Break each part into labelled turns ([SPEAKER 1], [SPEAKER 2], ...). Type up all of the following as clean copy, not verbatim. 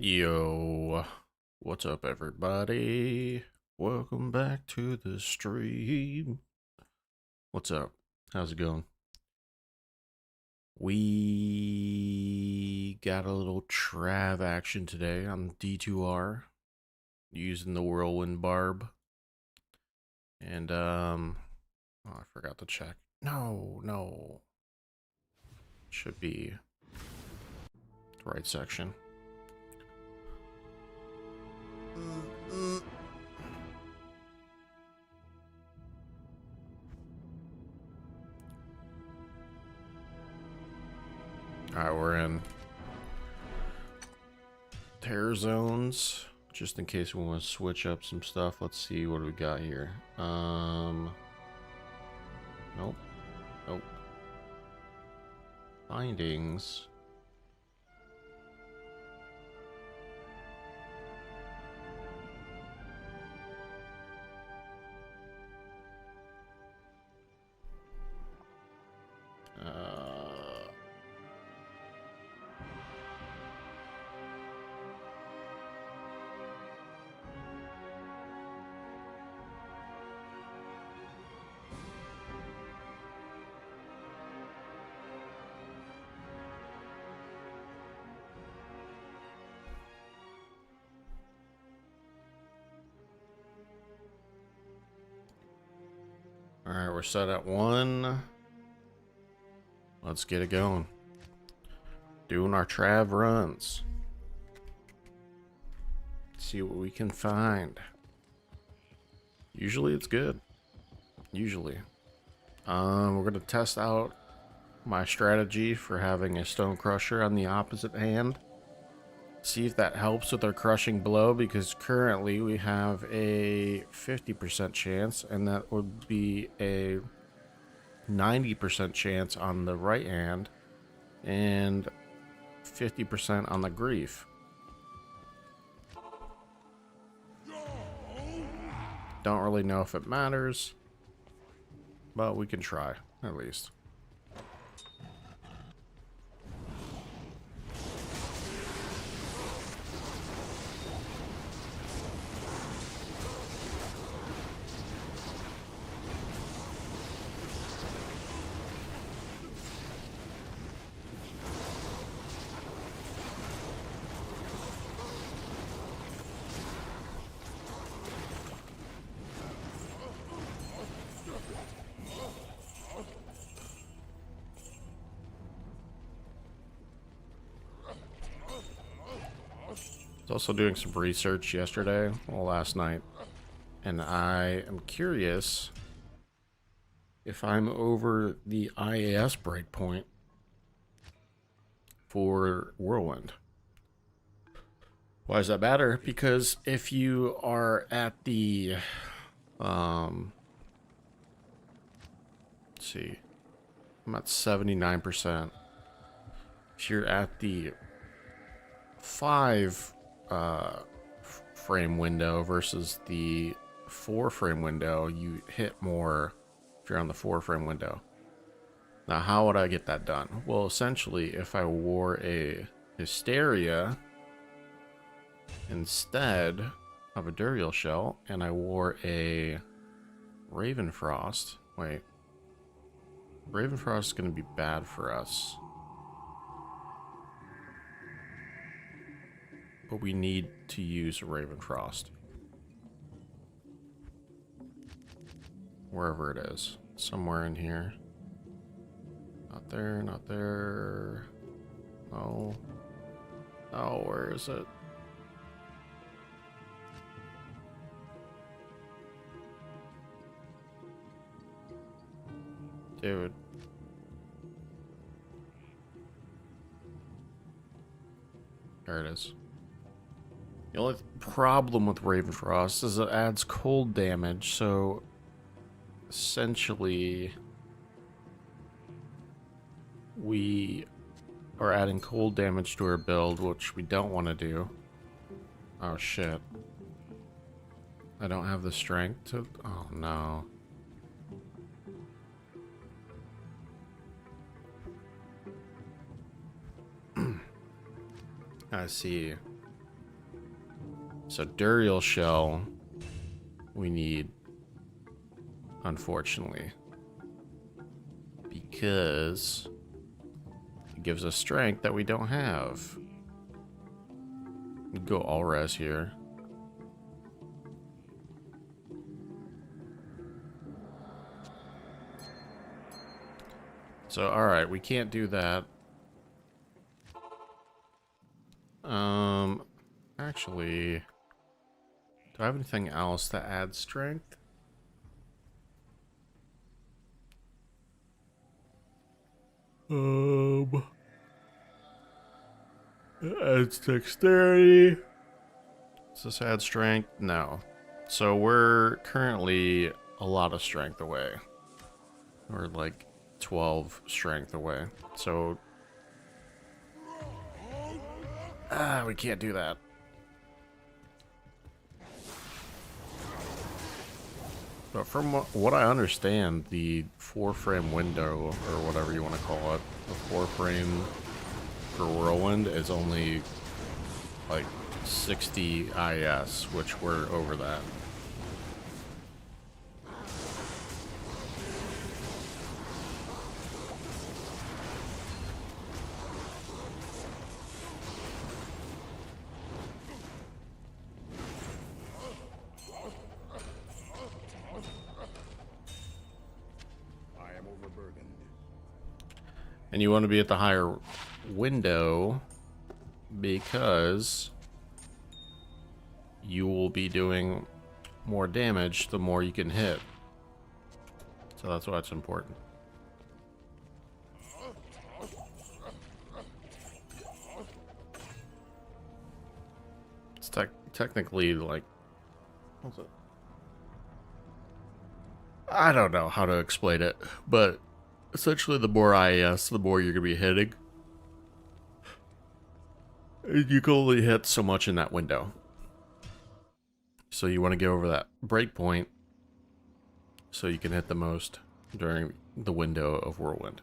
[SPEAKER 1] Yo, what's up, everybody? Welcome back to the stream. What's up? How's it going? We got a little Trav action today on D2R using the whirlwind barb. And, oh, I forgot to check. No. Should be the right section. Alright, we're in terror zones. Just in case we want to switch up some stuff. Let's see what we got here. Nope. Findings. Alright, we're set at 1. Let's get it going. Doing our Trav runs. See what we can find. Usually it's good. Usually. We're going to test out my strategy for having a Stone Crusher on the opposite hand. See if that helps with our crushing blow, because currently we have a 50% chance, and that would be a 90% chance on the right hand and 50% on the grief. Don't really know if it matters, but we can try at least. I was also doing some research yesterday, well, last night, and I am curious if I'm over the IAS breakpoint for Whirlwind. Why does that matter? Because if you are at the, let's see, I'm at 79%. If you're at the 5 frame window versus the 4 frame window, you hit more if you're on the 4 frame window. Now, how would I get that done? Well, essentially, if I wore a Hysteria instead of a Duriel Shell, and I wore a Ravenfrost. Wait. Ravenfrost is going to be bad for us. But we need to use Ravenfrost. Wherever it is. Somewhere in here. Not there, not there. No. Oh, where is it? Dude. There it is. The only problem with Ravenfrost is it adds cold damage, so essentially we are adding cold damage to our build, which we don't want to do. Oh shit. I don't have the strength to... Oh no. I see. So Duriel Shell we need, unfortunately, because it gives us strength that we don't have. We go all res here. So, alright, we can't do that. Actually, do I have anything else that adds strength? It adds dexterity. Does this add strength? No. So we're currently a lot of strength away. We're like 12 strength away. So we can't do that. But from what I understand, the 4-frame window, or whatever you want to call it, the 4-frame for Whirlwind is only like 60 IS, which we're over that. And you want to be at the higher window because you will be doing more damage the more you can hit. So that's why it's important. It's technically like, what's it? I don't know how to explain it, but essentially, the more IS, the more you're going to be hitting. You can only hit so much in that window. So you want to get over that breakpoint so you can hit the most during the window of Whirlwind.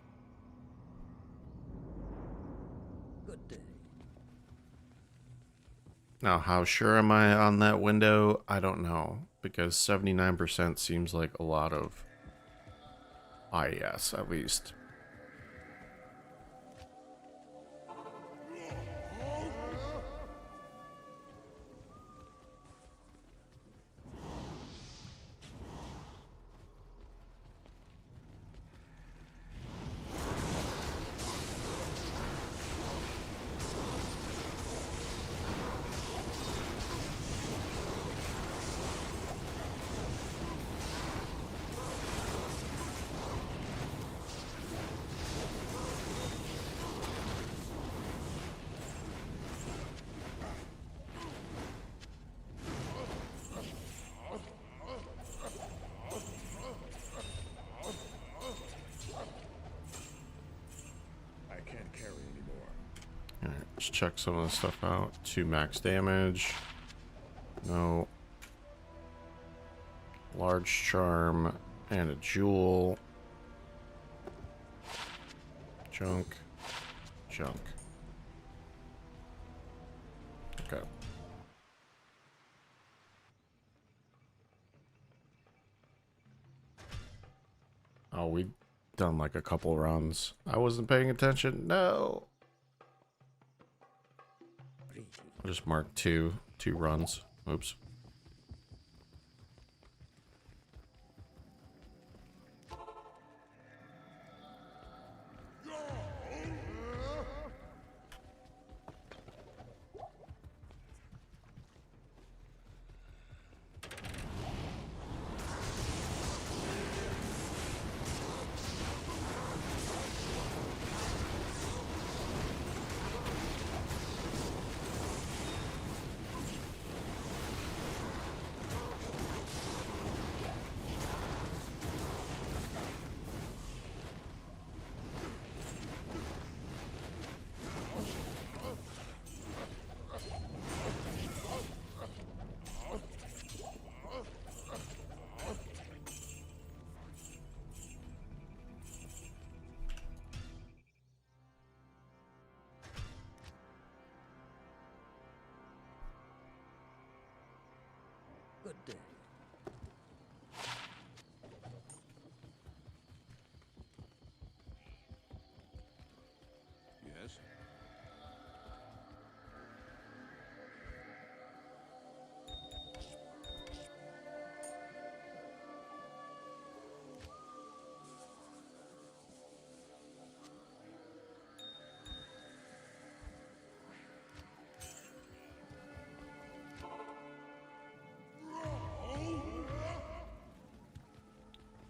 [SPEAKER 2] Good day.
[SPEAKER 1] Now, how sure am I on that window? I don't know, because 79% seems like a lot of IS, at least. Let's check some of this stuff out. 2 max damage. No. Large charm and a jewel. Junk. Junk. Okay. Oh, we've done like a couple runs. I wasn't paying attention. No. I'll just mark two runs. Oops.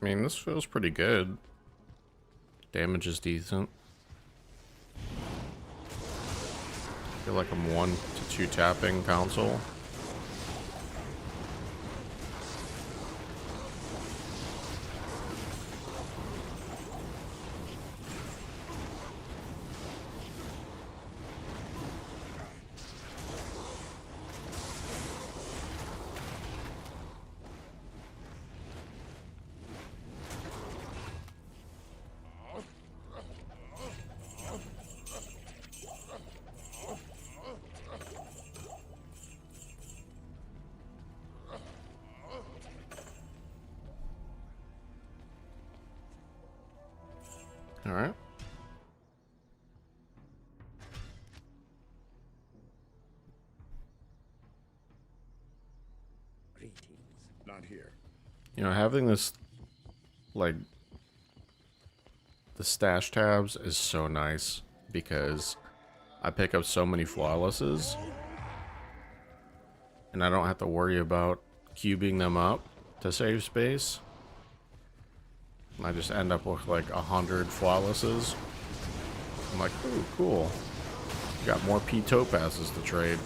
[SPEAKER 1] I mean, this feels pretty good. Damage is decent. I feel like I'm 1 to 2 tapping console. All right.
[SPEAKER 2] Greetings.
[SPEAKER 3] Not here.
[SPEAKER 1] You know, having this, like, the stash tabs is so nice because I pick up so many flawlesses and I don't have to worry about cubing them up to save space. I just end up with like 100 flawlesses. I'm like, ooh, cool. Got more P topazes to trade.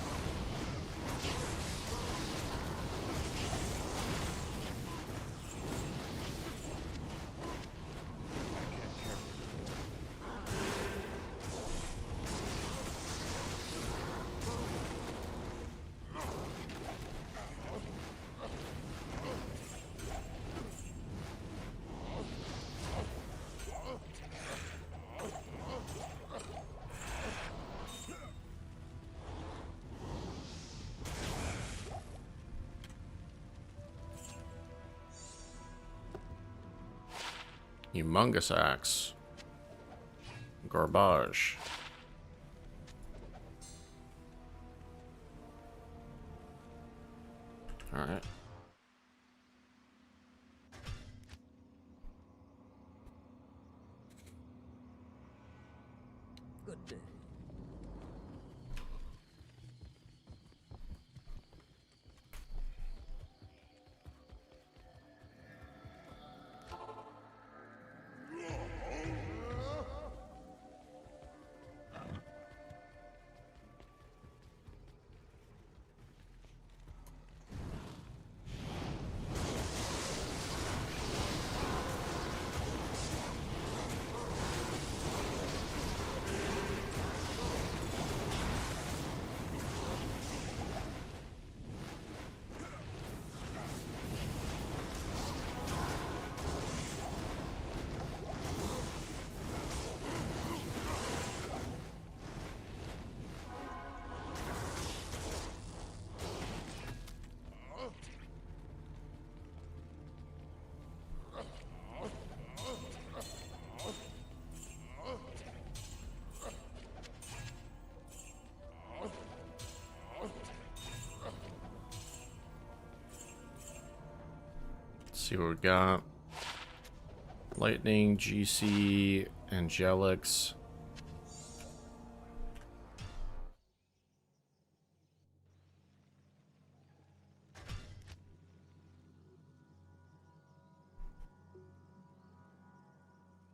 [SPEAKER 1] Humongous axe. Garbage. Alright.
[SPEAKER 2] Good day.
[SPEAKER 1] Let's see what we got. Lightning, GC, Angelics.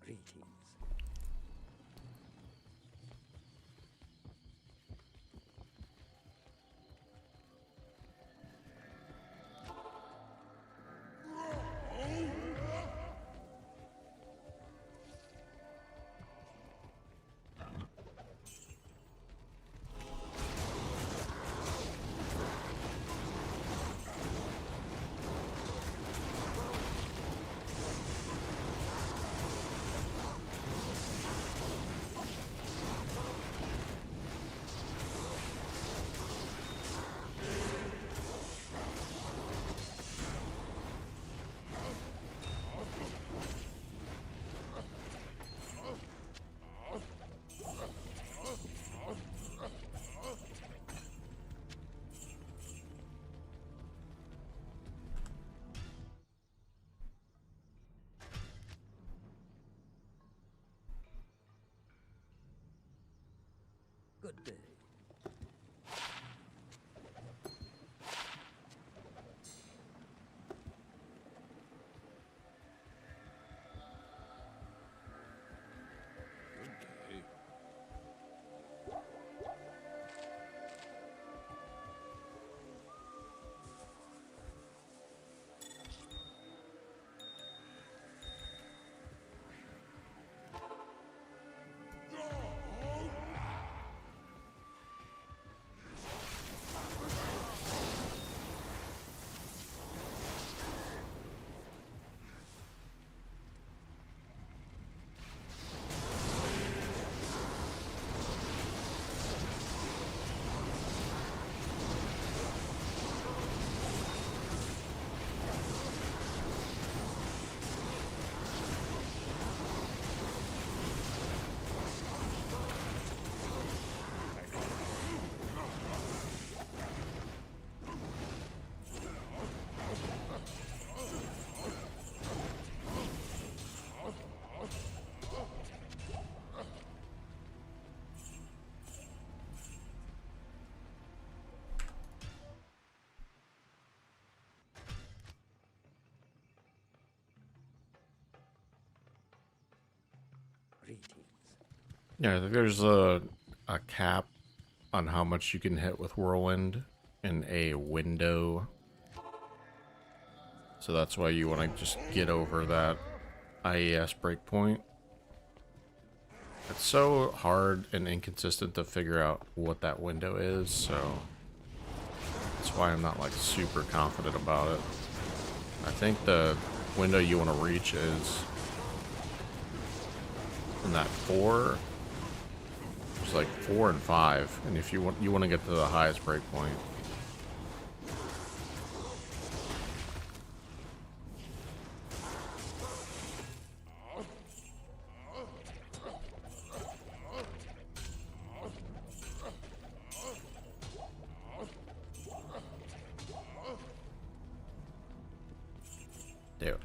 [SPEAKER 2] Greetings. Greetings.
[SPEAKER 1] Yeah, I think there's a cap on how much you can hit with Whirlwind in a window. So that's why you want to just get over that IES breakpoint. It's so hard and inconsistent to figure out what that window is, so that's why I'm not like super confident about it. I think the window you want to reach is in that 4. It's like 4 and 5, and if you want to get to the highest breakpoint. There.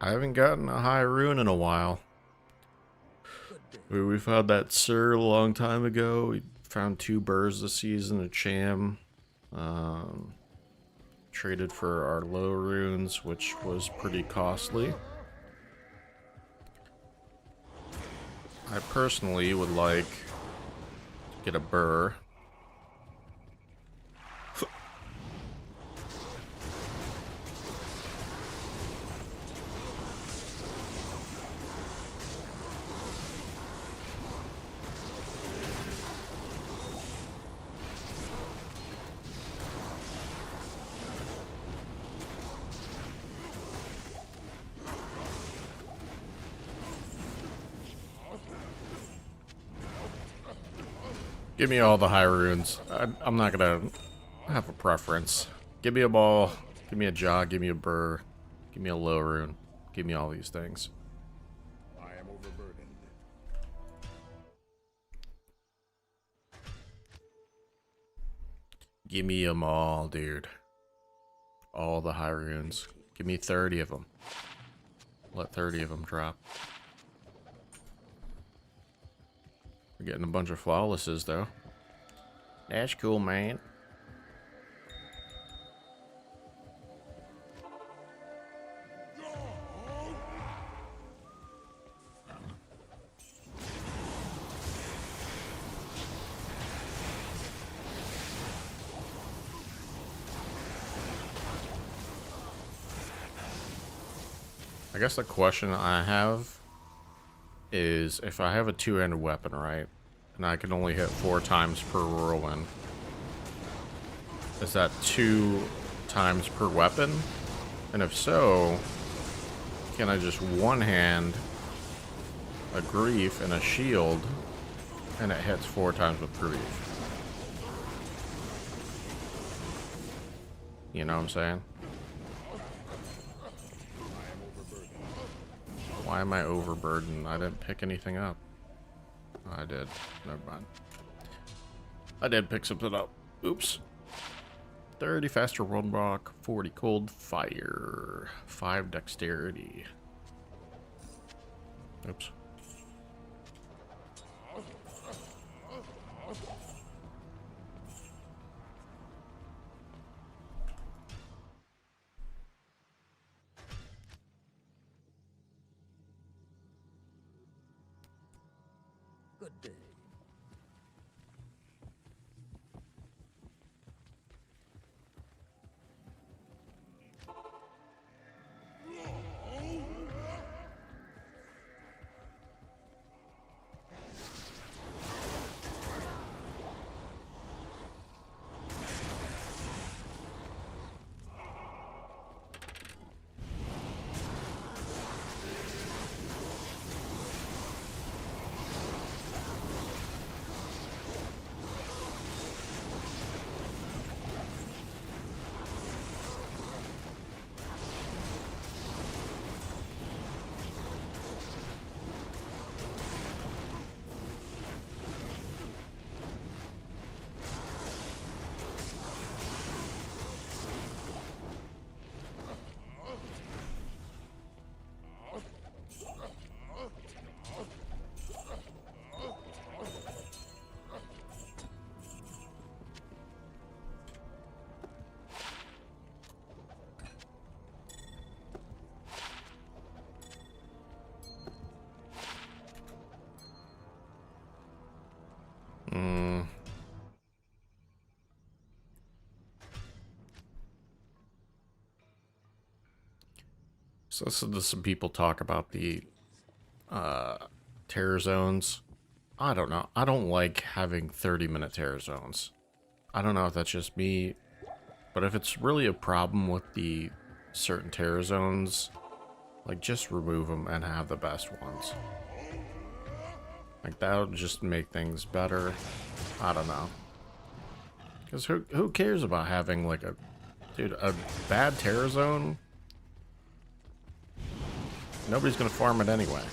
[SPEAKER 1] I haven't gotten a high rune in a while. We found that Sir a long time ago. We found 2 burrs this season, a Cham. Traded for our low runes, which was pretty costly. I personally would like to get a burr. Give me all the high runes. I'm not gonna have a preference. Give me a ball, give me a jog, give me a burr, give me a low rune, give me all these things.
[SPEAKER 3] I am overburdened.
[SPEAKER 1] Give me them all, dude. All the high runes. Give me 30 of them. Let 30 of them drop. We're getting a bunch of flawlesses, though. That's cool, man. I guess the question I have is if I have a 2-handed weapon, right, and I can only hit 4 times per whirlwind, is that 2 times per weapon? And if so, can I just one-hand a grief and a shield and it hits 4 times with grief? You know what I'm saying? Why am I overburdened? I didn't pick anything up. Oh, I did. Never mind. I did pick something up. Oops. 30 faster world block, 40 cold fire, 5 dexterity. Oops.
[SPEAKER 2] Good day.
[SPEAKER 1] So listen to some people talk about the terror zones. I don't know. I don't like having 30-minute terror zones. I don't know if that's just me, but if it's really a problem with the certain terror zones, like just remove them and have the best ones. Like that would just make things better. I don't know. Because who cares about having like a bad terror zone? Nobody's gonna farm it anyway.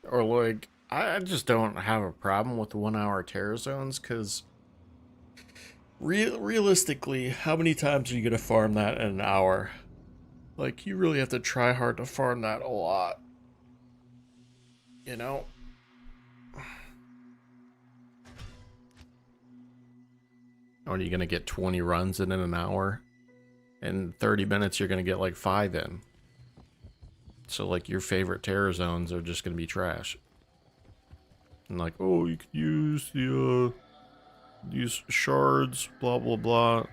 [SPEAKER 1] Or like, I just don't have a problem with the 1 hour terror zones, because realistically, how many times are you gonna farm that in an hour? Like, you really have to try hard to farm that a lot. You know? Or are you gonna get 20 runs in an hour? In 30 minutes, you're gonna get like 5 in. So, like, your favorite terror zones are just gonna be trash. And like, oh, you could use the, these shards, blah, blah, blah.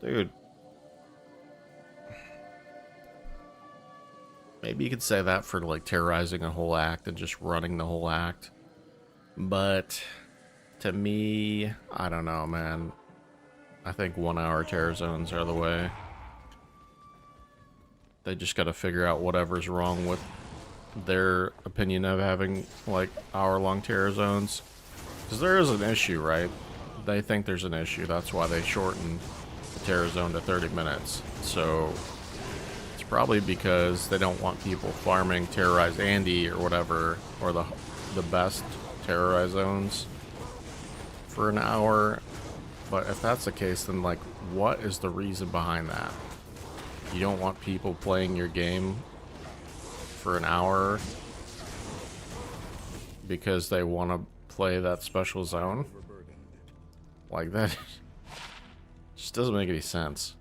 [SPEAKER 1] Dude. Maybe you could say that for, like, terrorizing a whole act and just running the whole act. But, to me, I don't know, man. I think 1 hour terror zones are the way. They just gotta figure out whatever's wrong with their opinion of having, like, hour-long terror zones. Because there is an issue, right? They think there's an issue. That's why they shortened the terror zone to 30 minutes. So, it's probably because they don't want people farming Terrorize Andy or whatever, or the best terrorize zones for an hour. But if that's the case, then, like, what is the reason behind that? You don't want people playing your game for an hour because they want to play that special zone? Like, that just doesn't make any sense.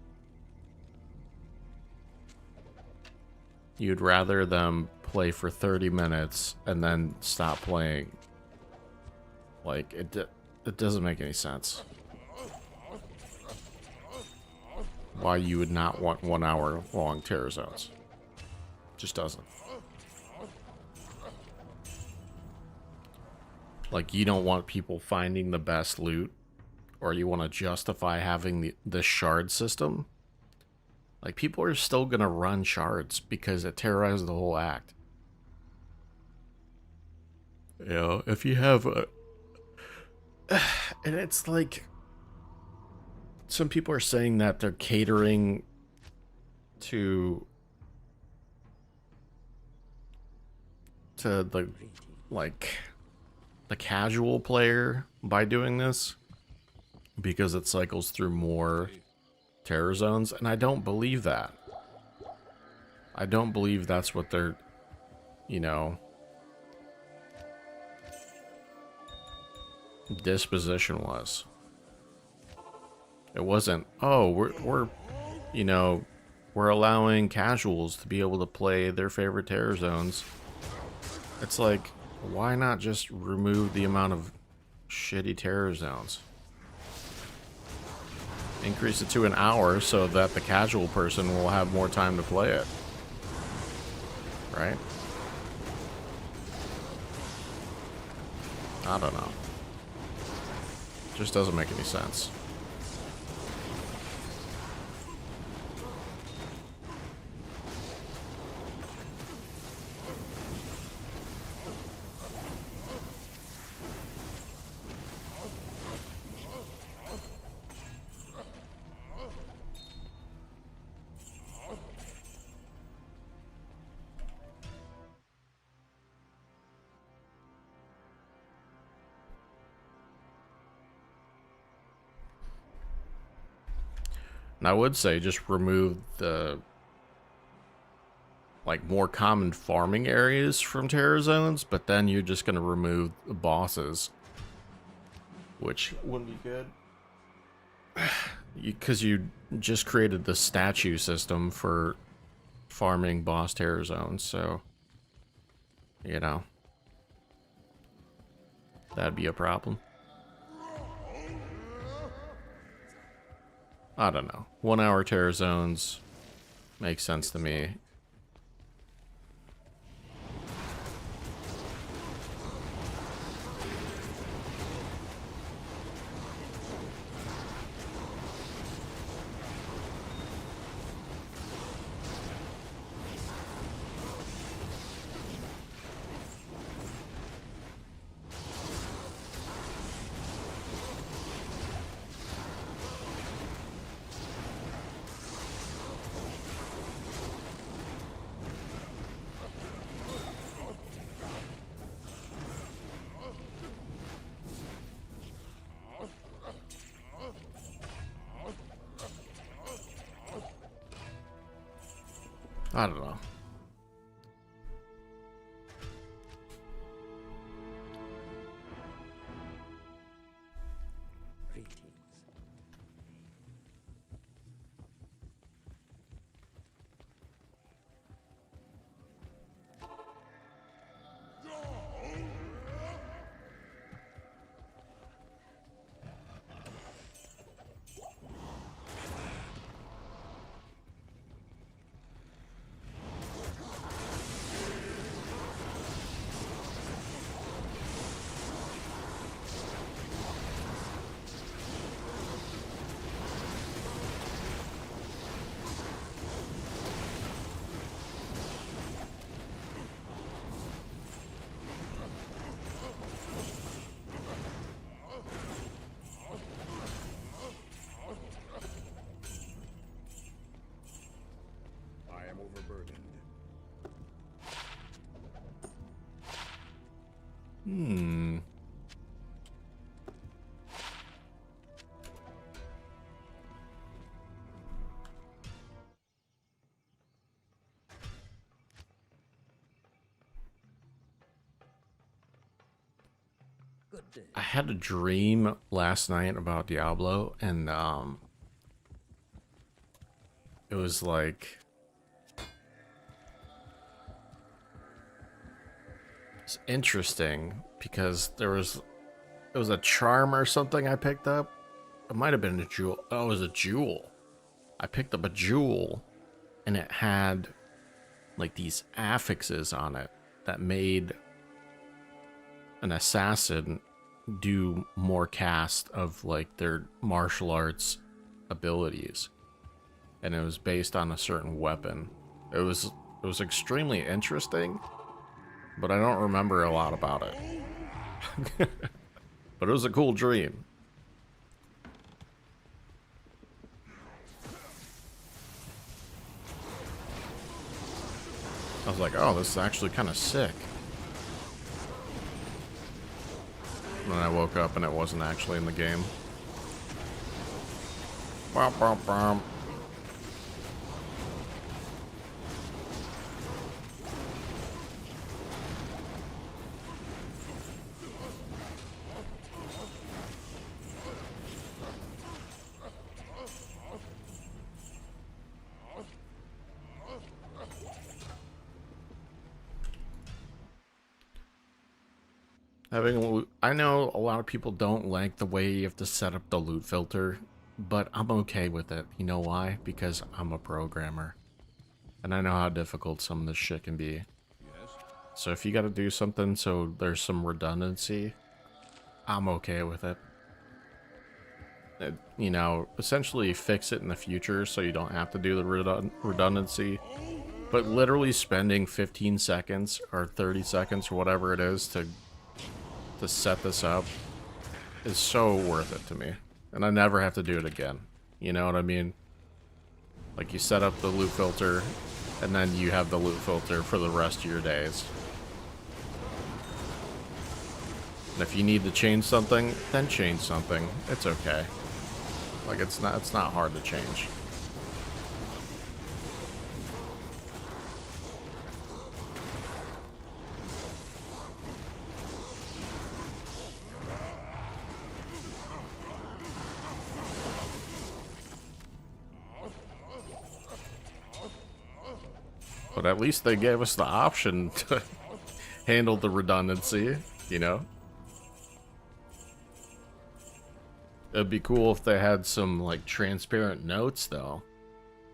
[SPEAKER 1] You'd rather them play for 30 minutes and then stop playing. Like, it doesn't make any sense. Why you would not want 1 hour long terror zones. Just doesn't. Like, you don't want people finding the best loot, or you want to justify having the shard system. Like, people are still gonna run shards because it terrorizes the whole act. You know, if you have a... And it's like... Some people are saying that they're catering to the, like, the casual player by doing this because it cycles through more terror zones, and I don't believe that. I don't believe that's what their, you know, disposition was. It wasn't, oh, we're you know, we're allowing casuals to be able to play their favorite terror zones. It's like, why not just remove the amount of shitty terror zones? Increase it to an hour so that the casual person will have more time to play it. Right? I don't know. Just doesn't make any sense. And I would say just remove the like more common farming areas from terror zones, but then you're just gonna remove the bosses, which wouldn't be good. Because you just created the statue system for farming boss terror zones, so you know that'd be a problem. I don't know. 1 hour terror zones makes sense to me. I don't know.
[SPEAKER 2] Greetings.
[SPEAKER 3] I am overburdened.
[SPEAKER 2] Good day.
[SPEAKER 1] I had a dream last night about Diablo, and it was like it's interesting because it was a charm or something I picked up. It might have been a jewel. Oh, it was a jewel. I picked up a jewel, and it had like these affixes on it that made an assassin do more cast of like their martial arts abilities, and it was based on a certain weapon. It was extremely interesting, but I don't remember a lot about it. But it was a cool dream. I was like, oh, this is actually kind of sick. And then I woke up and it wasn't actually in the game. Bum, bum, bum. I know a lot of people don't like the way you have to set up the loot filter, but I'm okay with it. You know why? Because I'm a programmer. And I know how difficult some of this shit can be. So if you gotta do something so there's some redundancy, I'm okay with it. You know, essentially fix it in the future so you don't have to do the redundancy. But literally spending 15 seconds or 30 seconds or whatever it is to set this up is so worth it to me. And I never have to do it again. You know what I mean? Like, you set up the loot filter, and then you have the loot filter for the rest of your days. And if you need to change something, then change something. It's okay. Like, it's not hard to change. But at least they gave us the option to handle the redundancy, you know? It'd be cool if they had some, like, transparent notes, though.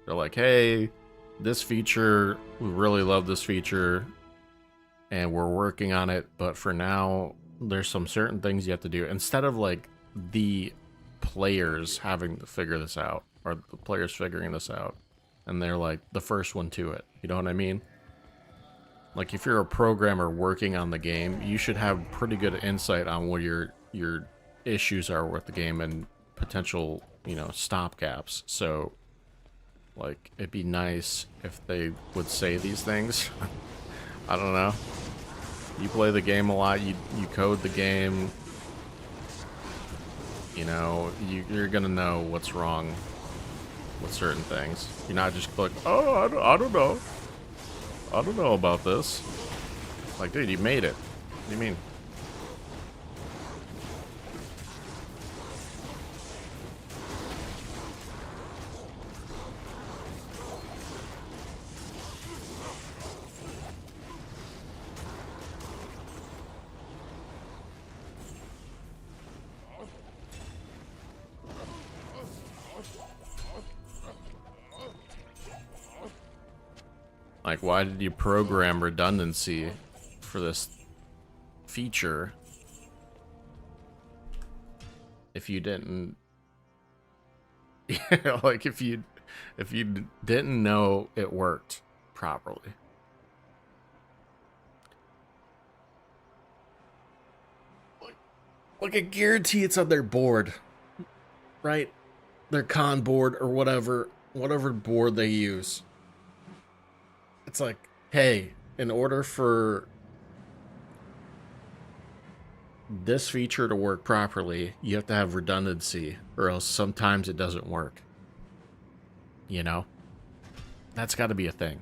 [SPEAKER 1] They're like, hey, this feature, we really love this feature, and we're working on it, but for now, there's some certain things you have to do. Instead of, like, the players having to figure this out, or the players figuring this out, and they're, like, the first one to it. You know what I mean? Like, if you're a programmer working on the game, you should have pretty good insight on what your issues are with the game and potential, you know, stop gaps. So, like, it'd be nice if they would say these things. I don't know. You play the game a lot, you code the game, you know, you're gonna know what's wrong with certain things. You're not just like, oh, I don't know. I don't know about this. Like, dude, you made it. What do you mean? Like, why did you program redundancy for this feature if you didn't, like, if you didn't know it worked properly? Like, I guarantee it's on their board, right? Their con board or whatever board they use. It's like, hey, in order for this feature to work properly, you have to have redundancy, or else sometimes it doesn't work. You know? That's got to be a thing.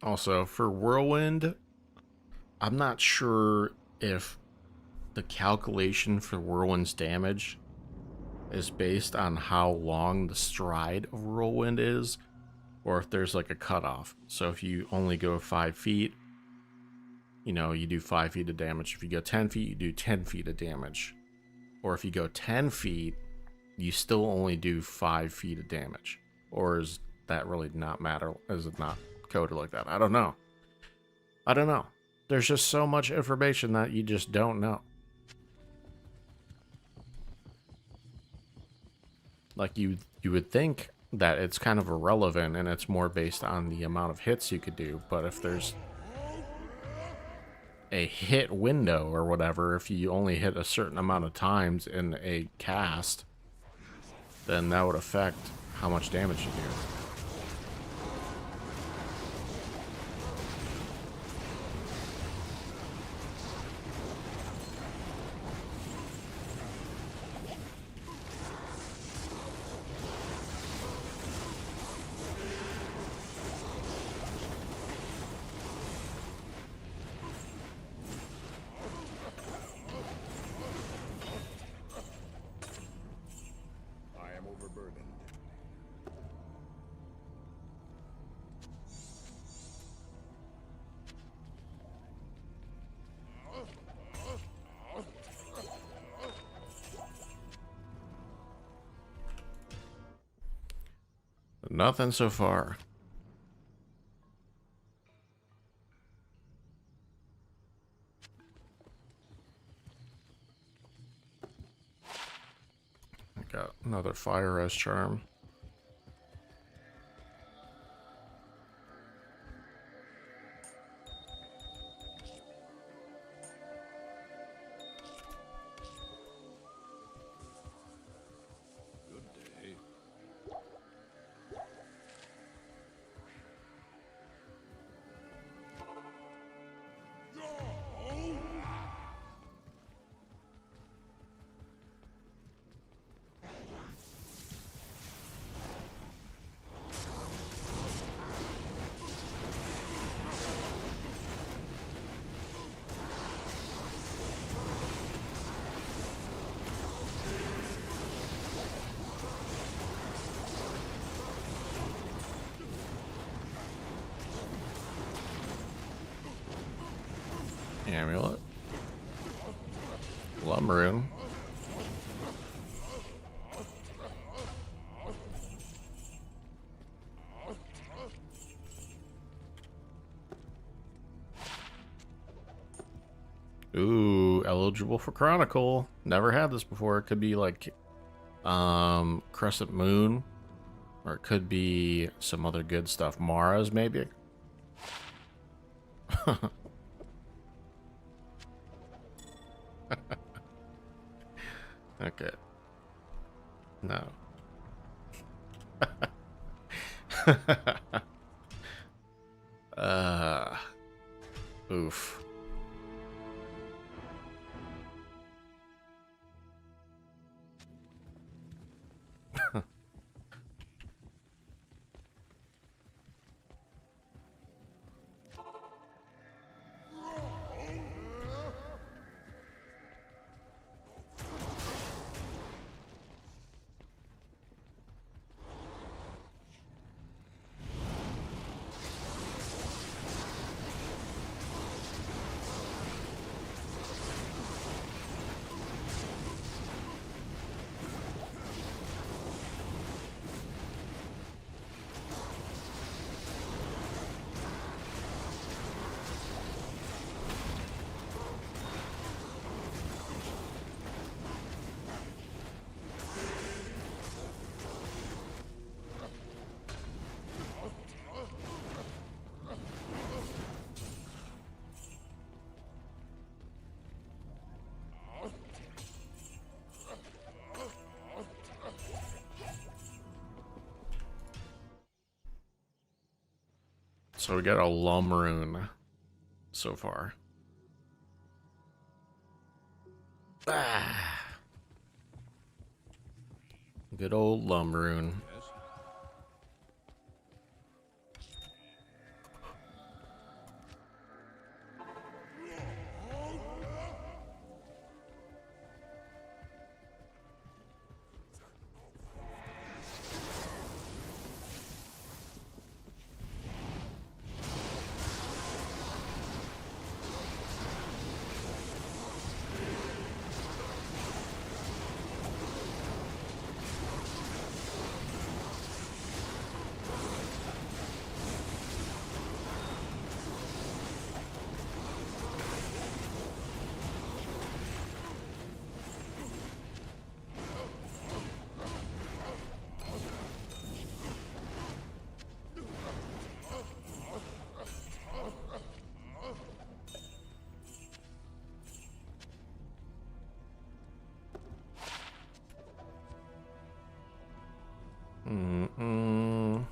[SPEAKER 1] Also, for Whirlwind, I'm not sure if the calculation for Whirlwind's damage is based on how long the stride of Whirlwind is, or if there's like a cutoff. So if you only go 5 feet, you know, you do 5 feet of damage. If you go 10 feet, you do 10 feet of damage. Or if you go 10 feet, you still only do 5 feet of damage. Or is that really not matter? Is it not coded like that? I don't know. I don't know. There's just so much information that you just don't know. Like, you would think that it's kind of irrelevant and it's more based on the amount of hits you could do, but if there's a hit window or whatever, if you only hit a certain amount of times in a cast, then that would affect how much damage you do. Nothing so far. I got another fire as charm. Amulet. Lumberine. Ooh, eligible for Chronicle. Never had this before. It could be like Crescent Moon, or it could be some other good stuff. Mara's maybe. Okay. No. Oof. So we got a Lumberine so far. Ah. Good old Lumberine. Mm-mm.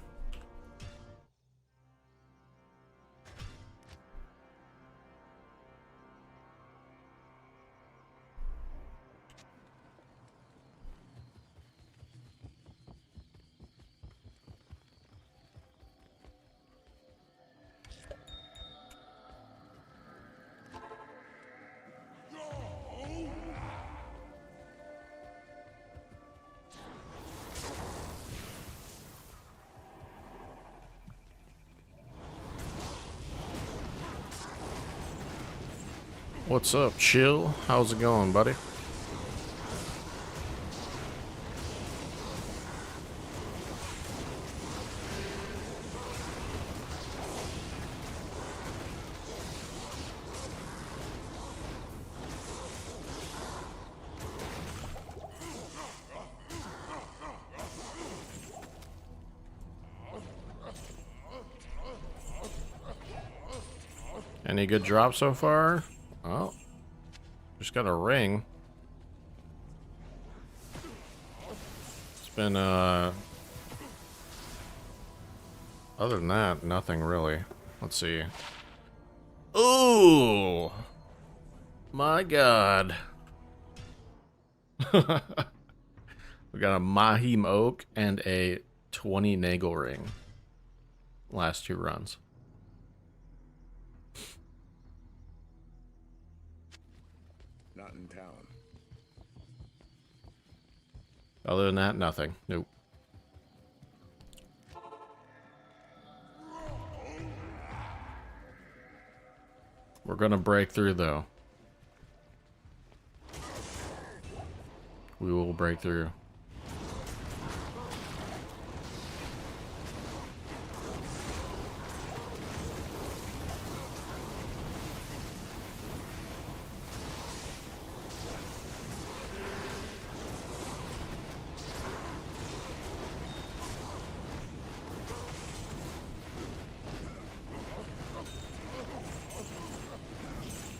[SPEAKER 1] What's up, Chill? How's it going, buddy? Any good drops so far? Oh, just got a ring. It's been, other than that, nothing really. Let's see. Ooh! My God. We got a Mahim Oak and a 20 Nagel ring. Last 2 runs.
[SPEAKER 3] Not in town.
[SPEAKER 1] Other than that, nothing. Nope. We're gonna break through, though. We will break through.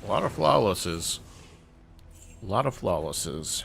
[SPEAKER 1] A lot of flawlesses. A lot of flawlesses.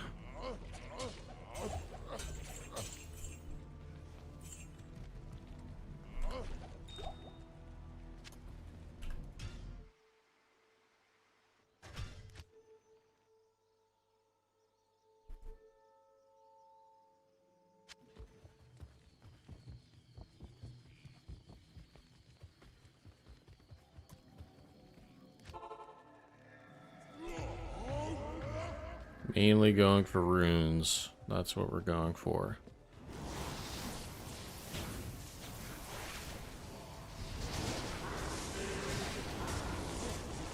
[SPEAKER 1] Mainly going for runes. That's what we're going for.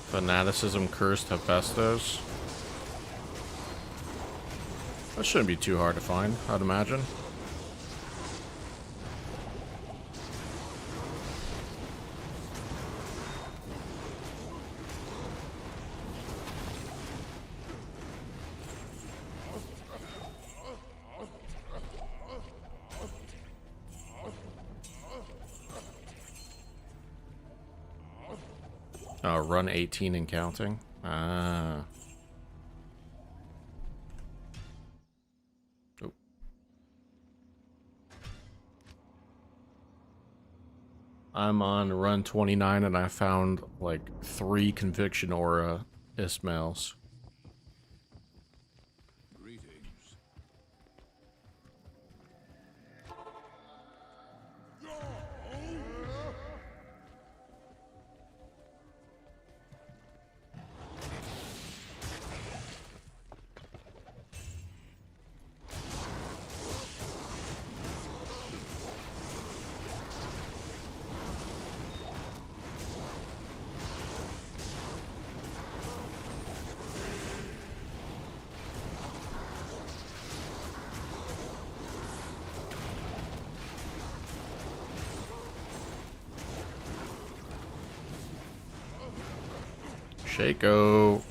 [SPEAKER 1] Fanaticism Cursed Hephaestus. That shouldn't be too hard to find, I'd imagine. Oh, run 18 and counting. Ah. Oh. I'm on run 29 and I found like 3 Conviction Aura Ismails.
[SPEAKER 3] Greetings.
[SPEAKER 1] Shaco.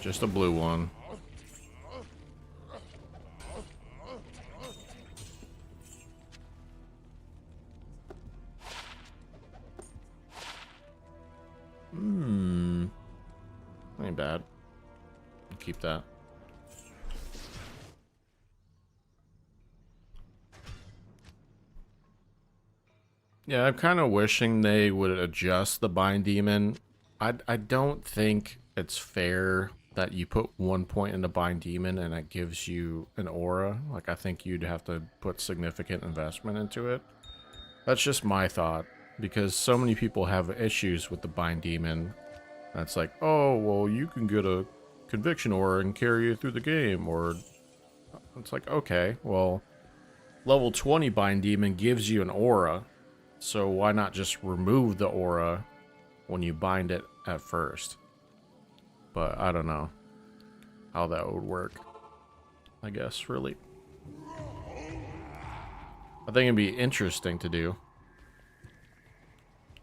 [SPEAKER 1] Just a blue one. Ain't bad. Keep that. Yeah, I'm kind of wishing they would adjust the Bind Demon. I don't think it's fair that you put 1 point into Bind Demon and it gives you an aura. Like, I think you'd have to put significant investment into it. That's just my thought, because so many people have issues with the Bind Demon. That's like, oh, well, you can get a Conviction Aura and carry you through the game, or... It's like, okay, well, level 20 Bind Demon gives you an aura, so why not just remove the aura when you bind it at first? But I don't know how that would work, I guess, really. I think it'd be interesting to do.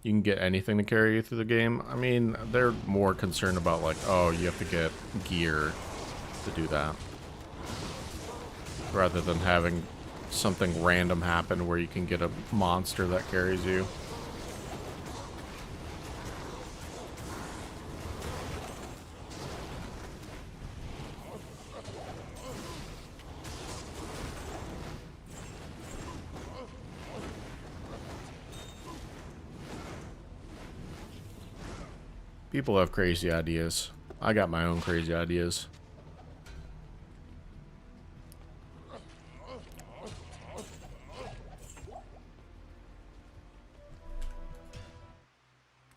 [SPEAKER 1] You can get anything to carry you through the game. I mean, they're more concerned about, like, oh, you have to get gear to do that, rather than having something random happen where you can get a monster that carries you. People have crazy ideas. I got my own crazy ideas.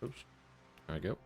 [SPEAKER 1] Oops. There we go.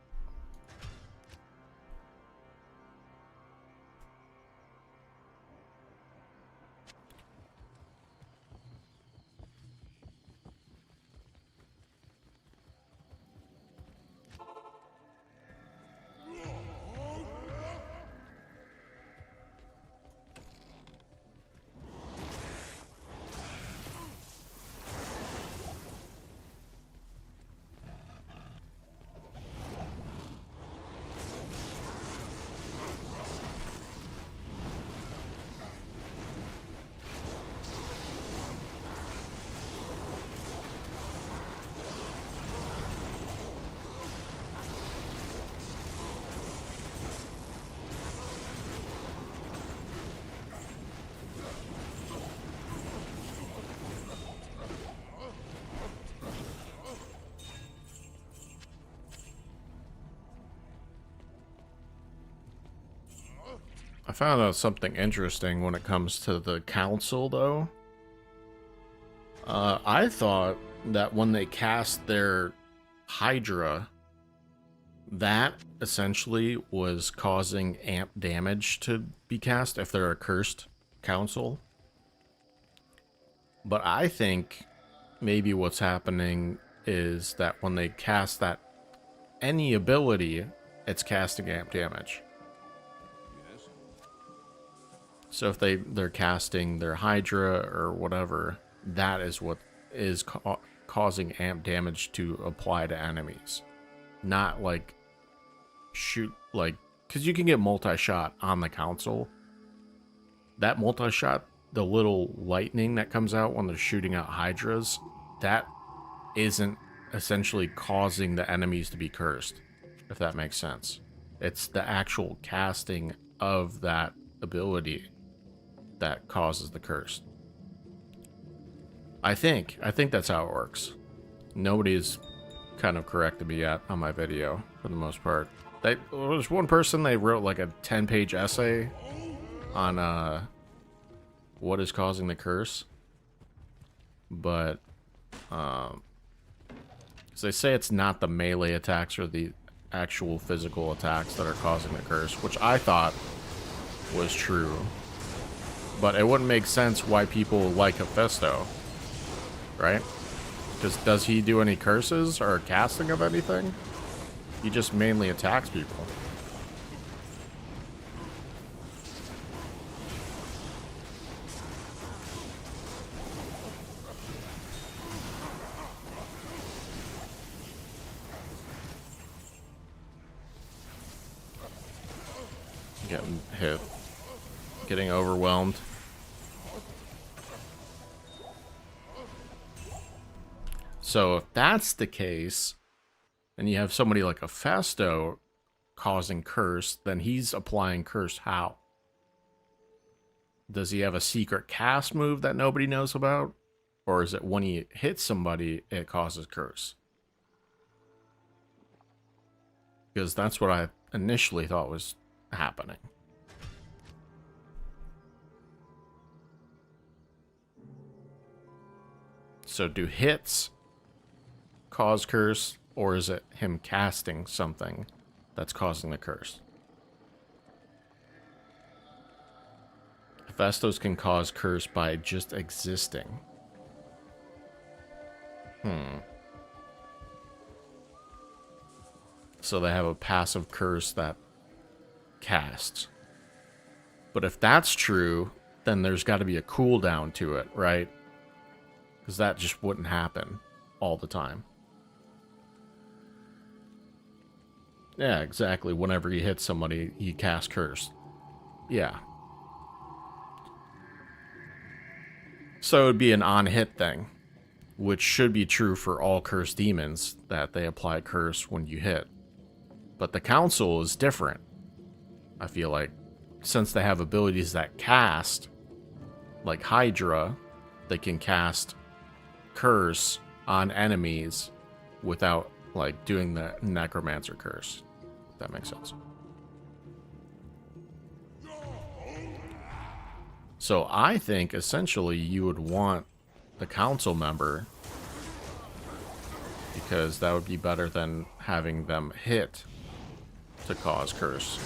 [SPEAKER 1] I found out something interesting when it comes to the council, though. I thought that when they cast their Hydra, that essentially was causing amp damage to be cast if they're a cursed council. But I think maybe what's happening is that when they cast that any ability, it's casting amp damage. So if they're casting their Hydra or whatever, that is what is causing amp damage to apply to enemies. Not like shoot, like, because you can get multi-shot on the council. That multi-shot, the little lightning that comes out when they're shooting out Hydras, that isn't essentially causing the enemies to be cursed, if that makes sense. It's the actual casting of that ability that causes the curse. I think that's how it works. Nobody's kind of corrected me yet on my video, for the most part. There's one person, they wrote like a 10-page essay on what is causing the curse. But so they say it's not the melee attacks or the actual physical attacks that are causing the curse, which I thought was true. But it wouldn't make sense why people like Hephaestus, right? Because does he do any curses or casting of anything? He just mainly attacks people. Getting hit. Getting overwhelmed. So if that's the case, and you have somebody like Hephaestus causing curse, then he's applying curse how? Does he have a secret cast move that nobody knows about? Or is it when he hits somebody, it causes curse? Because that's what I initially thought was happening. So do hits cause curse, or is it him casting something that's causing the curse? Hephaestus can cause curse by just existing. So they have a passive curse that casts. But if that's true, then there's got to be a cooldown to it, right? Because that just wouldn't happen all the time. Yeah, exactly. Whenever he hits somebody, he casts curse. Yeah. So it would be an on-hit thing, which should be true for all cursed demons, that they apply curse when you hit. But the council is different, I feel like. Since they have abilities that cast, like Hydra, they can cast curse on enemies without, like, doing the necromancer curse. That makes sense. So I think essentially you would want the council member, because that would be better than having them hit to cause curse.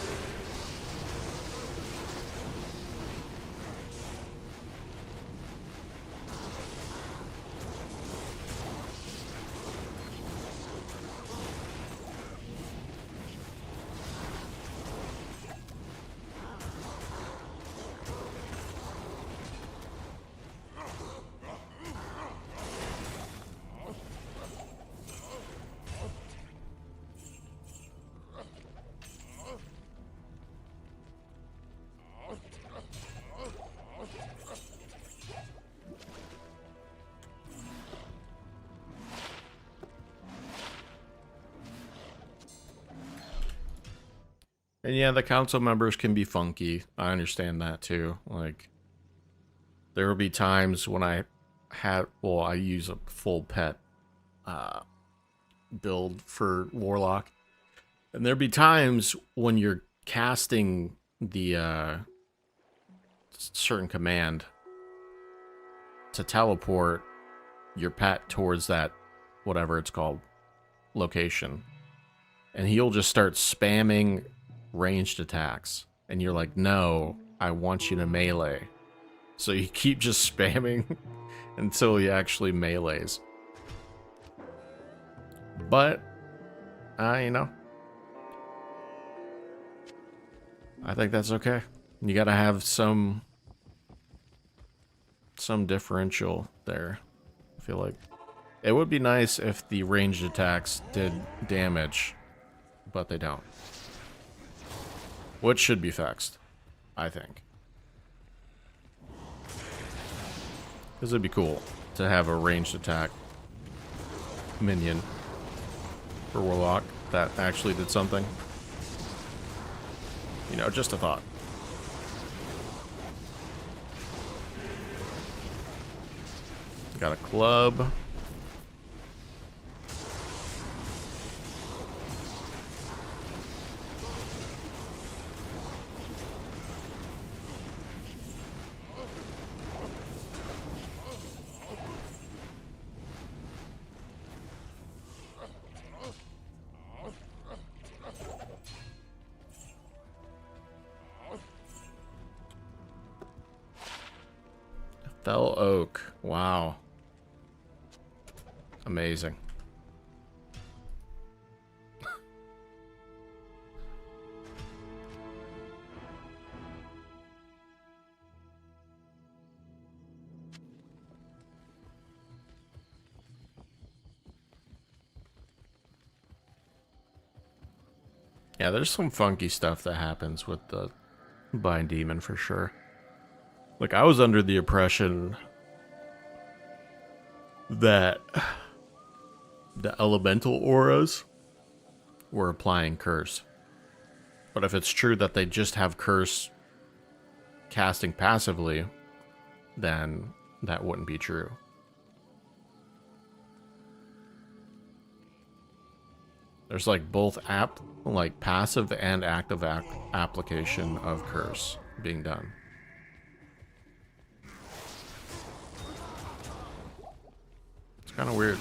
[SPEAKER 1] And yeah, the council members can be funky. I understand that too. Like, there will be times when I use a full pet build for Warlock. And there'll be times when you're casting the certain command to teleport your pet towards that, whatever it's called, location. And he'll just start spamming ranged attacks, and you're like, no, I want you to melee. So you keep just spamming until he actually melees. But you know, I think that's okay. You gotta have some differential there. I feel like it would be nice if the ranged attacks did damage, but they don't. Which should be fixed, I think. Because it'd be cool to have a ranged attack minion for Warlock that actually did something. You know, just a thought. Got a club. Fell Oak. Wow. Amazing. Yeah, there's some funky stuff that happens with the Bind Demon for sure. Like, I was under the impression that the elemental auras were applying curse. But if it's true that they just have curse casting passively, then that wouldn't be true. There's like both passive and active application of curse being done. It's kind of weird.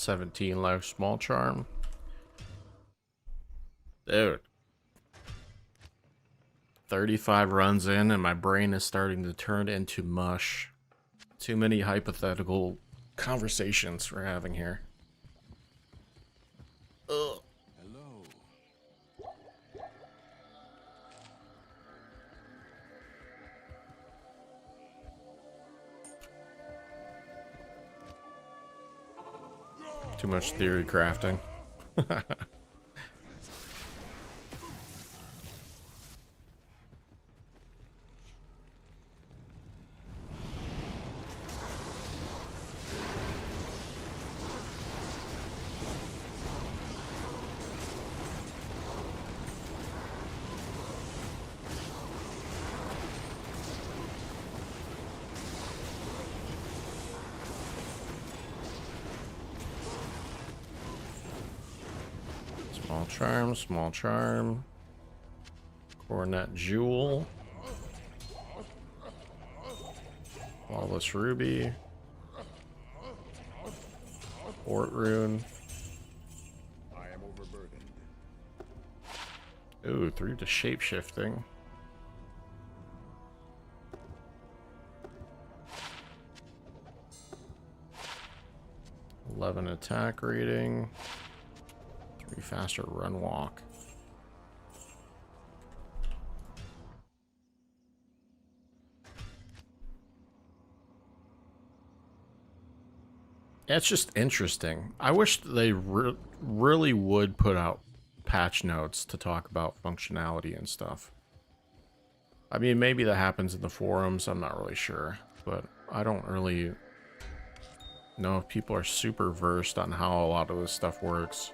[SPEAKER 1] 17 life, small charm. Dude. 35 runs in and my brain is starting to turn into mush. Too many hypothetical conversations we're having here. Ugh.
[SPEAKER 3] Hello.
[SPEAKER 1] Too much theory crafting. Small charm, small charm. Coronet jewel. Flawless ruby. Port rune.
[SPEAKER 3] I am overburdened.
[SPEAKER 1] Ooh, 3 to shape shifting. $11 attack rating. 3 faster run walk. Yeah, it's just interesting. I wish they really would put out patch notes to talk about functionality and stuff. I mean, maybe that happens in the forums, I'm not really sure. But I don't really know if people are super versed on how a lot of this stuff works.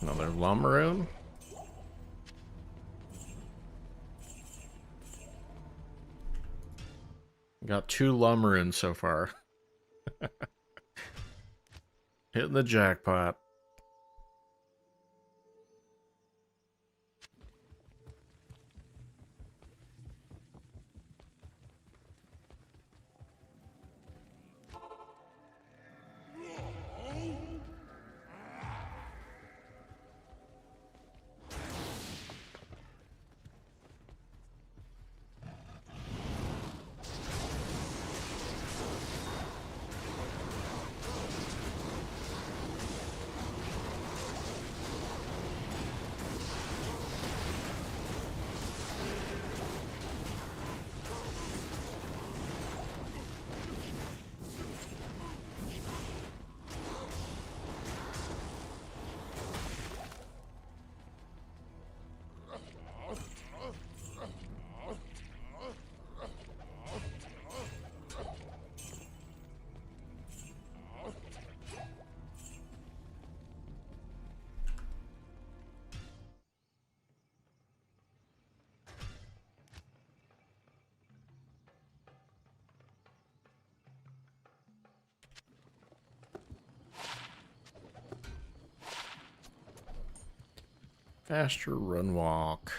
[SPEAKER 1] Another Lummaroon. Got 2 Lummaroons so far. Hitting the jackpot. Faster run walk.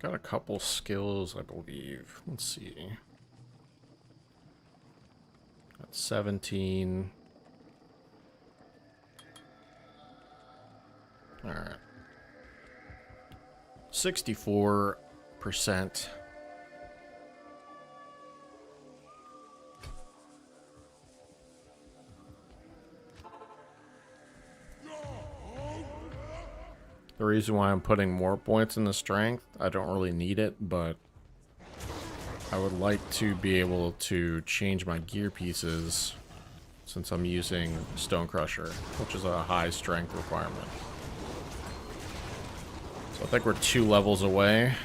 [SPEAKER 1] Got a couple skills, I believe. Let's see. Got 17. All right. 64%. The reason why I'm putting more points in the strength, I don't really need it, but I would like to be able to change my gear pieces since I'm using Stone Crusher, which is a high strength requirement. So I think we're 2 levels away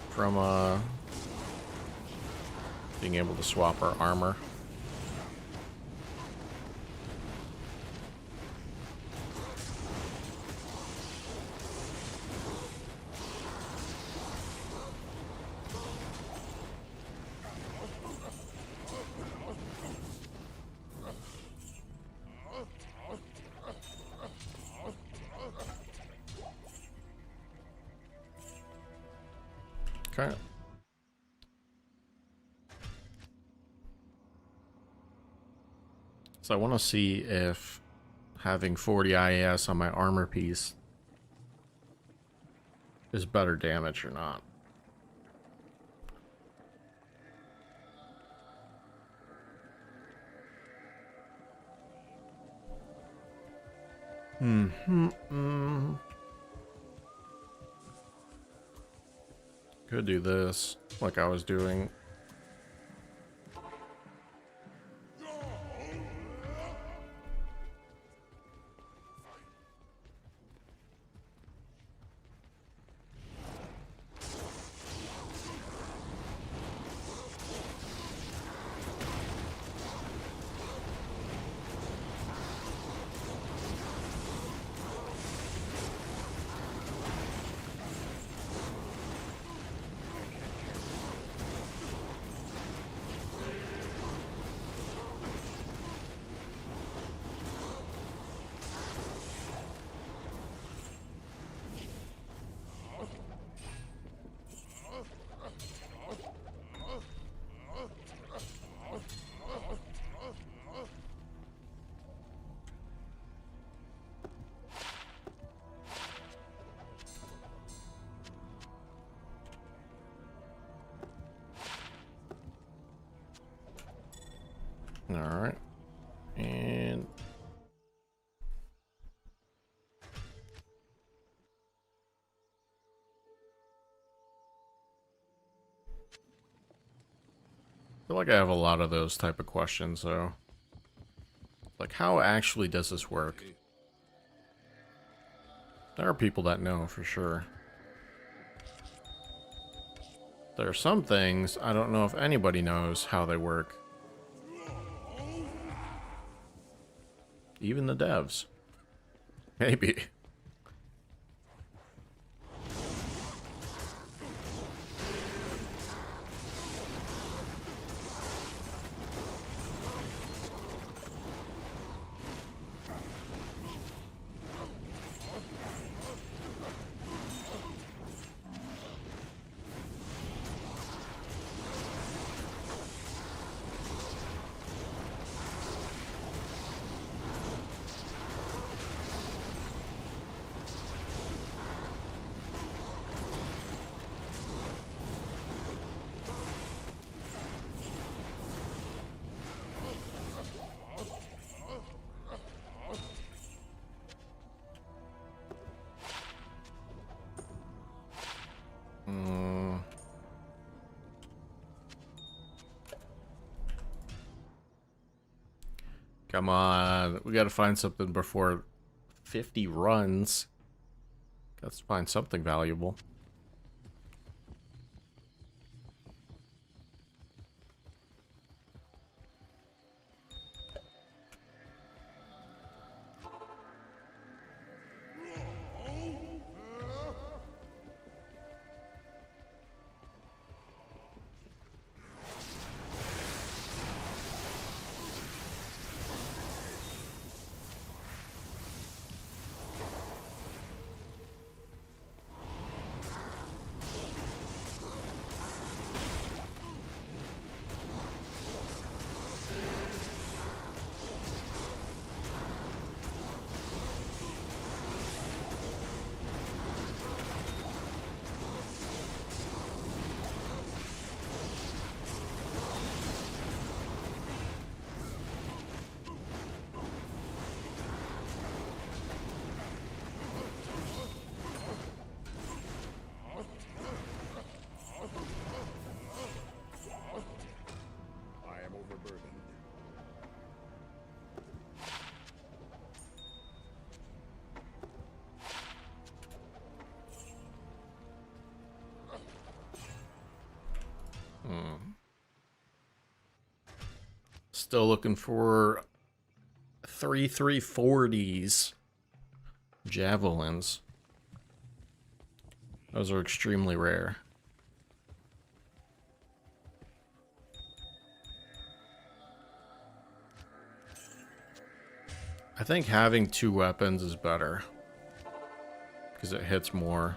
[SPEAKER 1] from being able to swap our armor. Okay. So I want to see if having 40 IAS on my armor piece is better damage or not. Could do this like I was doing. All right. And I feel like I have a lot of those type of questions, though. Like, how actually does this work? There are people that know for sure. There are some things I don't know if anybody knows how they work. Even the devs. Maybe. Come on, we gotta find something before 50 runs. Let's find something valuable. Still looking for 340s javelins. Those are extremely rare. I think having 2 weapons is better because it hits more.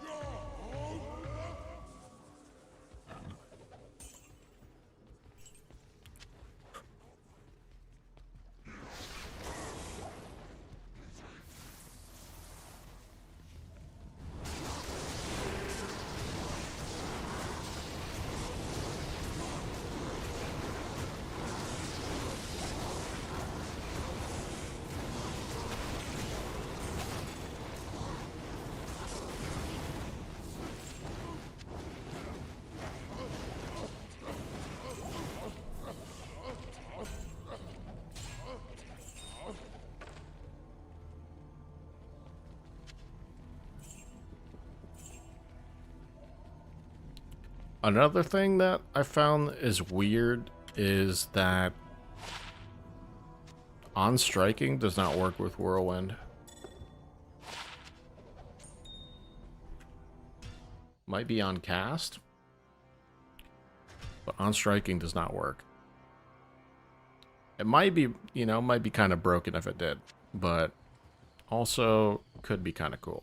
[SPEAKER 1] Another thing that I found is weird is that on striking does not work with Whirlwind. Might be on cast, but on striking does not work. It might be, you know, might be kind of broken if it did, but also could be kind of cool.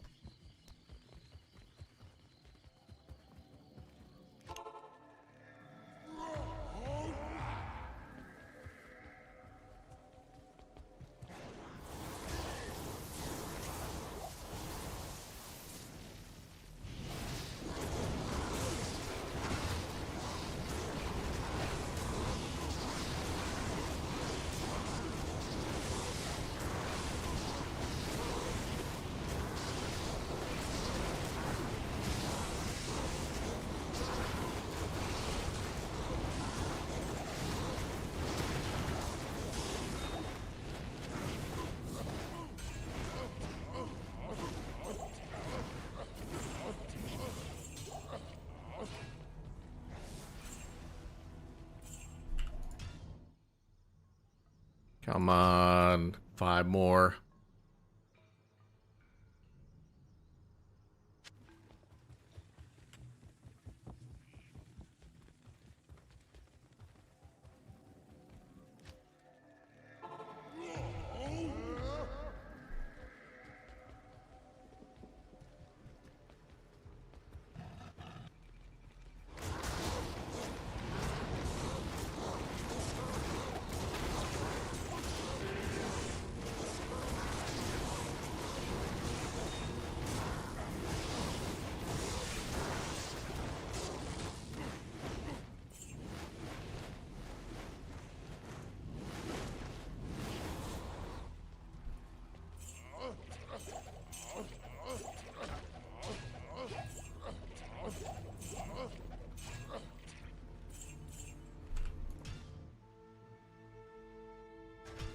[SPEAKER 1] Come on, 5 more.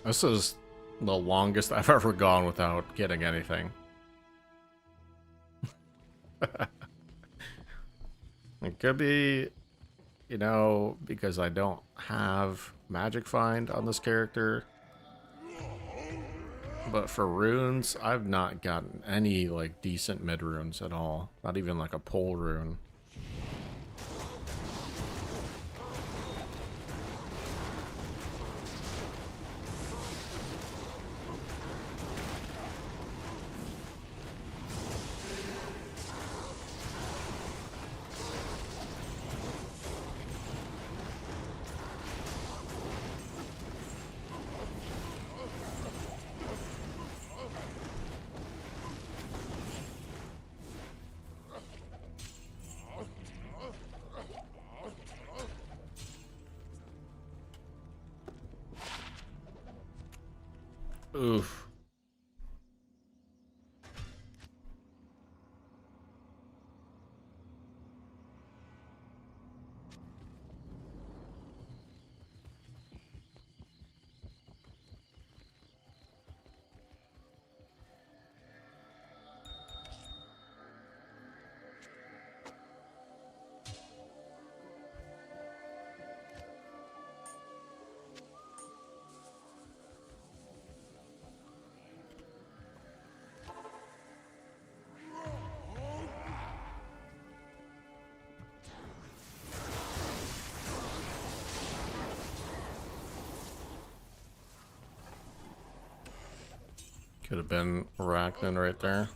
[SPEAKER 1] This is the longest I've ever gone without getting anything. It could be, you know, because I don't have Magic Find on this character. But for runes, I've not gotten any, like, decent mid runes at all. Not even, like, a pole rune. Oof. Could have been Arachnid right there.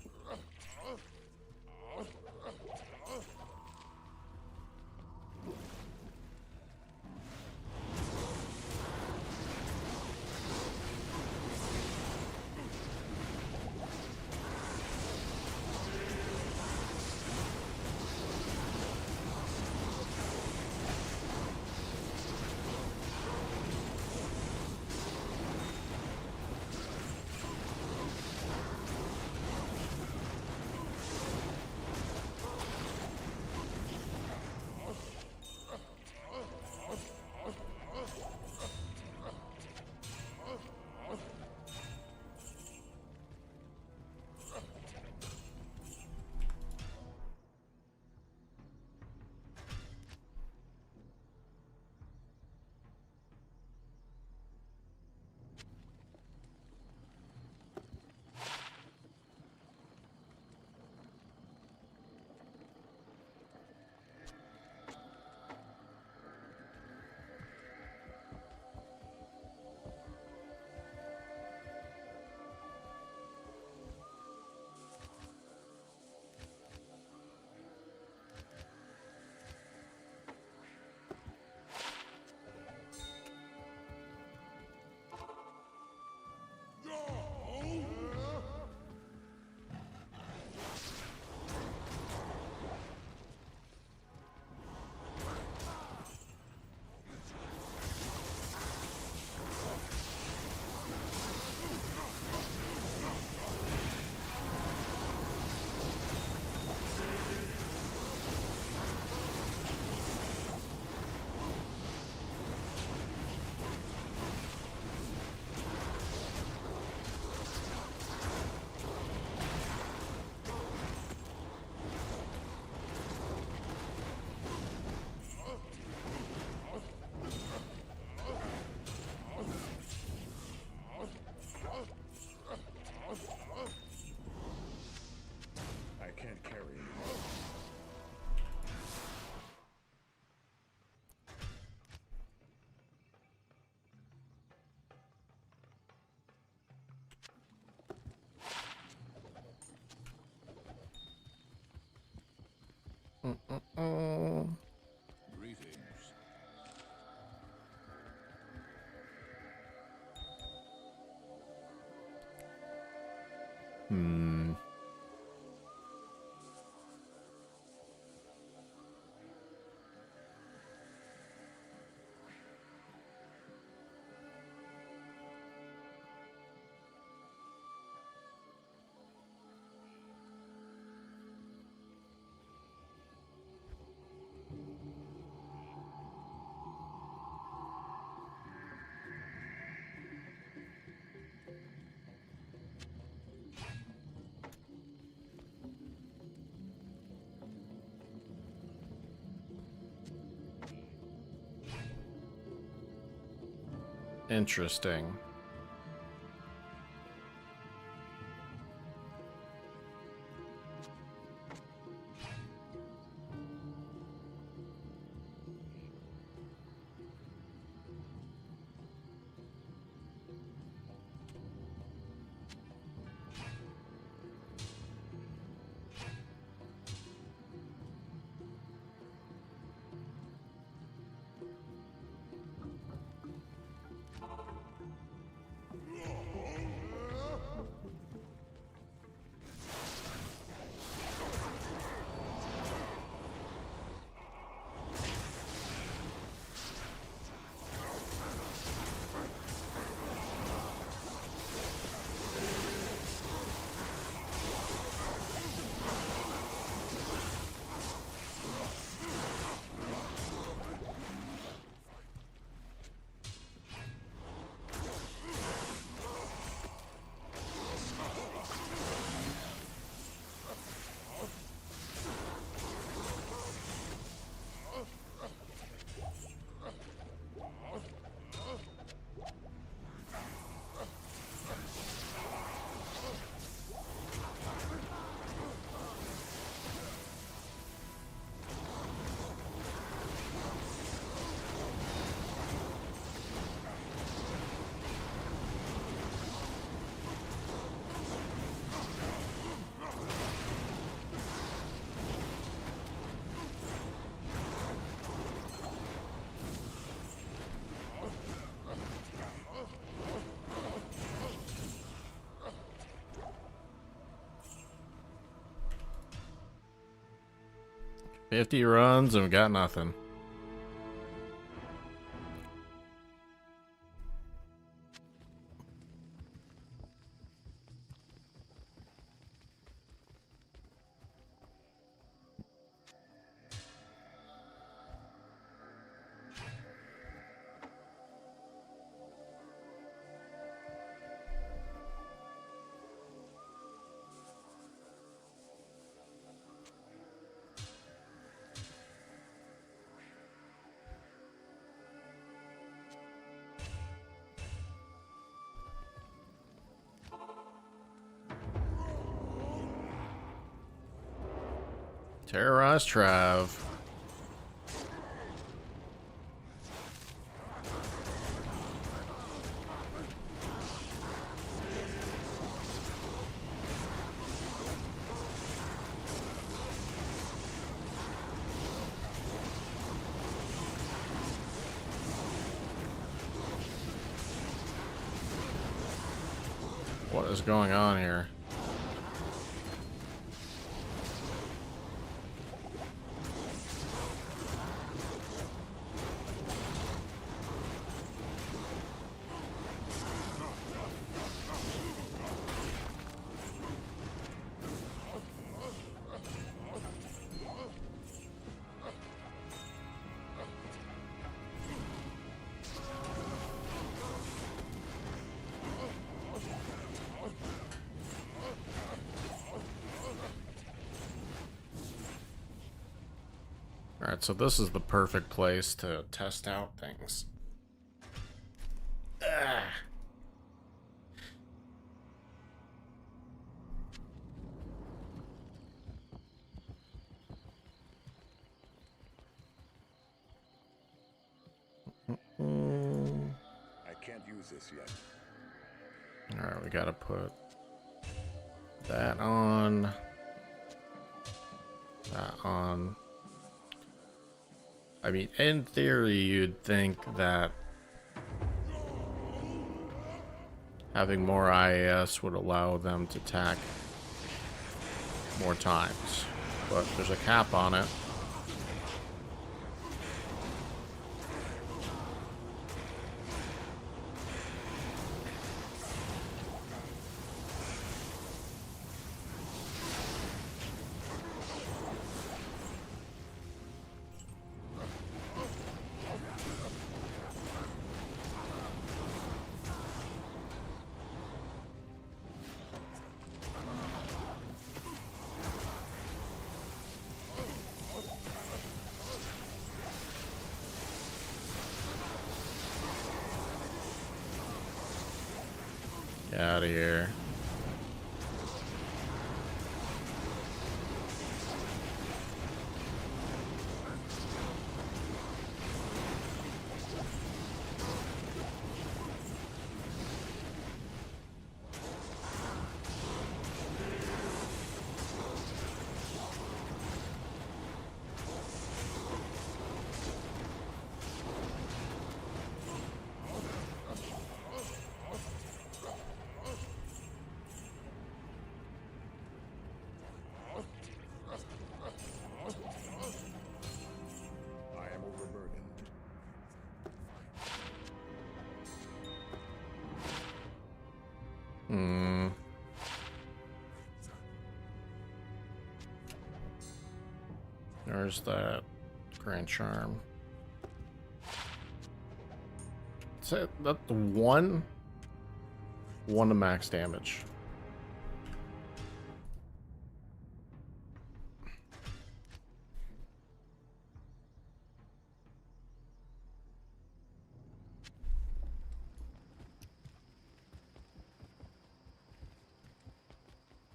[SPEAKER 3] I can't carry it. Greetings.
[SPEAKER 1] Hmm. Interesting. 50 runs and we got nothing. Terrorize Trav. What is going on here? Alright, so this is the perfect place to test out things. Ah.
[SPEAKER 3] I can't use this yet.
[SPEAKER 1] Alright, we gotta put that on. That on. I mean, in theory, you'd think that having more IAS would allow them to attack more times, but there's a cap on it. Get out of here.
[SPEAKER 3] I am overburdened.
[SPEAKER 1] There's that Grand Charm. Is that the one to max damage?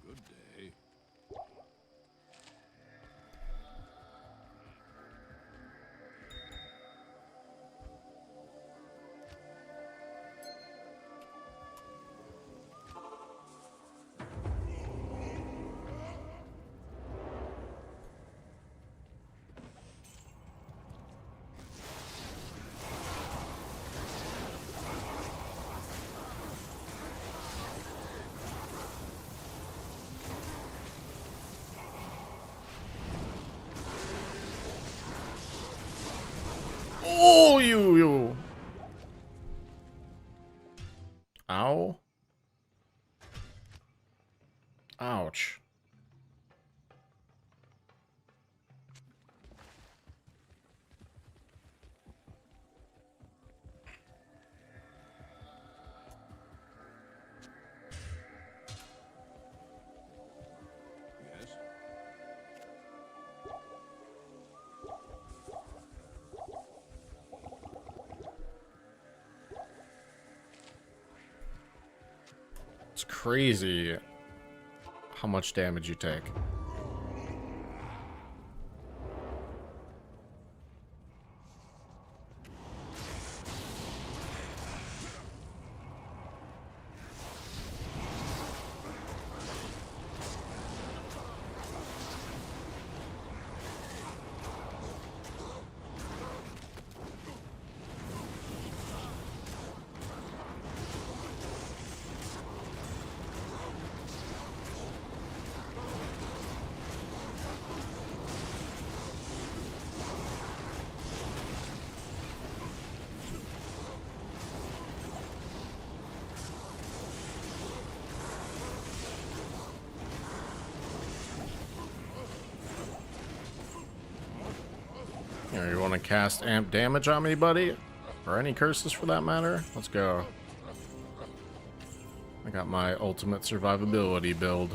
[SPEAKER 3] Good day.
[SPEAKER 1] you. Ow. Ouch.
[SPEAKER 3] Yes?
[SPEAKER 1] It's crazy how much damage you take. Here, you want to cast amp damage on me, buddy? Or any curses for that matter? Let's go. I got my ultimate survivability build.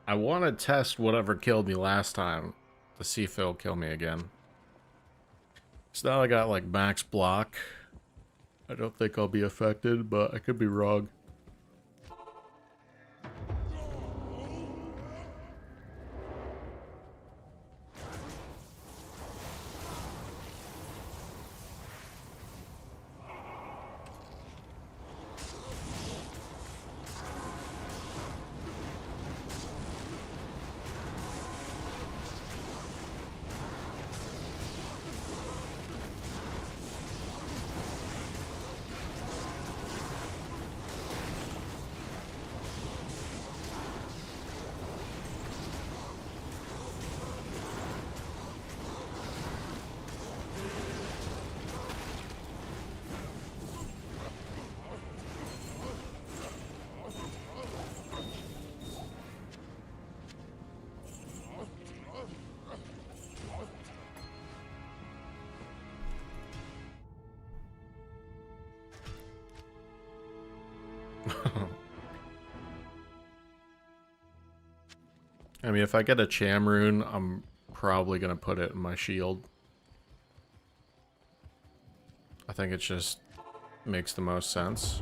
[SPEAKER 1] I want to test whatever killed me last time to see if it'll kill me again. So now I got like max block. I don't think I'll be affected, but I could be wrong. I mean, if I get a Cham rune, I'm probably gonna put it in my shield. I think it just makes the most sense.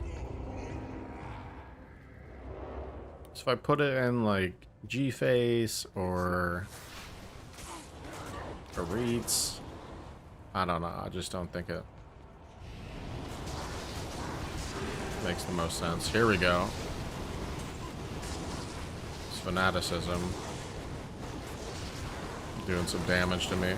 [SPEAKER 1] So if I put it in like G-Face or Reeds, I don't know, I just don't think it makes the most sense. Here we go. It's fanaticism. doing some damage to me.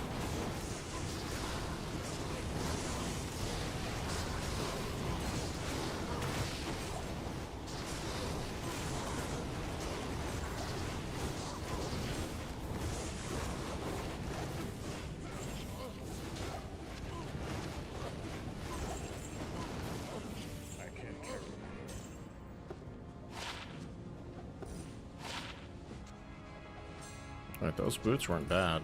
[SPEAKER 1] Wait, those boots weren't bad.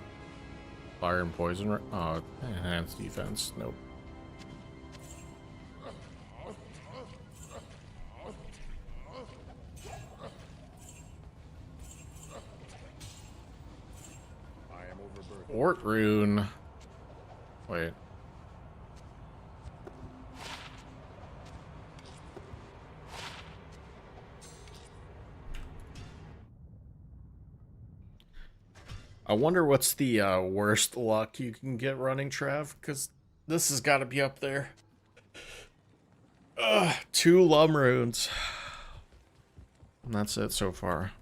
[SPEAKER 1] Fire and poison. Oh, enhanced defense. Nope.
[SPEAKER 3] I am overburdened.
[SPEAKER 1] Fort rune. Wait. I wonder what's the worst luck you can get running Trav, because this has got to be up there. 2 Lum runes. And that's it so far.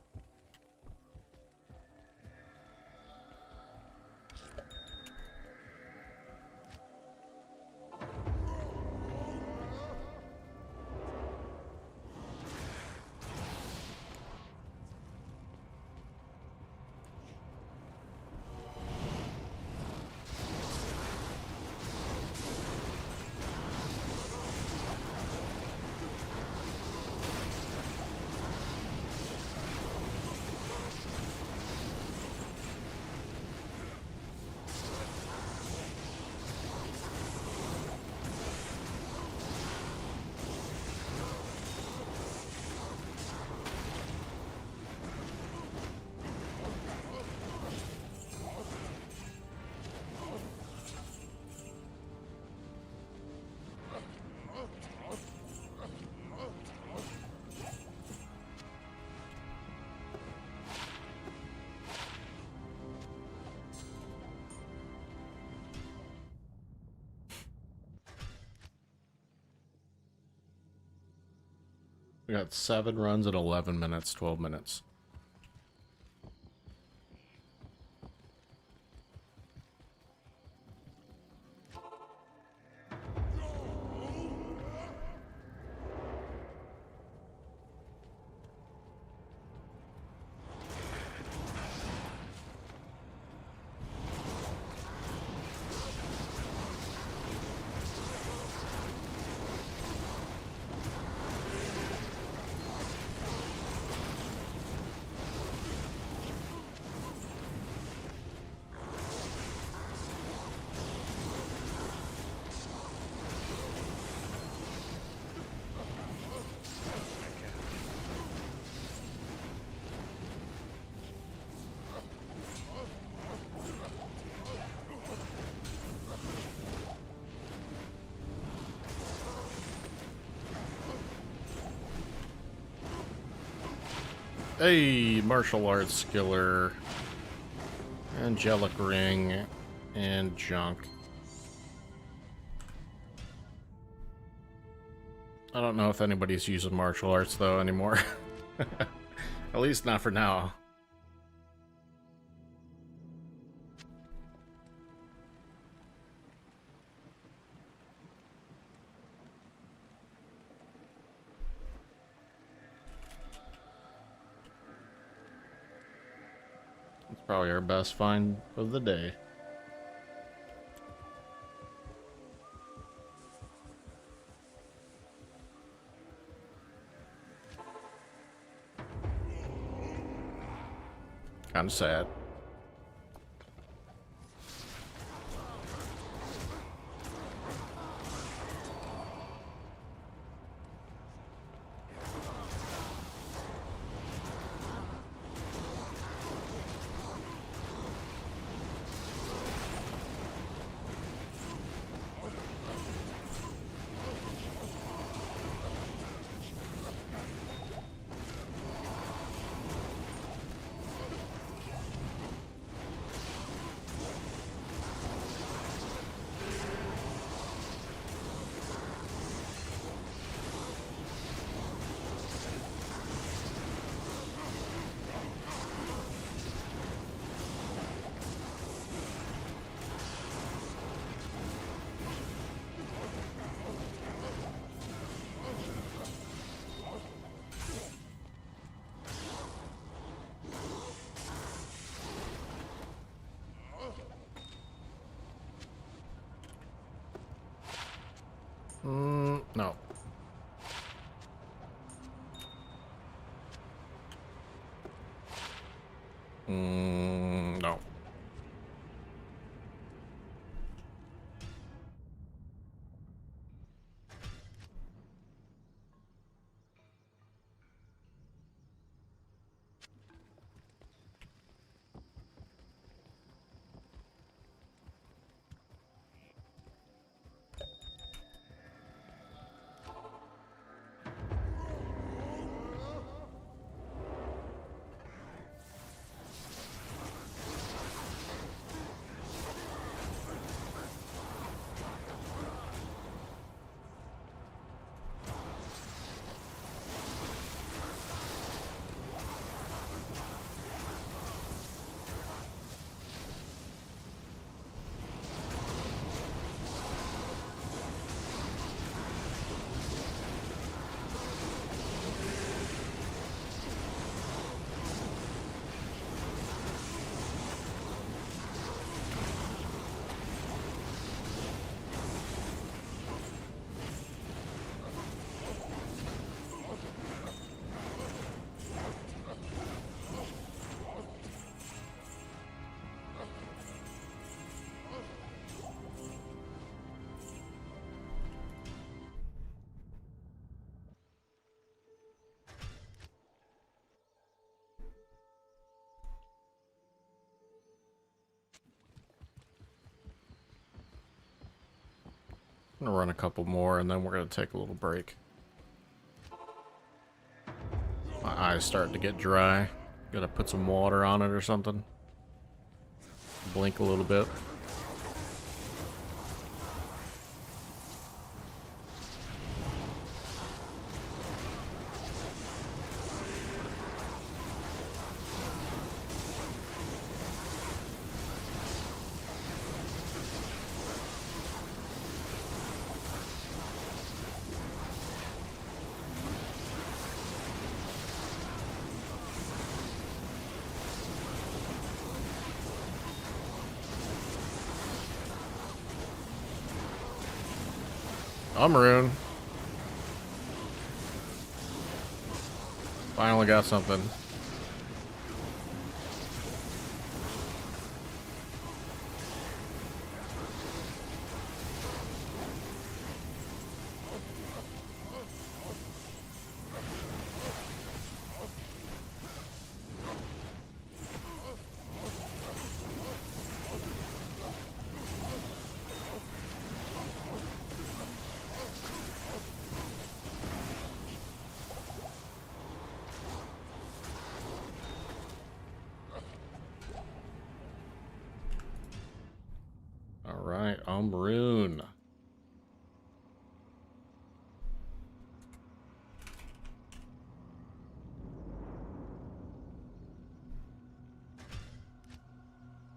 [SPEAKER 1] We got 7 runs at 11 minutes, 12 minutes. Hey, martial arts skiller, angelic ring, and junk. I don't know if anybody's using martial arts though anymore. At least not for now. It's probably our best find of the day. Kinda sad. No. No. I'm gonna run a couple more and then we're gonna take a little break. My eyes starting to get dry. Gotta put some water on it or something. Blink a little bit. I'm Maroon. Finally got something. Alright, I'm Maroon.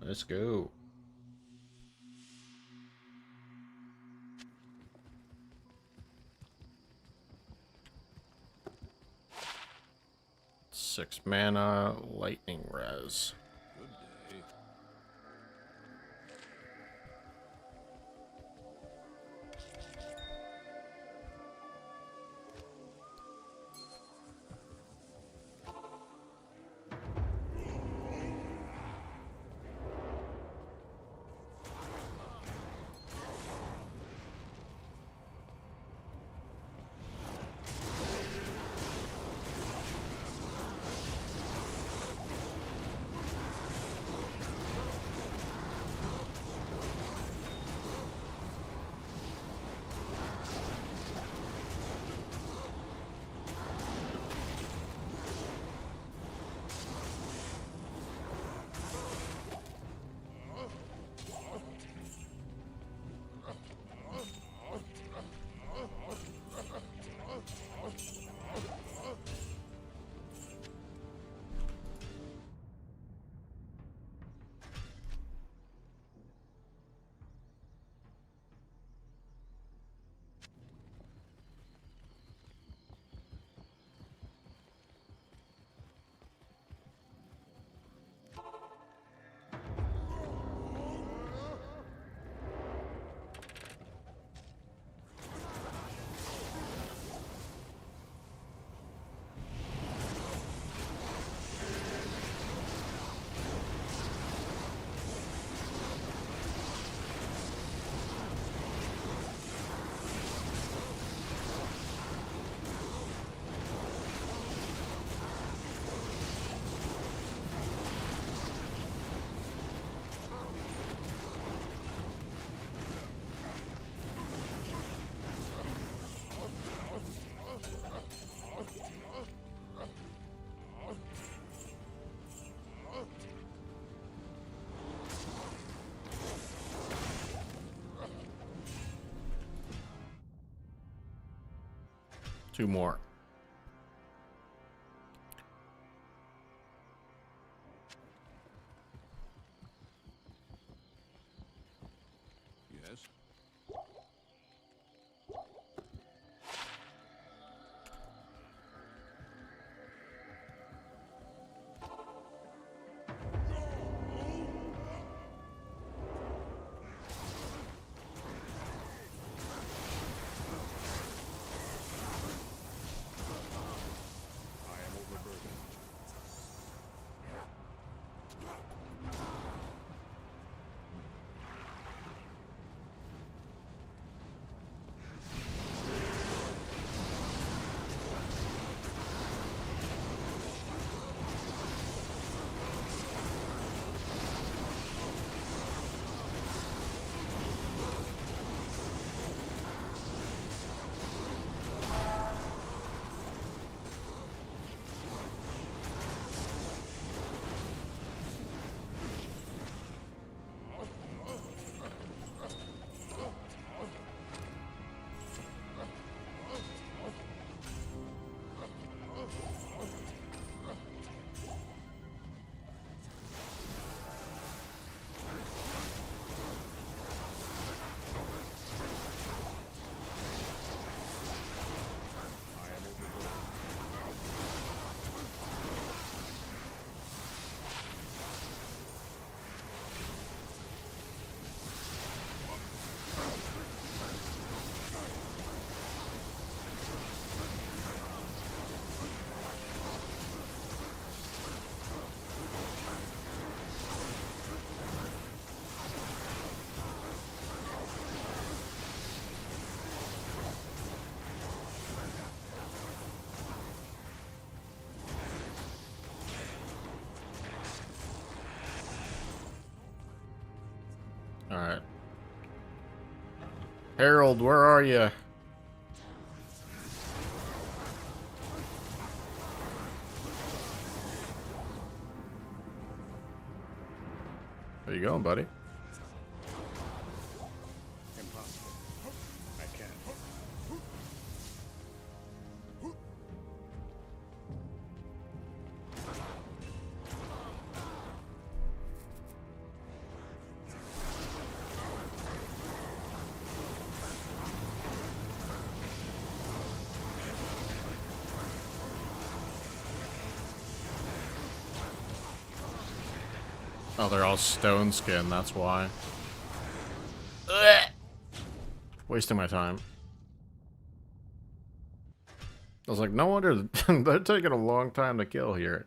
[SPEAKER 1] Let's go. Six mana, lightning res. 2 more.
[SPEAKER 3] Yes. I am overburdened.
[SPEAKER 1] Alright. Harold, where are you? Where you going, buddy?
[SPEAKER 3] Impossible. I can't.
[SPEAKER 1] Oh, they're all stone skin, that's why. Ugh. Wasting my time. I was like, no wonder they're taking a long time to kill here.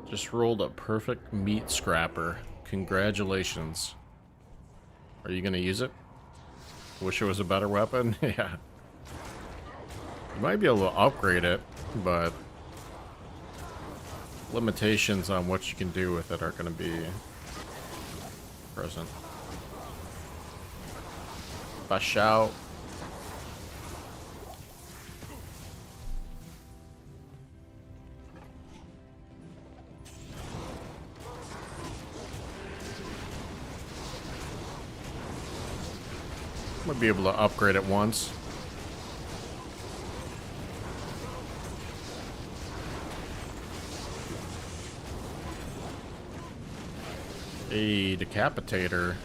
[SPEAKER 1] Just rolled a perfect meat scrapper. Congratulations. Are you gonna use it? Wish it was a better weapon? Yeah. You might be able to upgrade it, but limitations on what you can do with it are gonna be present. Bash out. Might be able to upgrade it once. A decapitator.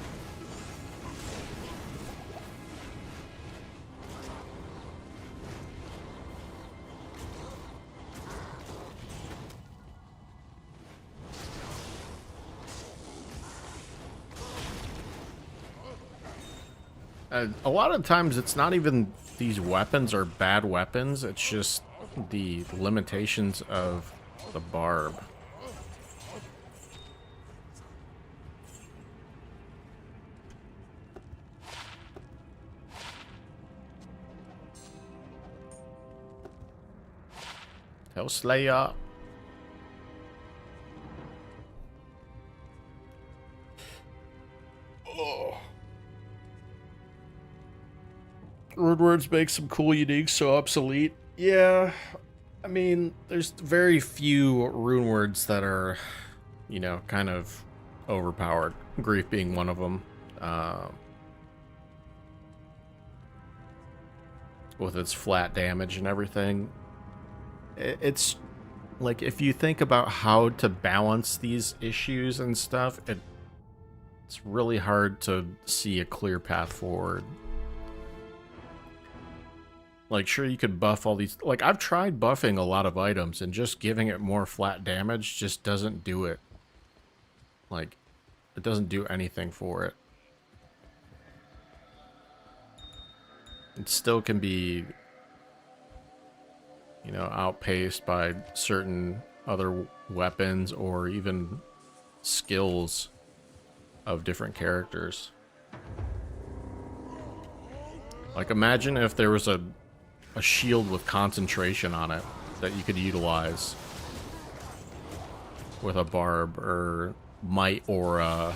[SPEAKER 1] A lot of times it's not even these weapons are bad weapons, it's just the limitations of the barb. Hell Slayer. Word words make some cool uniques so obsolete. Yeah, I mean, there's very few rune words that are, you know, kind of overpowered. Grief being one of them. With its flat damage and everything. It's like, if you think about how to balance these issues and stuff, it's really hard to see a clear path forward. Like, sure, you could buff all these... Like, I've tried buffing a lot of items, and just giving it more flat damage just doesn't do it. Like, it doesn't do anything for it. It still can be, you know, outpaced by certain other weapons or even skills of different characters. Like, imagine if there was a shield with concentration on it that you could utilize with a barb or might aura.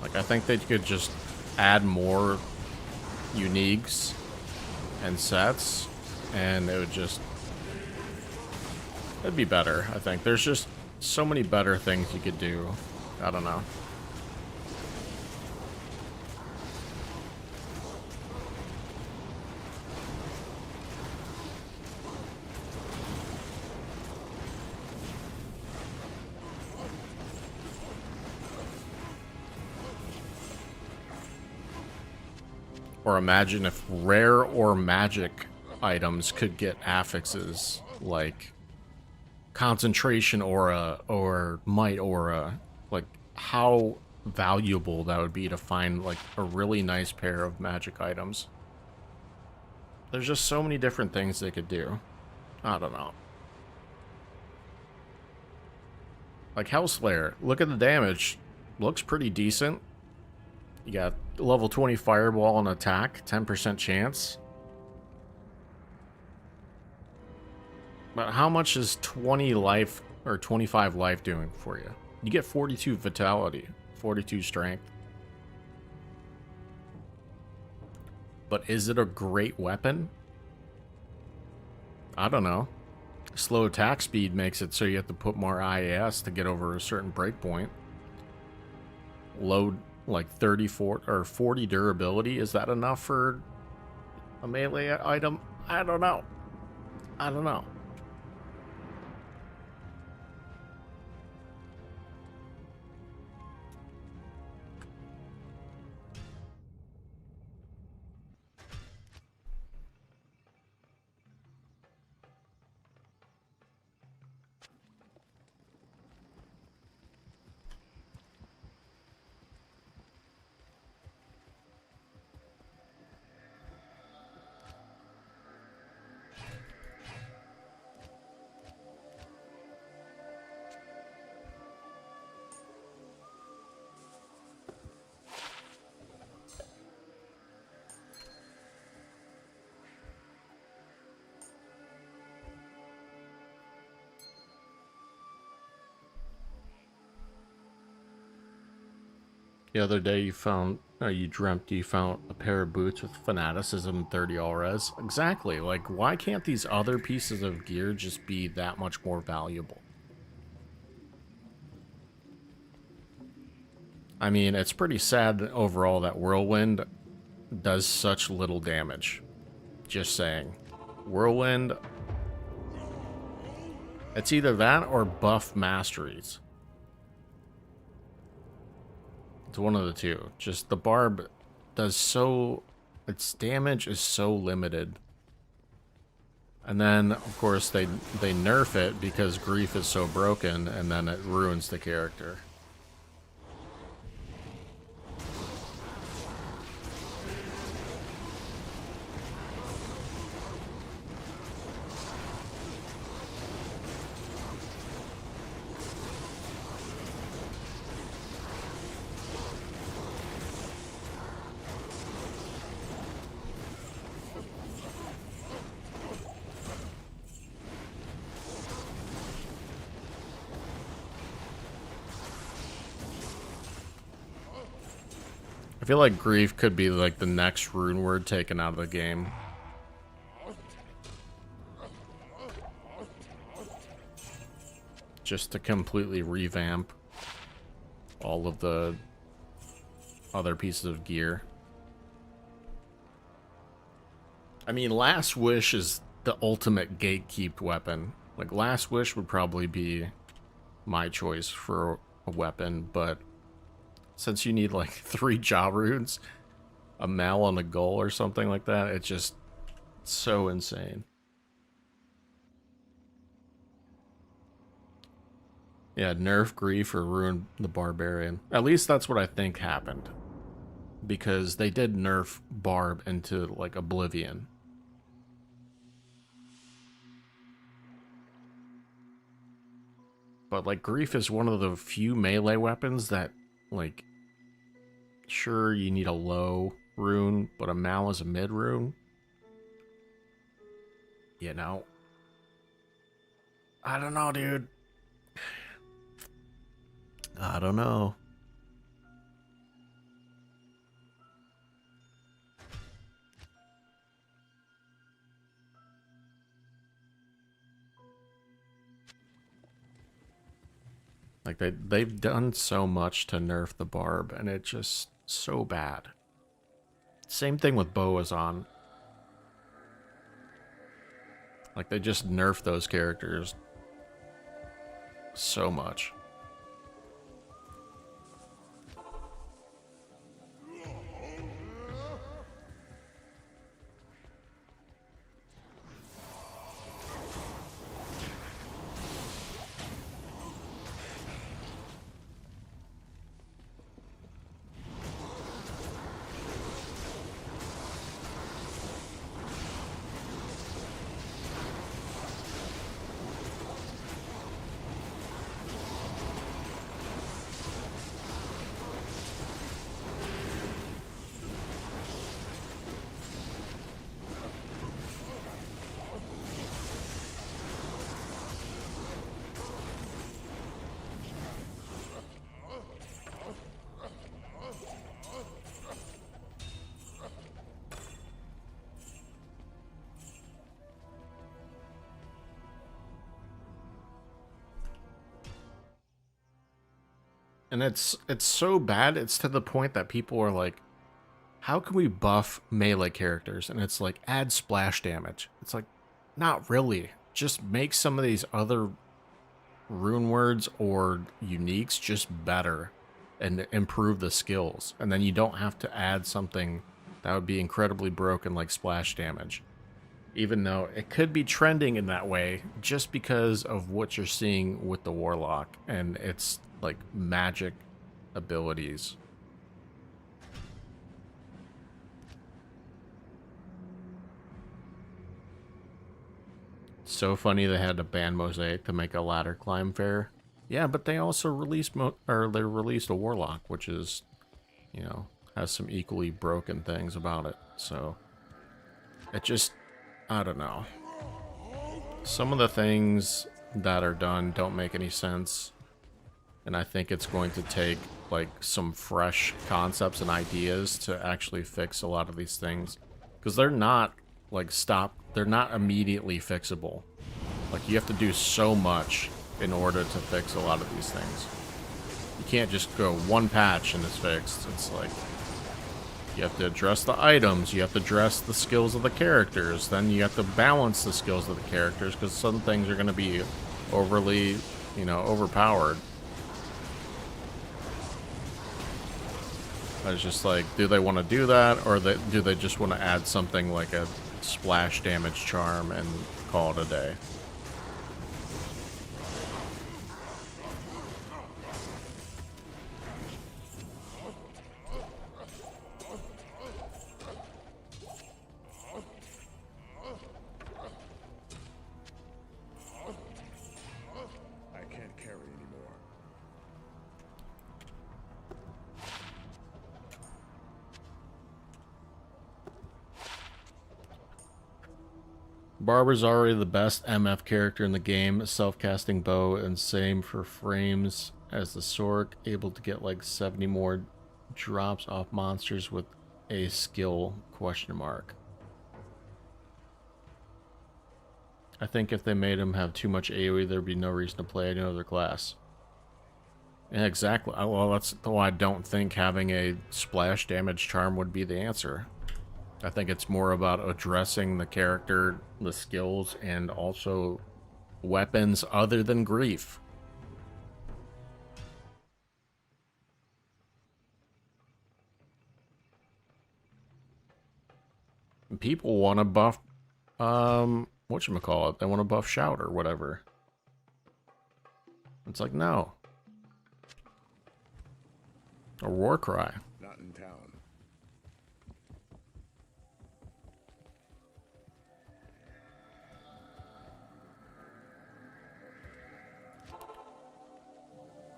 [SPEAKER 1] Like, I think they could just add more uniques and sets, and it would just... It'd be better, I think. There's just so many better things you could do. I don't know. Or imagine if rare or magic items could get affixes like concentration aura or might aura. Like, how valuable that would be to find like a really nice pair of magic items. There's just so many different things they could do. I don't know. Like Hellslayer, look at the damage. Looks pretty decent. You got level 20 fireball and attack, 10% chance. But how much is 20 life or 25 life doing for you? You get 42 vitality, 42 strength. But is it a great weapon? I don't know. Slow attack speed makes it so you have to put more IAS to get over a certain breakpoint. Low, like 34 or 40 durability, is that enough for a melee item? I don't know. I don't know. The other day you dreamt you found a pair of boots with fanaticism and 30 all res. Exactly. Like, why can't these other pieces of gear just be that much more valuable? I mean, it's pretty sad overall that Whirlwind does such little damage. Just saying. Whirlwind... It's either that or buff masteries. It's one of the two. Just the barb does so... Its damage is so limited. And then, of course, they nerf it because grief is so broken, and then it ruins the character. feel like Grief could be like the next rune word taken out of the game. Just to completely revamp all of the other pieces of gear. I mean, Last Wish is the ultimate gatekeep weapon. Like, Last Wish would probably be my choice for a weapon, but since you need like 3 jaw runes, a mal and a goal or something like that, it's just so insane. Yeah, nerf Grief or ruin the Barbarian. At least that's what I think happened. Because they did nerf Barb into, like, oblivion. But, like, Grief is one of the few melee weapons that, like, sure, you need a low rune, but a mal is a mid rune. You know? I don't know, dude. I don't know. Like, they've done so much to nerf the Barb, and it's just so bad. Same thing with Boazon. Like, they just nerf those characters so much. And it's so bad, it's to the point that people are like, how can we buff melee characters? And it's like, add splash damage. It's like, not really. Just make some of these other rune words or uniques just better and improve the skills. And then you don't have to add something that would be incredibly broken like splash damage. Even though it could be trending in that way just because of what you're seeing with the Warlock and its like magic abilities. So funny they had to ban Mosaic to make a ladder climb fair. Yeah, but they also released they released a Warlock, which is, you know, has some equally broken things about it. So it just, I don't know. Some of the things that are done don't make any sense. And I think it's going to take like some fresh concepts and ideas to actually fix a lot of these things. Because they're not like they're not immediately fixable. Like, you have to do so much in order to fix a lot of these things. You can't just go one patch and it's fixed. It's like, you have to address the items, you have to address the skills of the characters, then you have to balance the skills of the characters, because some things are going to be overly, you know, overpowered. It's just like, do they want to do that, or do they just want to add something like a splash damage charm and call it a day?
[SPEAKER 3] I can't carry anymore.
[SPEAKER 1] Barber's already the best MF character in the game, self-casting bow, and same for frames as the Sork, able to get like 70 more drops off monsters with a skill question mark. I think if they made him have too much AoE, there'd be no reason to play any other class. Yeah, exactly. Well, that's why I don't think having a splash damage charm would be the answer. I think it's more about addressing the character, the skills, and also weapons other than grief. People want to buff, whatchamacallit, they want to buff Shout or whatever. It's like, no. Or Warcry.
[SPEAKER 3] Not in town.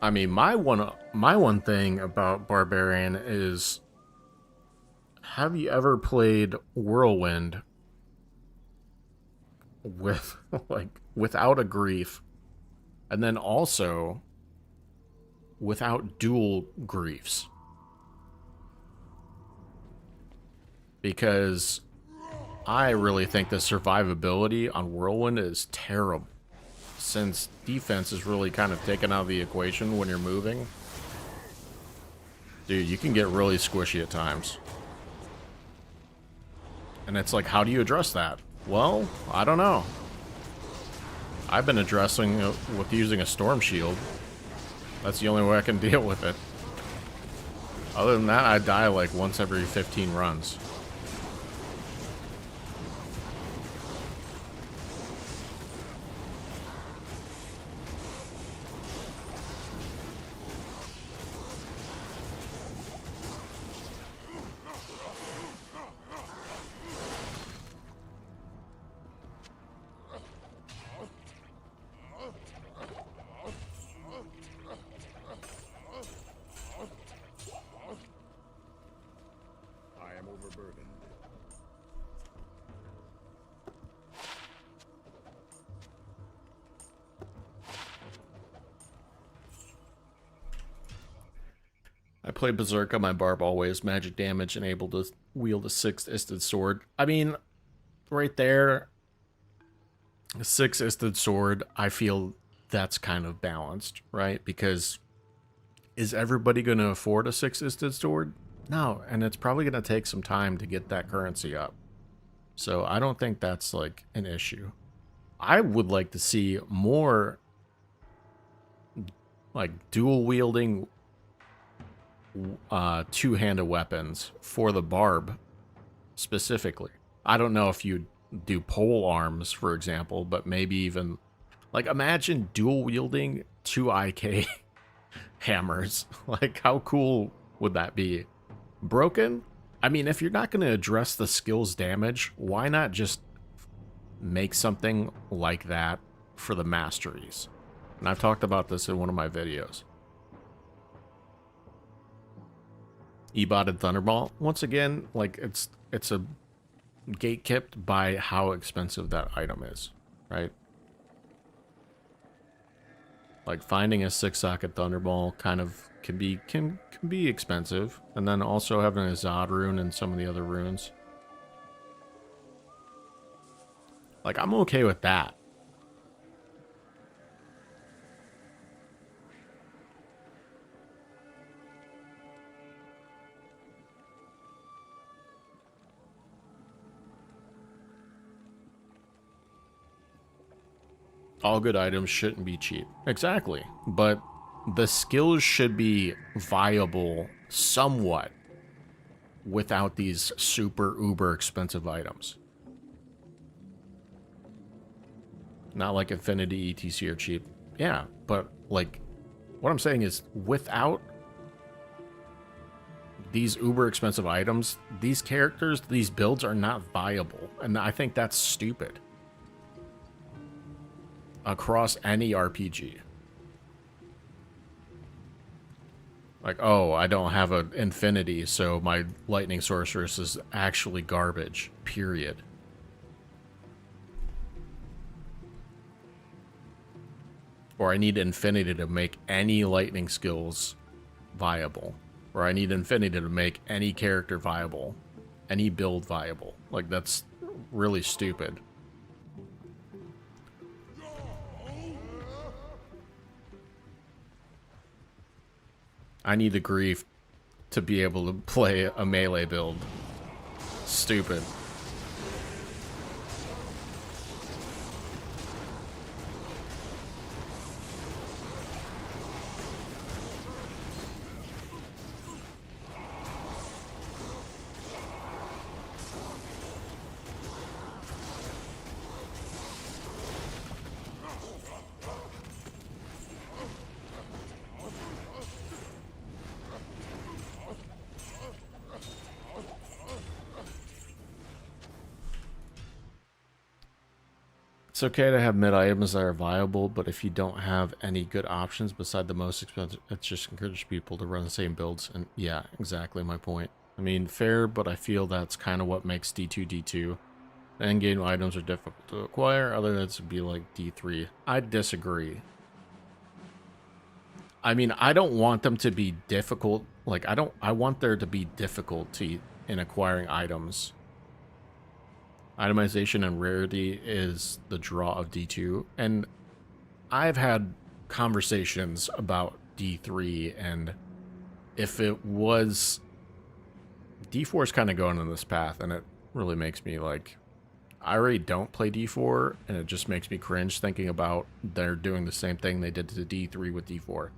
[SPEAKER 1] I mean, my one thing about Barbarian is, have you ever played Whirlwind with, like, without a grief, and then also without dual griefs? Because I really think the survivability on Whirlwind is terrible, since defense is really kind of taken out of the equation when you're moving. Dude, you can get really squishy at times. And it's like, how do you address that? Well, I don't know. I've been addressing it with using a storm shield. That's the only way I can deal with it. Other than that, I die like once every 15 runs.
[SPEAKER 3] I am overburdened.
[SPEAKER 1] I play Berserk on my barb always, magic damage, and able to wield a six-isted sword. I mean, right there, a six-isted sword, I feel that's kind of balanced, right? Because is everybody going to afford a six-isted sword? No, and it's probably going to take some time to get that currency up. So I don't think that's like an issue. I would like to see more like dual wielding two-handed weapons for the barb specifically. I don't know if you do pole arms, for example, but maybe even like imagine dual wielding two IK hammers. Like, how cool would that be? Broken? I mean, if you're not going to address the skill's damage, why not just make something like that for the masteries? And I've talked about this in one of my videos. E-botted Thunderball, once again, like it's a gate-kept by how expensive that item is, right? Like finding a 6-socket Thunderball kind of can be expensive, and then also having a Zod rune and some of the other runes. Like, I'm okay with that. All good items shouldn't be cheap. Exactly. But the skills should be viable somewhat without these super uber expensive items. Not like Infinity ETC are cheap. Yeah, but like what I'm saying is without these uber expensive items, these characters, these builds are not viable. And I think that's stupid. Across any RPG. Like, oh, I don't have an infinity, so my lightning sorceress is actually garbage. Period. Or I need infinity to make any lightning skills viable. Or I need infinity to make any character viable. Any build viable. Like, that's really stupid. I need the grief to be able to play a melee build. Stupid. It's okay to have mid items that are viable, but if you don't have any good options beside the most expensive, it just encourages people to run the same builds. And yeah, exactly my point. I mean, fair, but I feel that's kind of what makes D2 D2. The endgame items are difficult to acquire, other than to be like D3. I disagree. I mean, I don't want them to be difficult. Like, I want there to be difficulty in acquiring items. Itemization and rarity is the draw of D2, and I've had conversations about D3, and if it was... D4 is kind of going in this path, and it really makes me like... I already don't play D4, and it just makes me cringe thinking about they're doing the same thing they did to D3 with D4.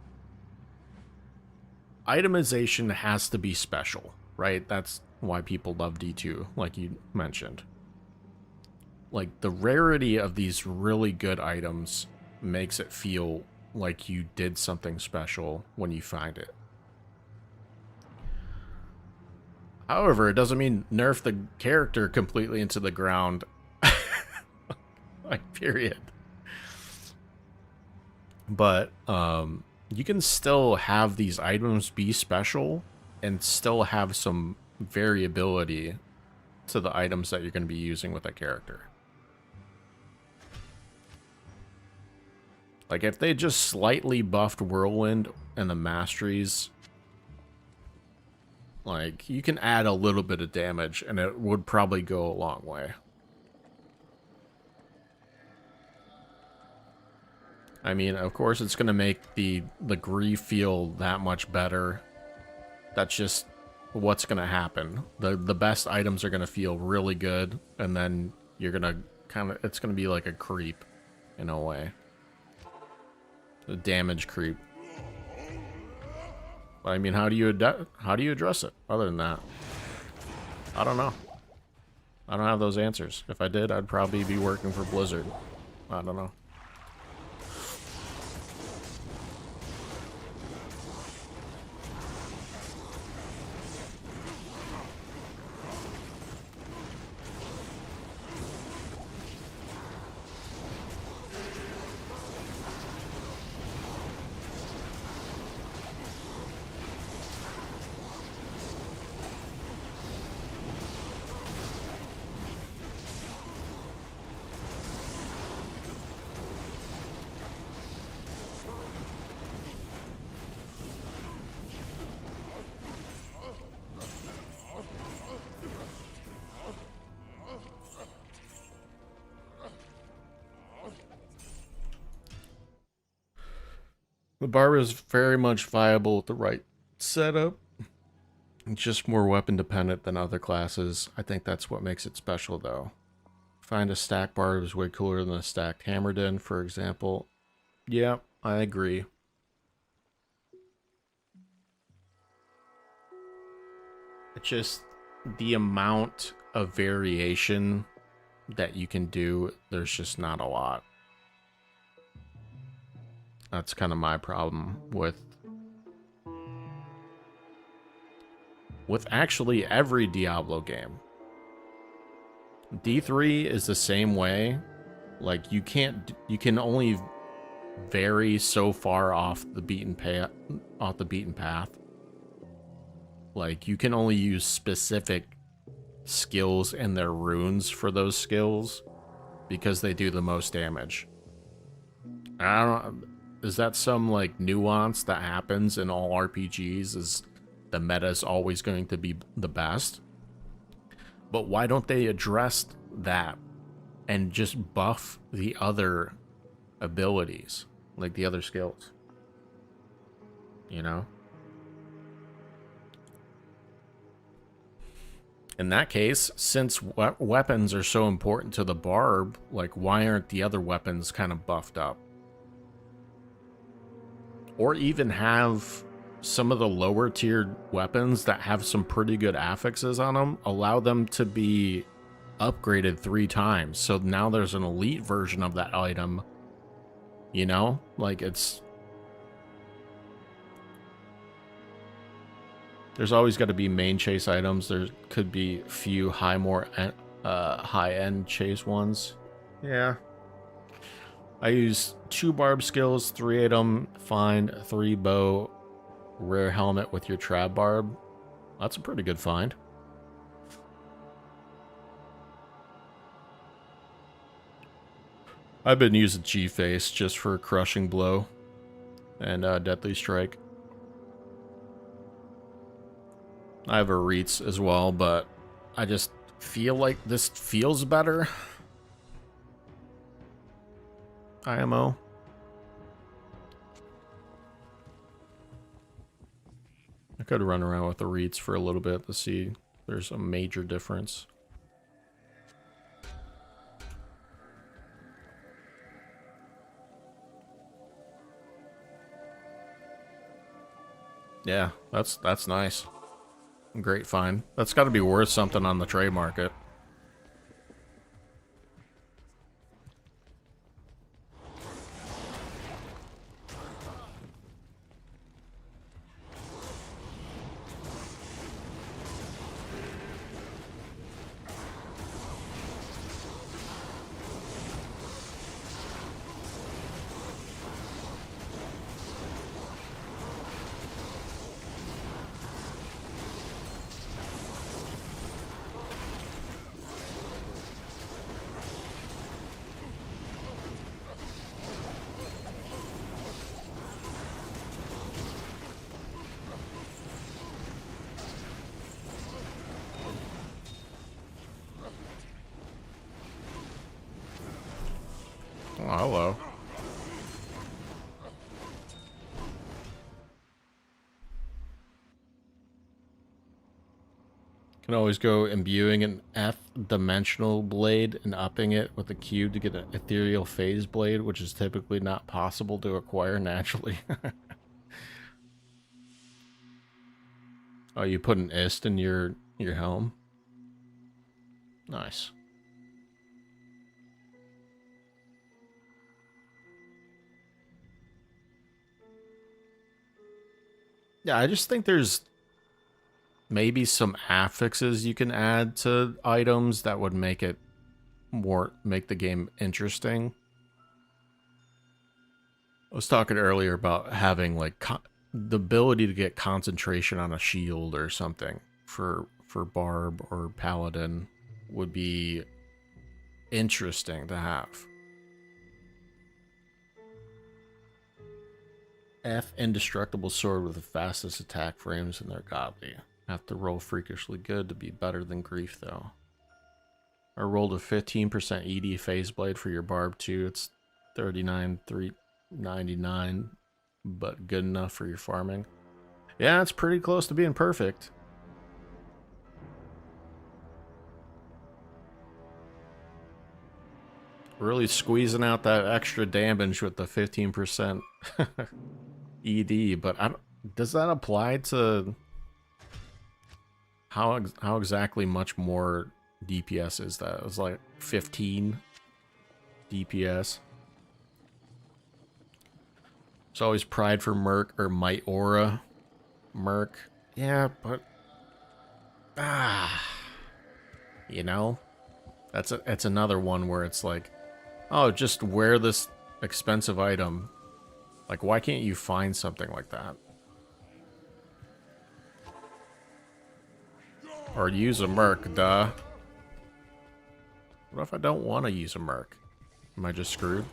[SPEAKER 1] Itemization has to be special, right? That's why people love D2, like you mentioned. Like, the rarity of these really good items makes it feel like you did something special when you find it. However, it doesn't mean nerf the character completely into the ground. Like, period. But, you can still have these items be special and still have some variability to the items that you're going to be using with that character. Like, if they just slightly buffed Whirlwind and the Masteries, like, you can add a little bit of damage, and it would probably go a long way. I mean, of course, it's going to make the grief feel that much better. That's just what's going to happen. The best items are going to feel really good, and then you're going to kind of... It's going to be like a creep, in a way. The damage creep. But I mean, how do you address it other than that? I don't know. I don't have those answers. If I did, I'd probably be working for Blizzard. I don't know. The barber is very much viable with the right setup. It's just more weapon dependent than other classes. I think that's what makes it special, though. Find a stack barb is way cooler than a stacked Hammerden, for example. Yeah, I agree. It's just the amount of variation that you can do, there's just not a lot. That's kind of my problem with actually every Diablo game. D3 is the same way. Like, you can only vary so far off the beaten path. Like, you can only use specific skills and their runes for those skills because they do the most damage. I don't know. Is that some, like, nuance that happens in all RPGs? Is the meta is always going to be the best. But why don't they address that and just buff the other abilities, like the other skills? You know? In that case, since weapons are so important to the barb, like, why aren't the other weapons kind of buffed up? Or even have some of the lower tiered weapons that have some pretty good affixes on them, allow them to be upgraded 3 times. So now there's an elite version of that item, you know? Like, it's... There's always got to be main chase items. There could be few high-end chase ones. Yeah. I use 2 barb skills, 3 item, find, 3 bow, rare helmet with your Trav barb. That's a pretty good find. I've been using G-Face just for Crushing Blow and Deadly Strike. I have a Reeds as well, but I just feel like this feels better. IMO. I could run around with the Reeds for a little bit to see if there's a major difference. Yeah, that's nice. Great find. That's got to be worth something on the trade market. Oh, hello. Can always go imbuing an F-dimensional blade and upping it with a cube to get an ethereal phase blade, which is typically not possible to acquire naturally. Oh, you put an ist in your helm? Nice. Yeah, I just think there's maybe some affixes you can add to items that would make it make the game interesting. I was talking earlier about having like the ability to get concentration on a shield or something for barb or paladin would be interesting to have. F indestructible sword with the fastest attack frames, and they're godly. Have to roll freakishly good to be better than grief though. I rolled a 15% ED phase blade for your barb too. It's 39,399, but good enough for your farming. Yeah, it's pretty close to being perfect. Really squeezing out that extra damage with the 15% ED, but does that apply to how exactly much more DPS is that? It was like 15 DPS. It's always pride for Merc or Might Aura. Merc, yeah, but you know, that's another one where it's like, oh, just wear this expensive item. Like, why can't you find something like that? Or use a Merc, duh. What if I don't want to use a Merc? Am I just screwed?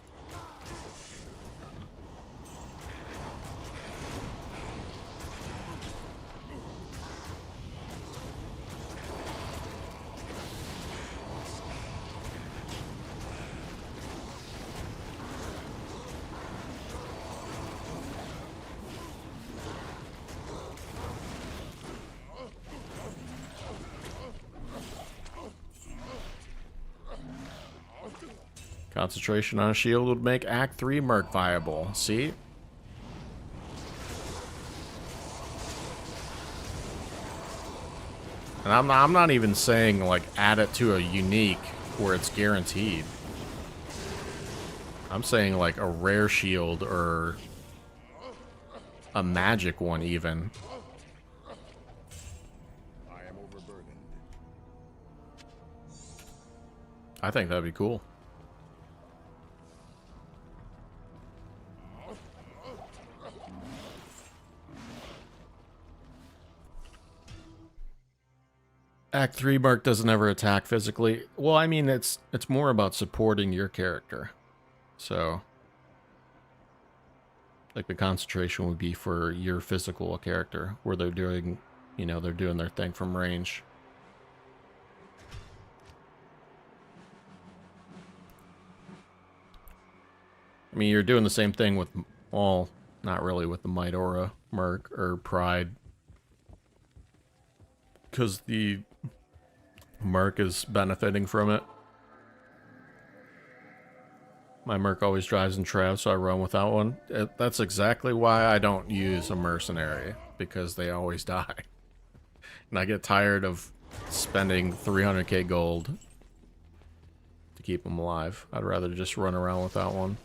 [SPEAKER 1] Concentration on a shield would make Act 3 Merc viable. See? And I'm not even saying, like, add it to a unique where it's guaranteed. I'm saying, like, a rare shield or a magic one, even.
[SPEAKER 3] I am overburdened.
[SPEAKER 1] I think that'd be cool. Act 3 Mark doesn't ever attack physically. Well, I mean, it's more about supporting your character. So, like, the concentration would be for your physical character, where they're doing, you know, they're doing their thing from range. I mean, you're doing the same thing with, well, not really with the Might Aura, Merc, or Pride. Because the Merc is benefiting from it. My Merc always drives in Trav, so I run without one. That's exactly why I don't use a mercenary, because they always die. And I get tired of spending 300k gold to keep them alive. I'd rather just run around without one.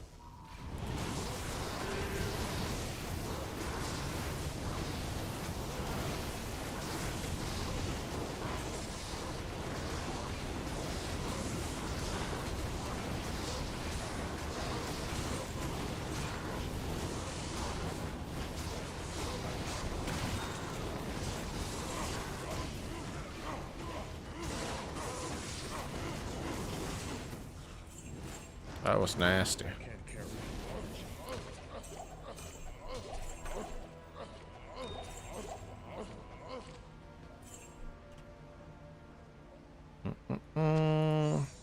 [SPEAKER 1] That was nasty.
[SPEAKER 3] Can't carry.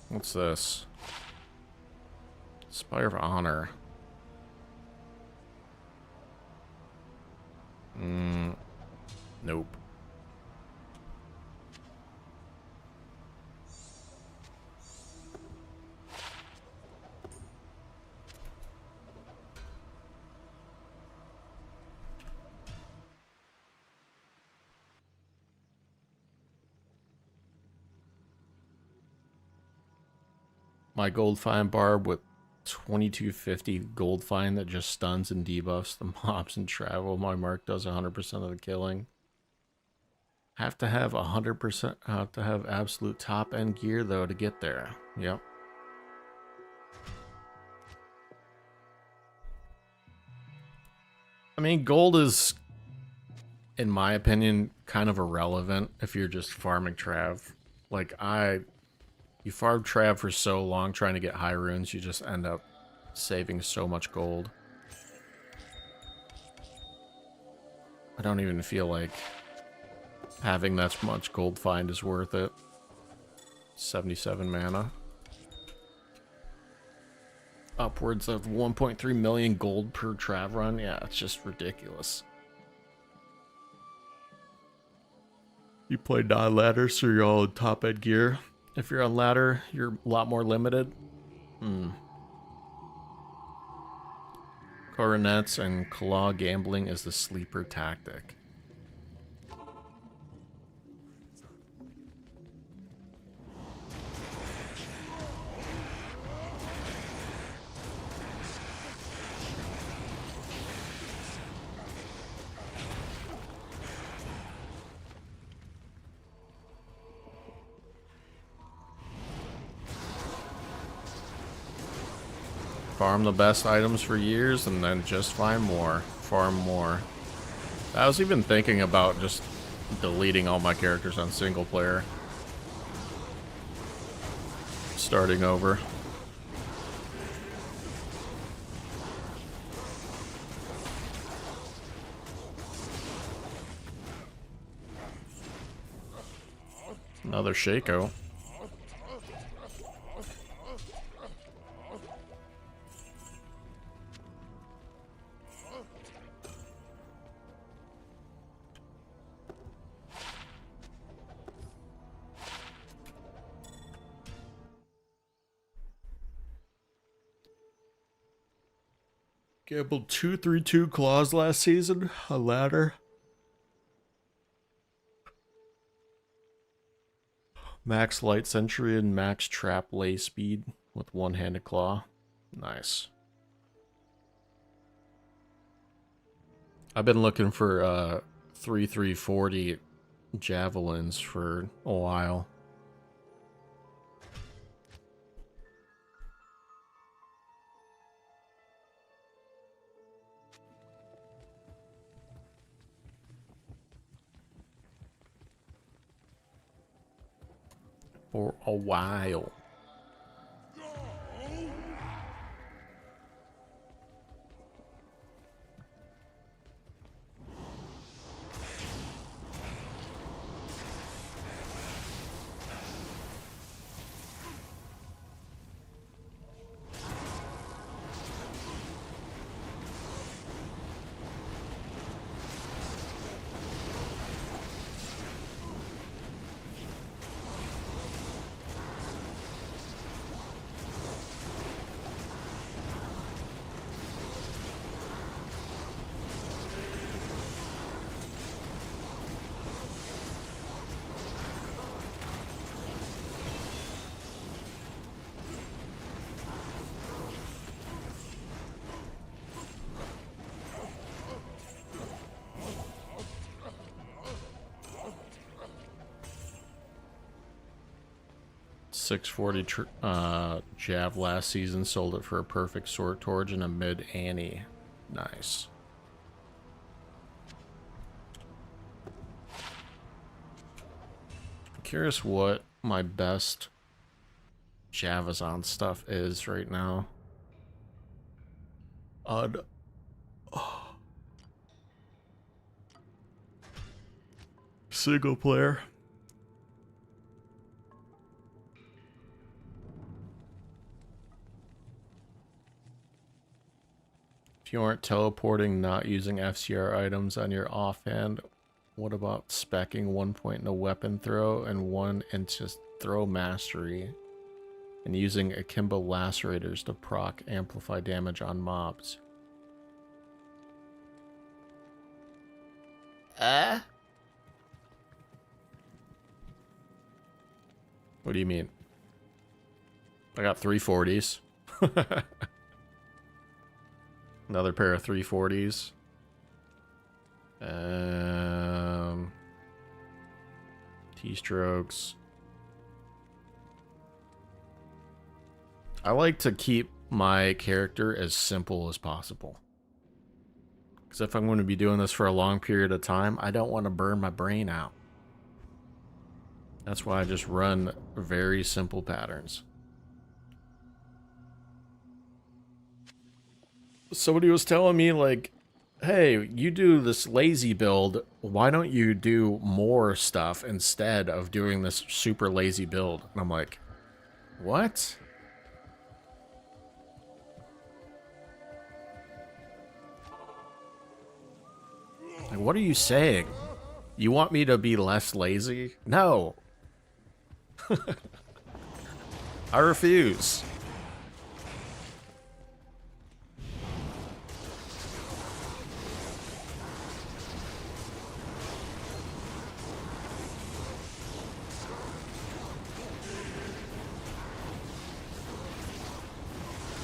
[SPEAKER 1] What's this? Spire of Honor. Nope. My gold fine barb with 2250 gold fine that just stuns and debuffs the mobs in travel. My mark does 100% of the killing. Have to have 100%, have to have absolute top end gear though to get there. Yep. I mean, gold is, in my opinion, kind of irrelevant if you're just farming Trav. Like, you farm Trav for so long trying to get high runes, you just end up saving so much gold. I don't even feel like having that much gold find is worth it. 77 mana. Upwards of 1.3 million gold per Trav run. Yeah, it's just ridiculous. You play non-ladder, so you're all in top end gear. If you're on ladder, you're a lot more limited. Coronets and claw gambling is the sleeper tactic. Farm the best items for years and then just find more. Farm more. I was even thinking about just deleting all my characters on single player. Starting over. Another Shaco. Gambled 2-3-2 claws last season. A ladder. Max light sentry and max trap lay speed with one-handed claw. Nice. I've been looking for 3-3-40 javelins for a while. For a while. $640 Jav last season, sold it for a perfect sword torch and a mid Annie. Nice. I'm curious what my best Javazon stuff is right now. Single player. If you aren't teleporting, not using FCR items on your offhand, what about speccing 1 point in a weapon throw and 1 into throw mastery, and using akimbo lacerators to proc amplify damage on mobs? What do you mean? I got 340s. Another pair of 340s. T-strokes. I like to keep my character as simple as possible. Because if I'm going to be doing this for a long period of time, I don't want to burn my brain out. That's why I just run very simple patterns. Somebody was telling me, like, hey, you do this lazy build, why don't you do more stuff instead of doing this super lazy build? And I'm like, what? Like, what are you saying? You want me to be less lazy? No. I refuse.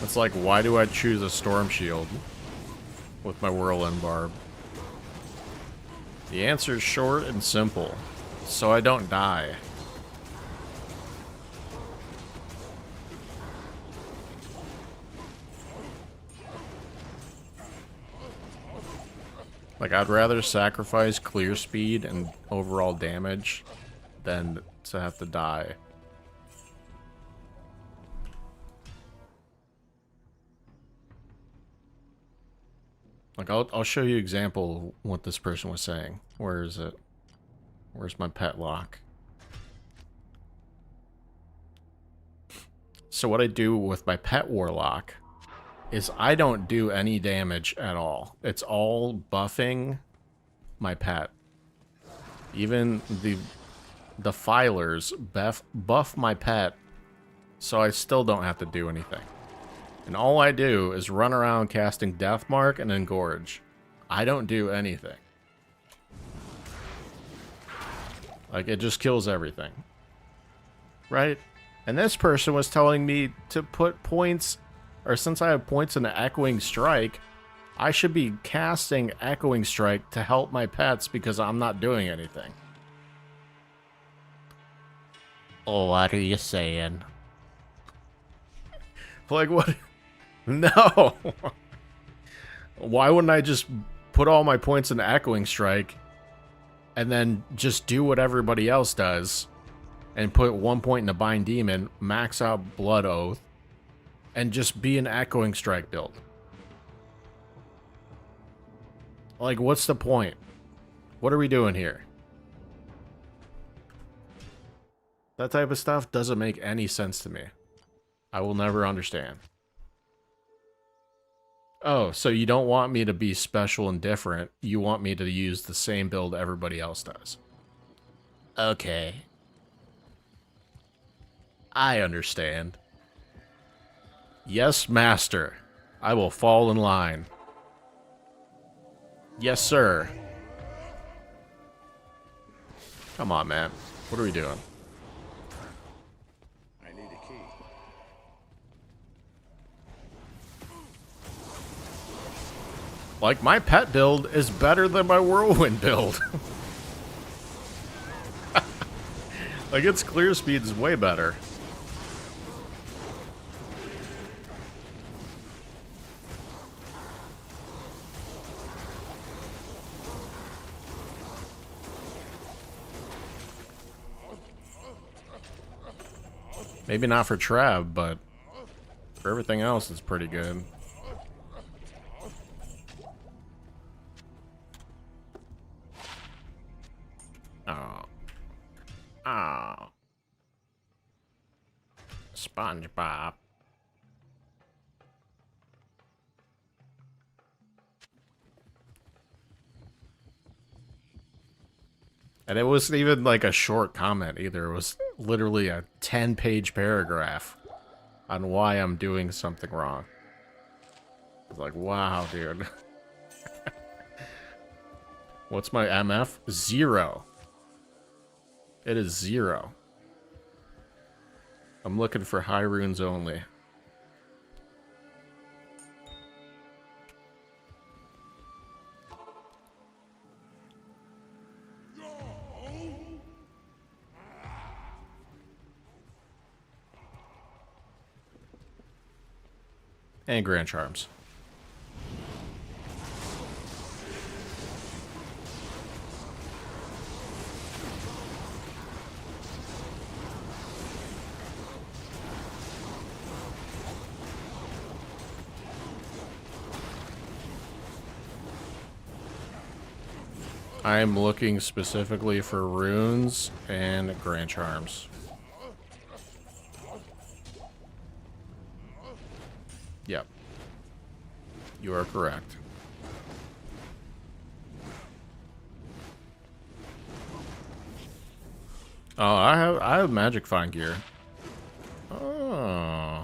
[SPEAKER 1] It's like, why do I choose a storm shield with my whirlwind barb? The answer is short and simple, so I don't die. Like, I'd rather sacrifice clear speed and overall damage than to have to die. Like, I'll show you an example of what this person was saying. Where is it? Where's my pet lock? So what I do with my pet warlock is I don't do any damage at all. It's all buffing my pet. Even the filers buff my pet, so I still don't have to do anything. And all I do is run around casting Death Mark and Engorge. I don't do anything. Like, it just kills everything. Right? And this person was telling me to put points, or since I have points in the Echoing Strike, I should be casting Echoing Strike to help my pets because I'm not doing anything. Oh, what are you saying? Like, what? No! Why wouldn't I just put all my points in Echoing Strike and then just do what everybody else does and put 1 point in the Bind Demon, max out Blood Oath, and just be an Echoing Strike build? Like, what's the point? What are we doing here? That type of stuff doesn't make any sense to me. I will never understand. Oh, so you don't want me to be special and different. You want me to use the same build everybody else does. Okay. I understand. Yes, master. I will fall in line. Yes, sir. Come on, man. What are we doing?
[SPEAKER 3] I need a key.
[SPEAKER 1] Like, my pet build is better than my whirlwind build. Like, its clear speed is way better. Maybe not for Trav, but for everything else, it's pretty good. Oh. Oh. SpongeBob. And it wasn't even like a short comment either. It was literally a 10-page paragraph on why I'm doing something wrong. I was like, wow, dude. What's my MF? 0. It is 0. I'm looking for high runes only. And Grand Charms. I am looking specifically for runes and Grand Charms. Yep. You are correct. Oh, I have magic find gear. Oh.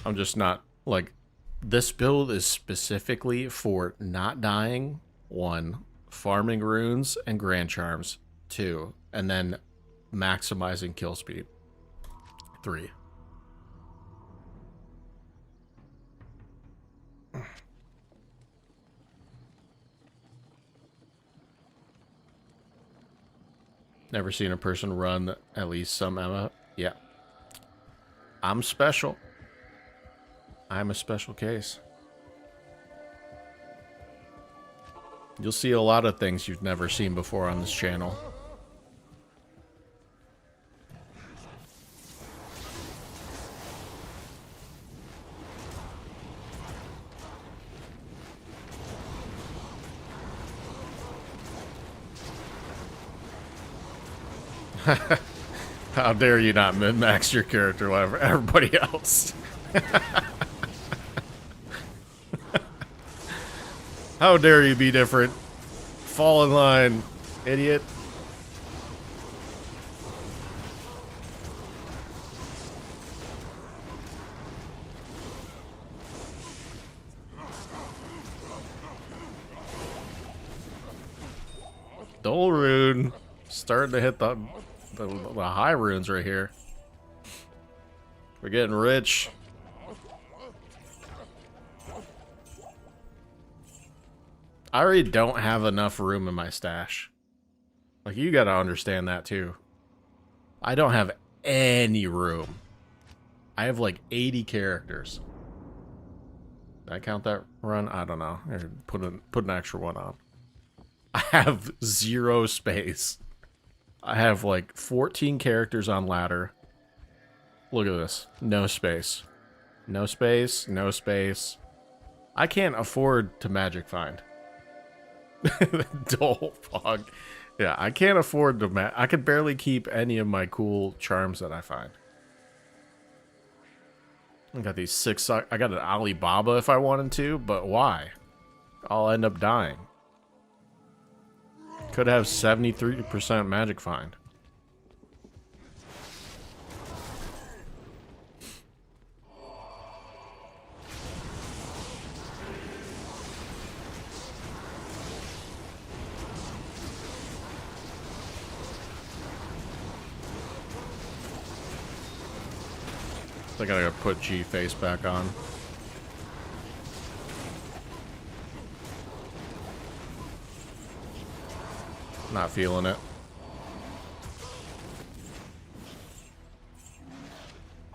[SPEAKER 1] I'm just not, like, this build is specifically for not dying, 1, farming runes and Grand Charms, 2, and then maximizing kill speed, 3. Never seen a person run at least some Emma. Yeah. I'm special. I'm a special case. You'll see a lot of things you've never seen before on this channel. How dare you not min-max your character like everybody else? How dare you be different Fall in line, idiot. Dole rune. Starting to hit the high runes right here. We're getting rich. I already don't have enough room in my stash. Like, you gotta understand that too. I don't have any room. I have like 80 characters. Did I count that run? I don't know. Here, put an extra one on. I have 0 space. I have like 14 characters on ladder. Look at this. No space. No space. No space. I can't afford to magic find. Dole fog. Yeah, I can't afford to I could barely keep any of my cool charms that I find. I got these 6. I got an Alibaba if I wanted to, but why? I'll end up dying. Could have 73% magic find. I gotta put G face back on. Not feeling it.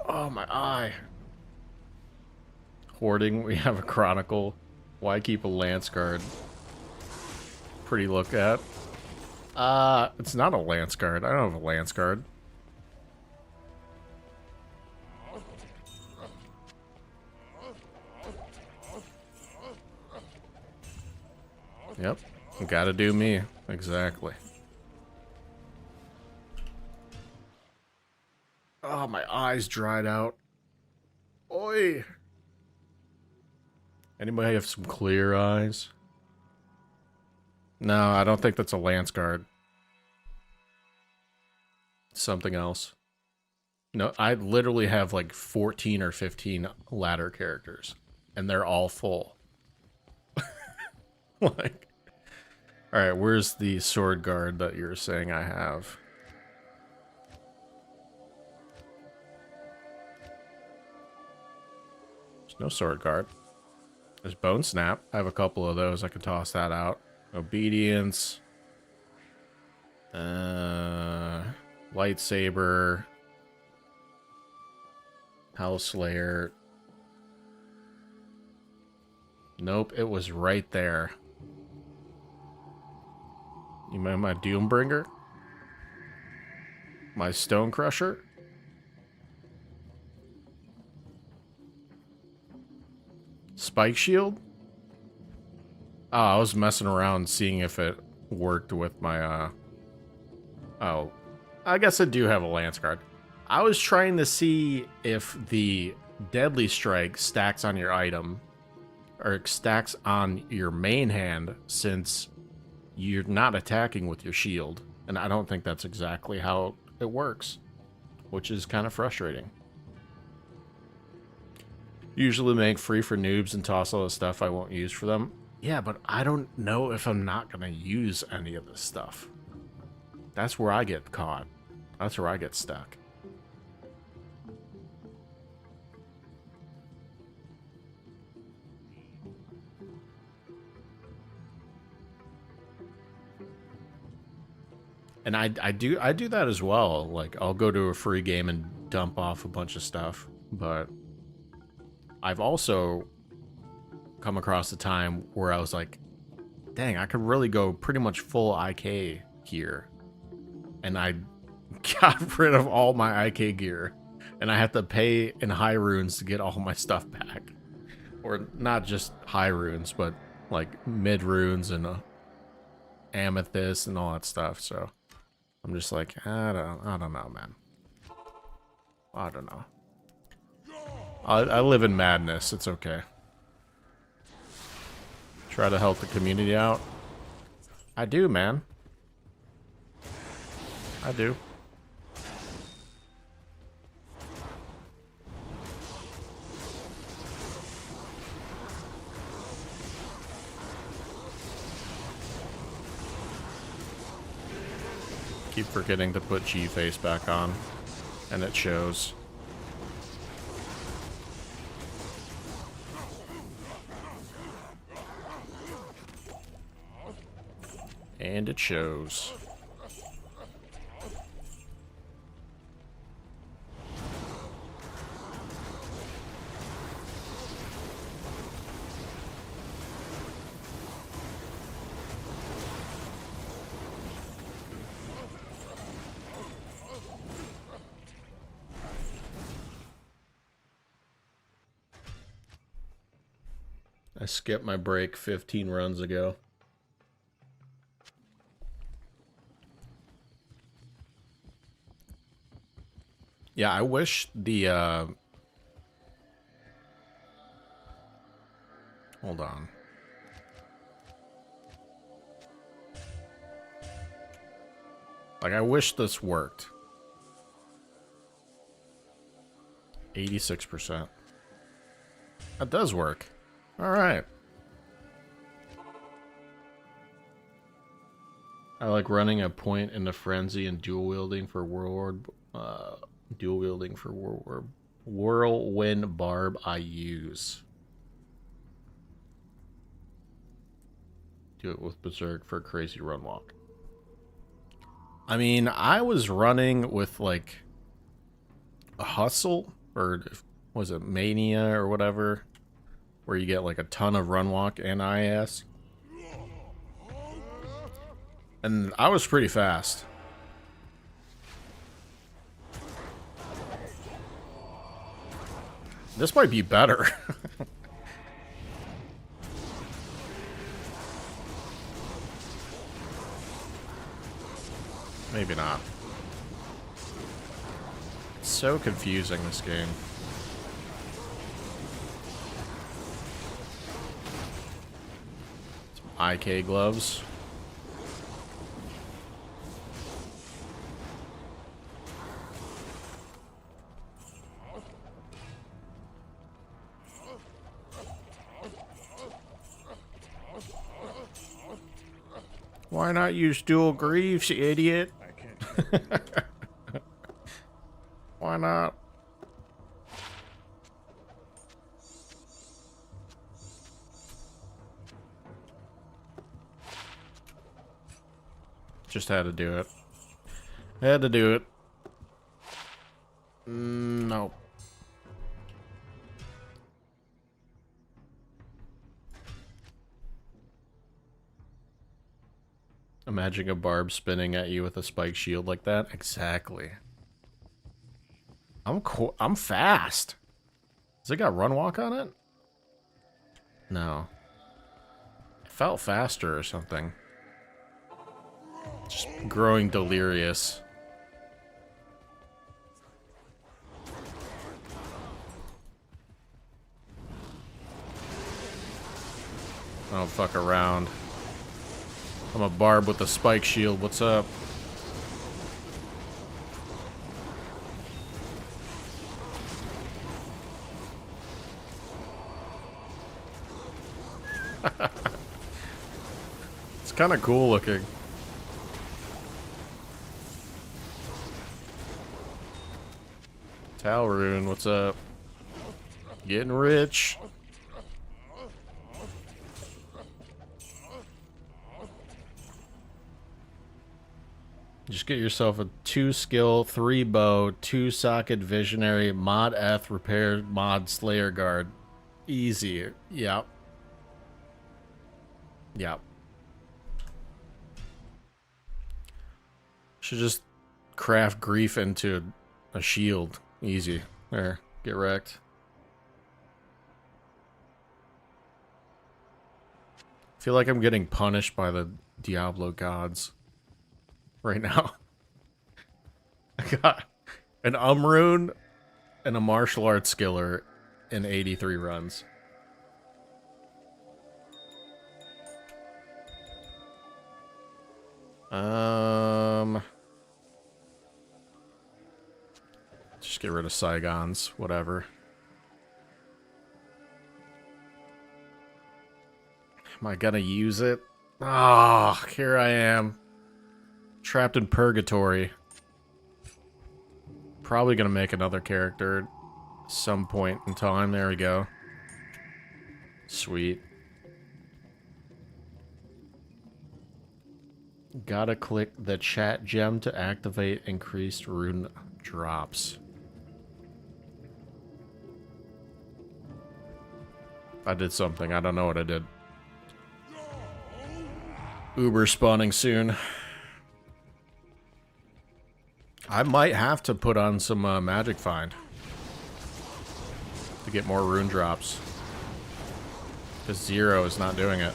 [SPEAKER 1] Oh, my eye. Hoarding, we have a Chronicle. Why keep a Lance Guard? Pretty look at. It's not a Lance Guard. I don't have a Lance Guard. Yep. Gotta do me. Exactly. Oh, my eyes dried out. Oi! Anybody have some clear eyes? No, I don't think that's a Lance Guard. Something else. No, I literally have like 14 or 15 ladder characters. And they're all full. Like, alright, where's the sword guard that you're saying I have? There's no sword guard. There's bone snap. I have a couple of those. I can toss that out. Obedience. Lightsaber. Hellslayer. Nope, it was right there. You mind my Doombringer? My Stone Crusher? Spike Shield? Oh, I was messing around seeing if it worked with my, Oh, I guess I do have a Lance Guard. I was trying to see if the Deadly Strike stacks on your item, or stacks on your main hand, since you're not attacking with your shield. And I don't think that's exactly how it works, which is kind of frustrating. Usually make free for noobs and toss all the stuff I won't use for them. Yeah, but I don't know if I'm not going to use any of this stuff. That's where I get caught. That's where I get stuck. And I do that as well. Like, I'll go to a free game and dump off a bunch of stuff, but I've also come across a time where I was like, dang, I could really go pretty much full IK here. And I got rid of all my IK gear, and I have to pay in high runes to get all my stuff back. Or not just high runes, but like mid runes and amethyst and all that stuff. So I'm just like, I don't know, man. I don't know. I live in madness. It's okay. Try to help the community out. I do, man. I do. Keep forgetting to put G-Face back on, and it shows. And it shows. I skipped my break 15 runs ago. Yeah, I wish the, hold on. Like, I wish this worked. 86%. That does work. Alright. I like running a point into frenzy and dual wielding for whirlwind barb I use. Do it with Berserk for a crazy run walk. I mean, I was running with like a hustle, or was it mania or whatever, where you get like a ton of run walk and IS. And I was pretty fast. This might be better. Maybe not. It's so confusing, this game. Some IK gloves. Why not use dual greaves, you idiot?
[SPEAKER 3] I can't.
[SPEAKER 1] Why not? Just had to do it. Had to do it. No. Imagine a barb spinning at you with a spike shield like that. Exactly. I'm fast. Has it got run walk on it? No. It felt faster or something. Just growing delirious. I don't fuck around. I'm a barb with a spike shield. What's up? It's kind of cool looking. Talrune, what's up? Getting rich. Just get yourself a 2 skill, 3 bow, 2 socket visionary, mod F, repair, mod slayer guard. Easy. Yep. Yep. Should just craft grief into a shield. Easy. There. Get wrecked. I feel like I'm getting punished by the Diablo gods right now. I got an Umrune and a martial arts skiller in 83 runs. Just get rid of Saigons, whatever. Am I gonna use it? Ah, here I am. Trapped in purgatory. Probably gonna make another character at some point in time. There we go. Sweet. Gotta click the chat gem to activate increased rune drops. I did something. I don't know what I did. Uber spawning soon. I might have to put on some magic find to get more rune drops. Because 0 is not doing it.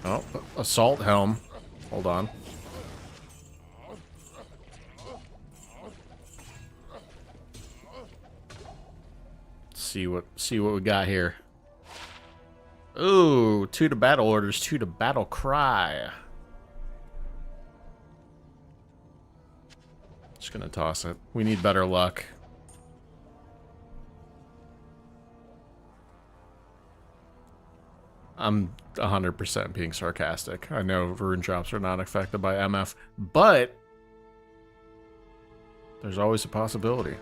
[SPEAKER 1] Oh, assault helm. Hold on. See what we got here. Ooh, 2 to battle orders, 2 to battle cry. Just gonna toss it. We need better luck. I'm 100% being sarcastic. I know rune drops are not affected by MF, but there's always a possibility.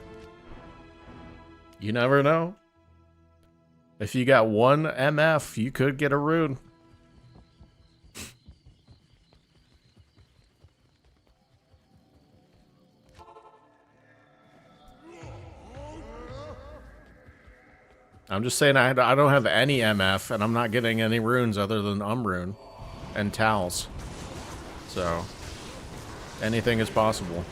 [SPEAKER 1] You never know. If you got 1 MF, you could get a rune. I'm just saying I don't have any MF, and I'm not getting any runes other than rune and towels. So, anything is possible.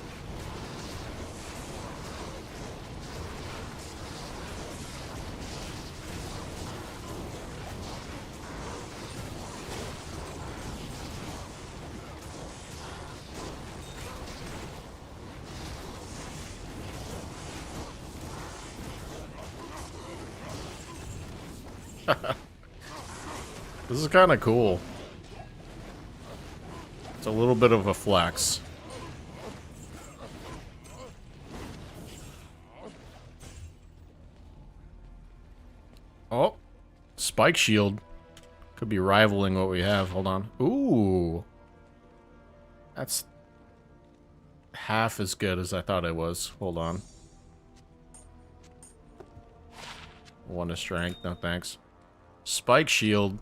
[SPEAKER 1] This is kind of cool. It's a little bit of a flex. Oh, spike shield. Could be rivaling what we have. Hold on. Ooh. That's half as good as I thought it was. Hold on. 1 to strength. No thanks. Spike shield.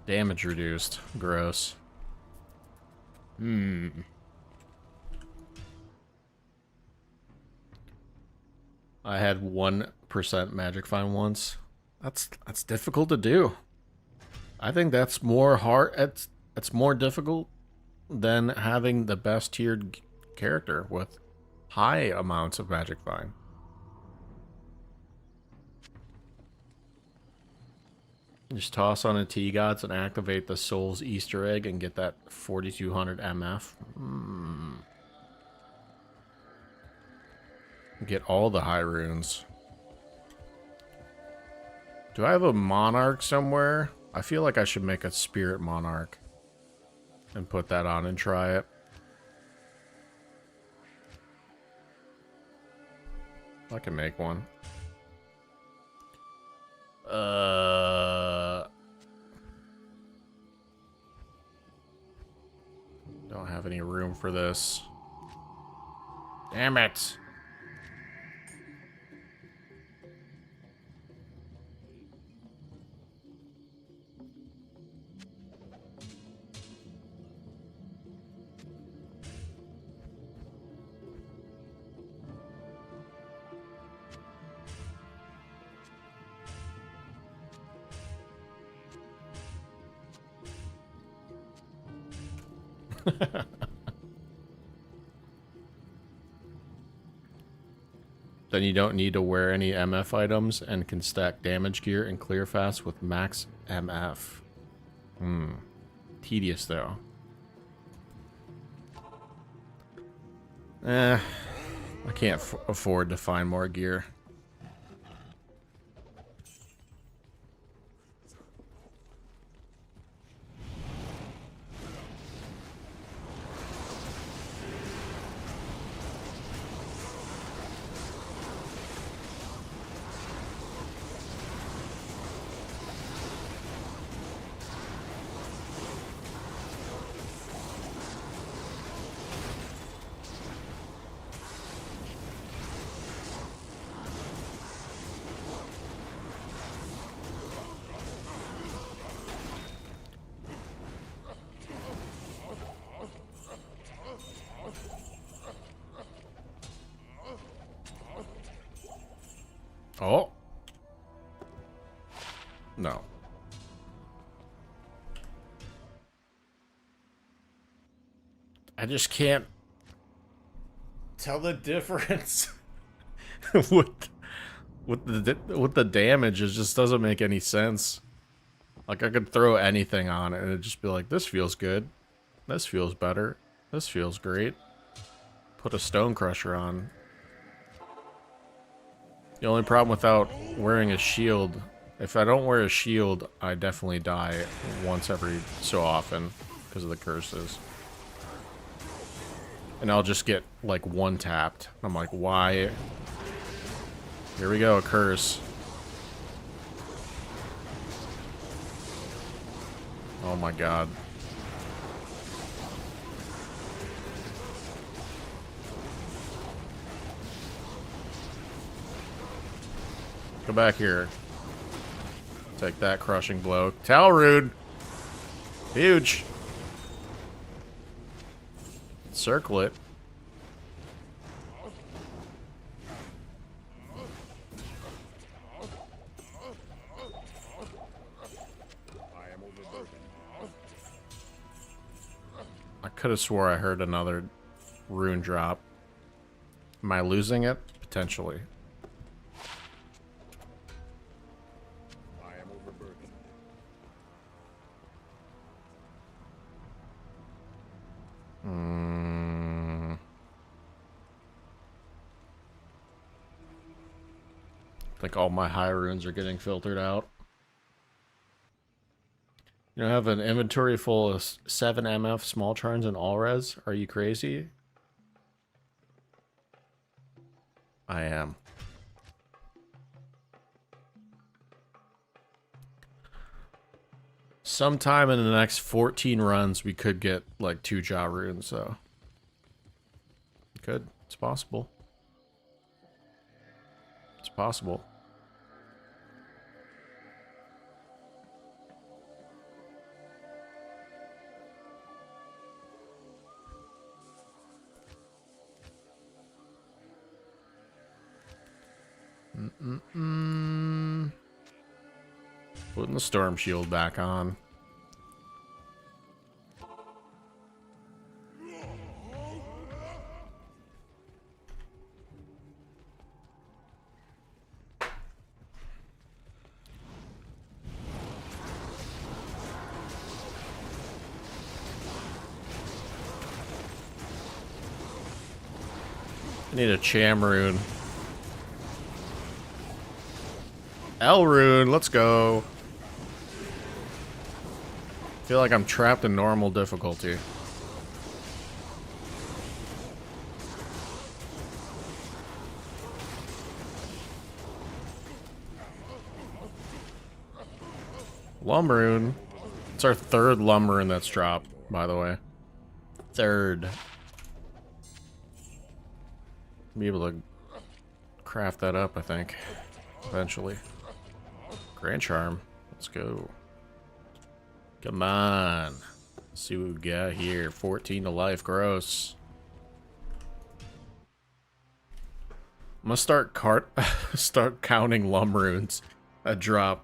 [SPEAKER 1] Damage reduced. Gross. I had 1% magic find once. That's difficult to do. I think that's more hard. It's more difficult than having the best tiered character with high amounts of magic find. Just toss on a T-Gods and activate the Soul's Easter egg and get that 4200 MF. Get all the high runes. Do I have a Monarch somewhere? I feel like I should make a Spirit Monarch and put that on and try it. I can make one. Don't have any room for this. Damn it. Then you don't need to wear any MF items and can stack damage gear and clear fast with max MF. Tedious though. I can't afford to find more gear. Oh. No. I just can't tell the difference with the damage. It just doesn't make any sense. Like I could throw anything on it and it'd just be like, this feels good. This feels better. This feels great. Put a stone crusher on. The only problem without wearing a shield, if I don't wear a shield, I definitely die once every so often because of the curses. And I'll just get like one tapped. I'm like, why? Here we go, a curse. Oh my god. Come back here. Take that crushing blow. Talrude! Huge! Circle it.
[SPEAKER 3] I am overburdened.
[SPEAKER 1] I could have swore I heard another rune drop. Am I losing it? Potentially.
[SPEAKER 3] I am overburdened.
[SPEAKER 1] I think all my high runes are getting filtered out. You know, I have an inventory full of 7 MF small charms and all res. Are you crazy? I am. Sometime in the next 14 runs, we could get like 2 Ja runes, so. Could. It's possible. It's possible. Putting the storm shield back on. I need a Cham rune. L rune, let's go. I feel like I'm trapped in normal difficulty. Lumrune. It's our 3rd Lumrune that's dropped, by the way. 3rd. Be able to craft that up, I think. Eventually. Grand Charm. Let's go. Come on. Let's see what we got here. 14 to life. Gross. I'm gonna start counting Lumrunes. A drop.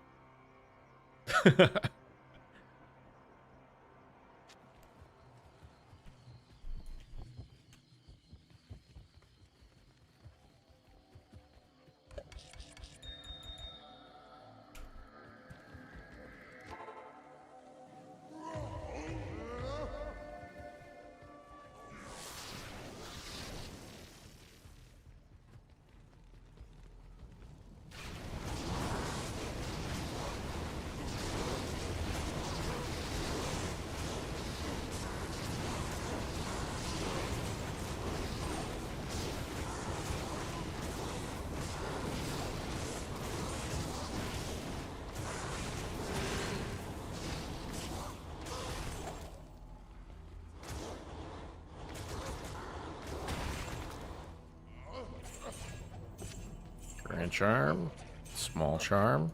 [SPEAKER 1] charm. Small charm.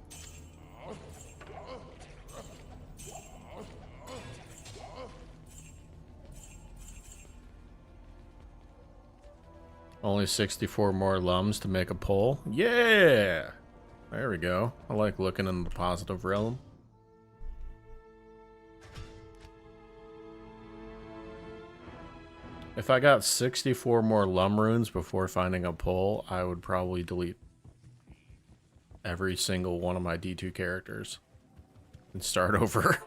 [SPEAKER 1] Only 64 more lums to make a pull. Yeah! There we go. I like looking in the positive realm. If I got 64 more lum runes before finding a pull, I would probably delete every single one of my D2 characters and start over.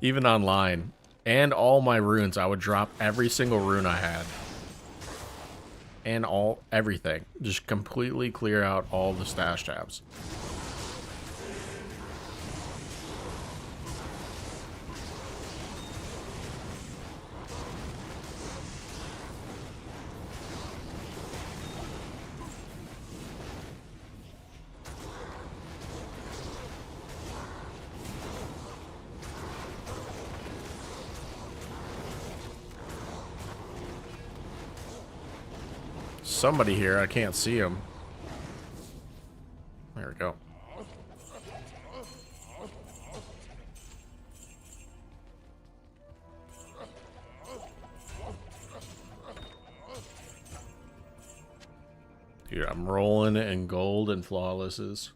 [SPEAKER 1] Even online. And all my runes, I would drop every single rune I had. And everything. Just completely clear out all the stash tabs. Somebody here, I can't see him. There we go. Dude, I'm rolling in gold and flawlesses.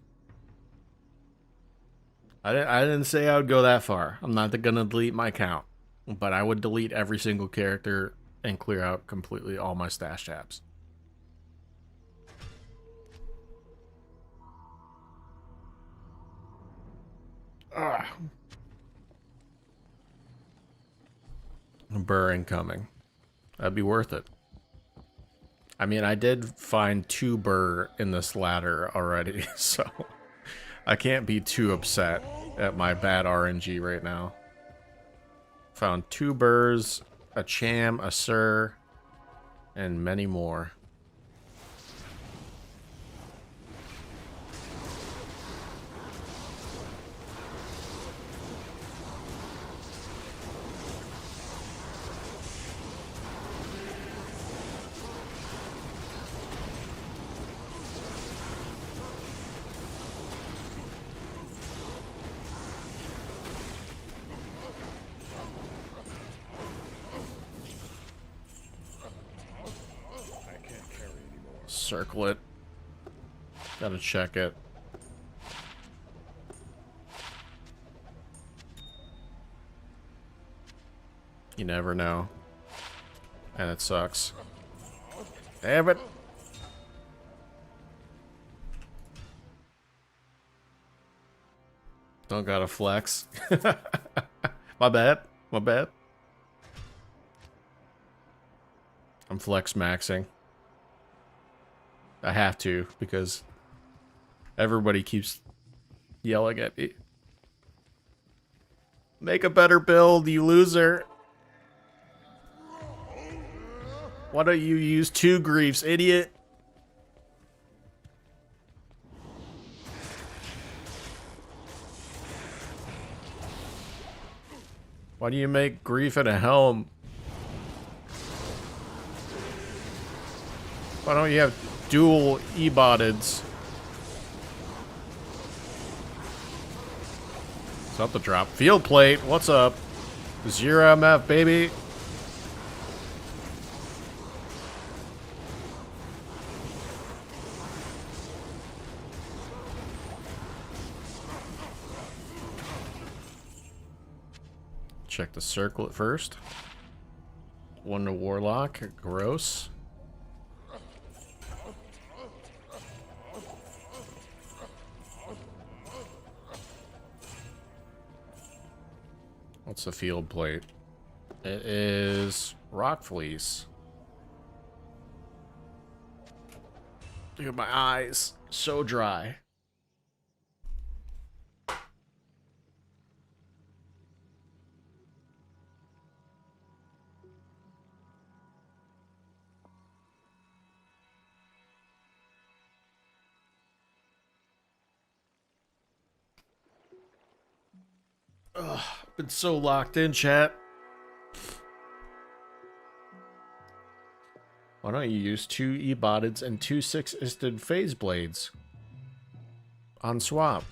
[SPEAKER 1] I didn't say I would go that far. I'm not gonna delete my count, but I would delete every single character and clear out completely all my stash tabs. Ah. Burr incoming. That'd be worth it. I mean, I did find 2 burr in this ladder already, so I can't be too upset at my bad RNG right now. Found 2 burrs, a cham, a sir, and many more. Circle it. Gotta check it. You never know. And it sucks. Damn it. Don't gotta flex. My bad. My bad. I'm flex maxing. I have to, because everybody keeps yelling at me. Make a better build, you loser. Why don't you use 2 griefs, idiot? Why do you make grief and a helm? Why don't you have dual e-botteds? What's up the drop? Field plate, what's up? 0 MF, baby. Check the circlet first. 1 to Warlock, gross. What's the field plate? It is rock fleece. Look at my eyes, so dry. Ugh, been so locked in, chat. Why don't you use 2 E-botted and 2 6-isted phase blades on swap?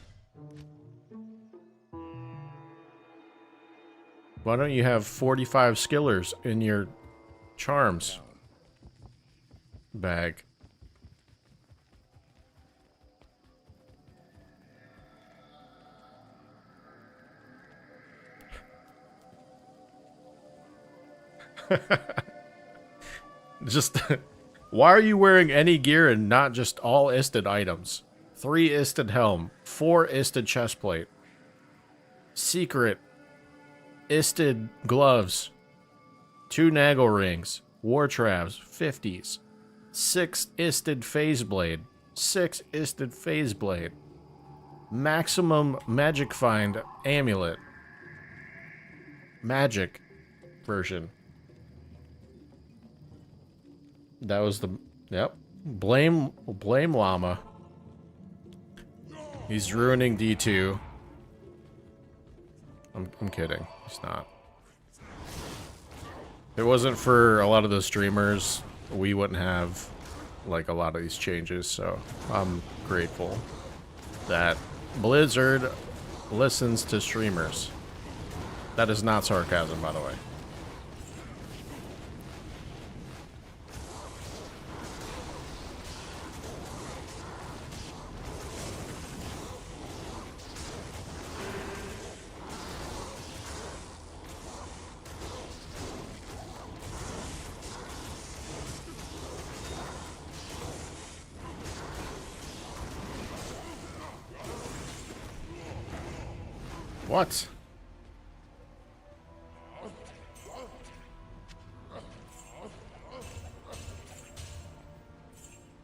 [SPEAKER 1] Why don't you have 45 skillers in your charms bag? Just, why are you wearing any gear and not just all isted items? 3 isted helm, 4 isted chestplate, secret isted gloves, 2 naggle rings, war travs, 50s, 6 isted phase blade, 6 isted phase blade, maximum magic find amulet, magic version. That was the, yep. Blame Llama. He's ruining D2. I'm kidding. He's not. If it wasn't for a lot of the streamers, we wouldn't have like a lot of these changes, so I'm grateful that Blizzard listens to streamers. That is not sarcasm, by the way. What?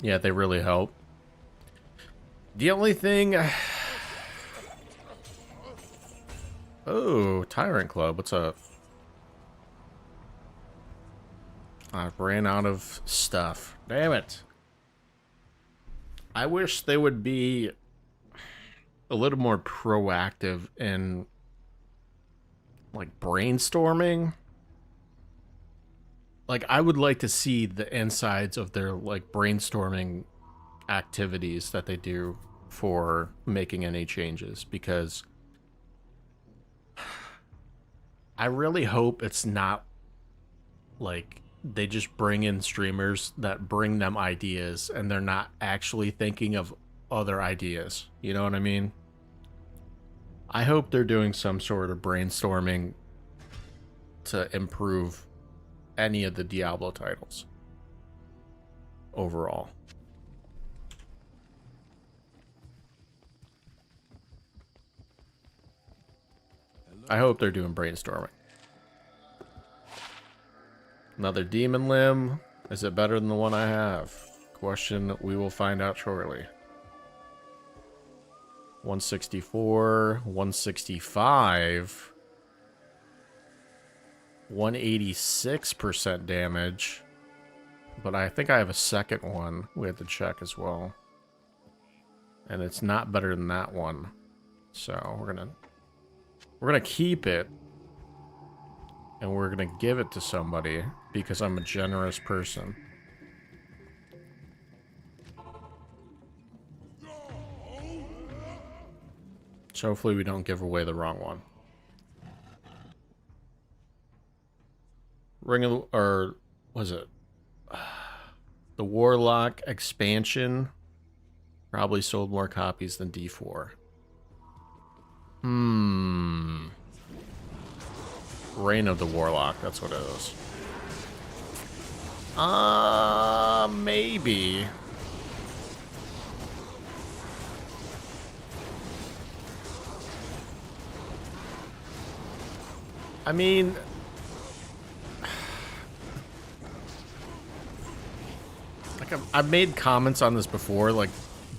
[SPEAKER 1] Yeah, they really help. The only thing... Oh, Tyrant Club, what's up? I ran out of stuff. Damn it. I wish they would be a little more proactive in like brainstorming. Like, I would like to see the insides of their like brainstorming activities that they do for making any changes, because I really hope it's not like they just bring in streamers that bring them ideas and they're not actually thinking of other ideas. You know what I mean? I hope they're doing some sort of brainstorming to improve any of the Diablo titles overall. I hope they're doing brainstorming. Another demon limb. Is it better than the one I have? Question we will find out shortly. 164, 165, 186% damage. But I think I have a second one we have to check as well. And it's not better than that one. So we're gonna keep it. And we're gonna give it to somebody because I'm a generous person. So hopefully we don't give away the wrong one. Ring of, or was it the Warlock expansion? Probably sold more copies than D4. Reign of the Warlock, that's what it is. Maybe. I mean, like I've made comments on this before, like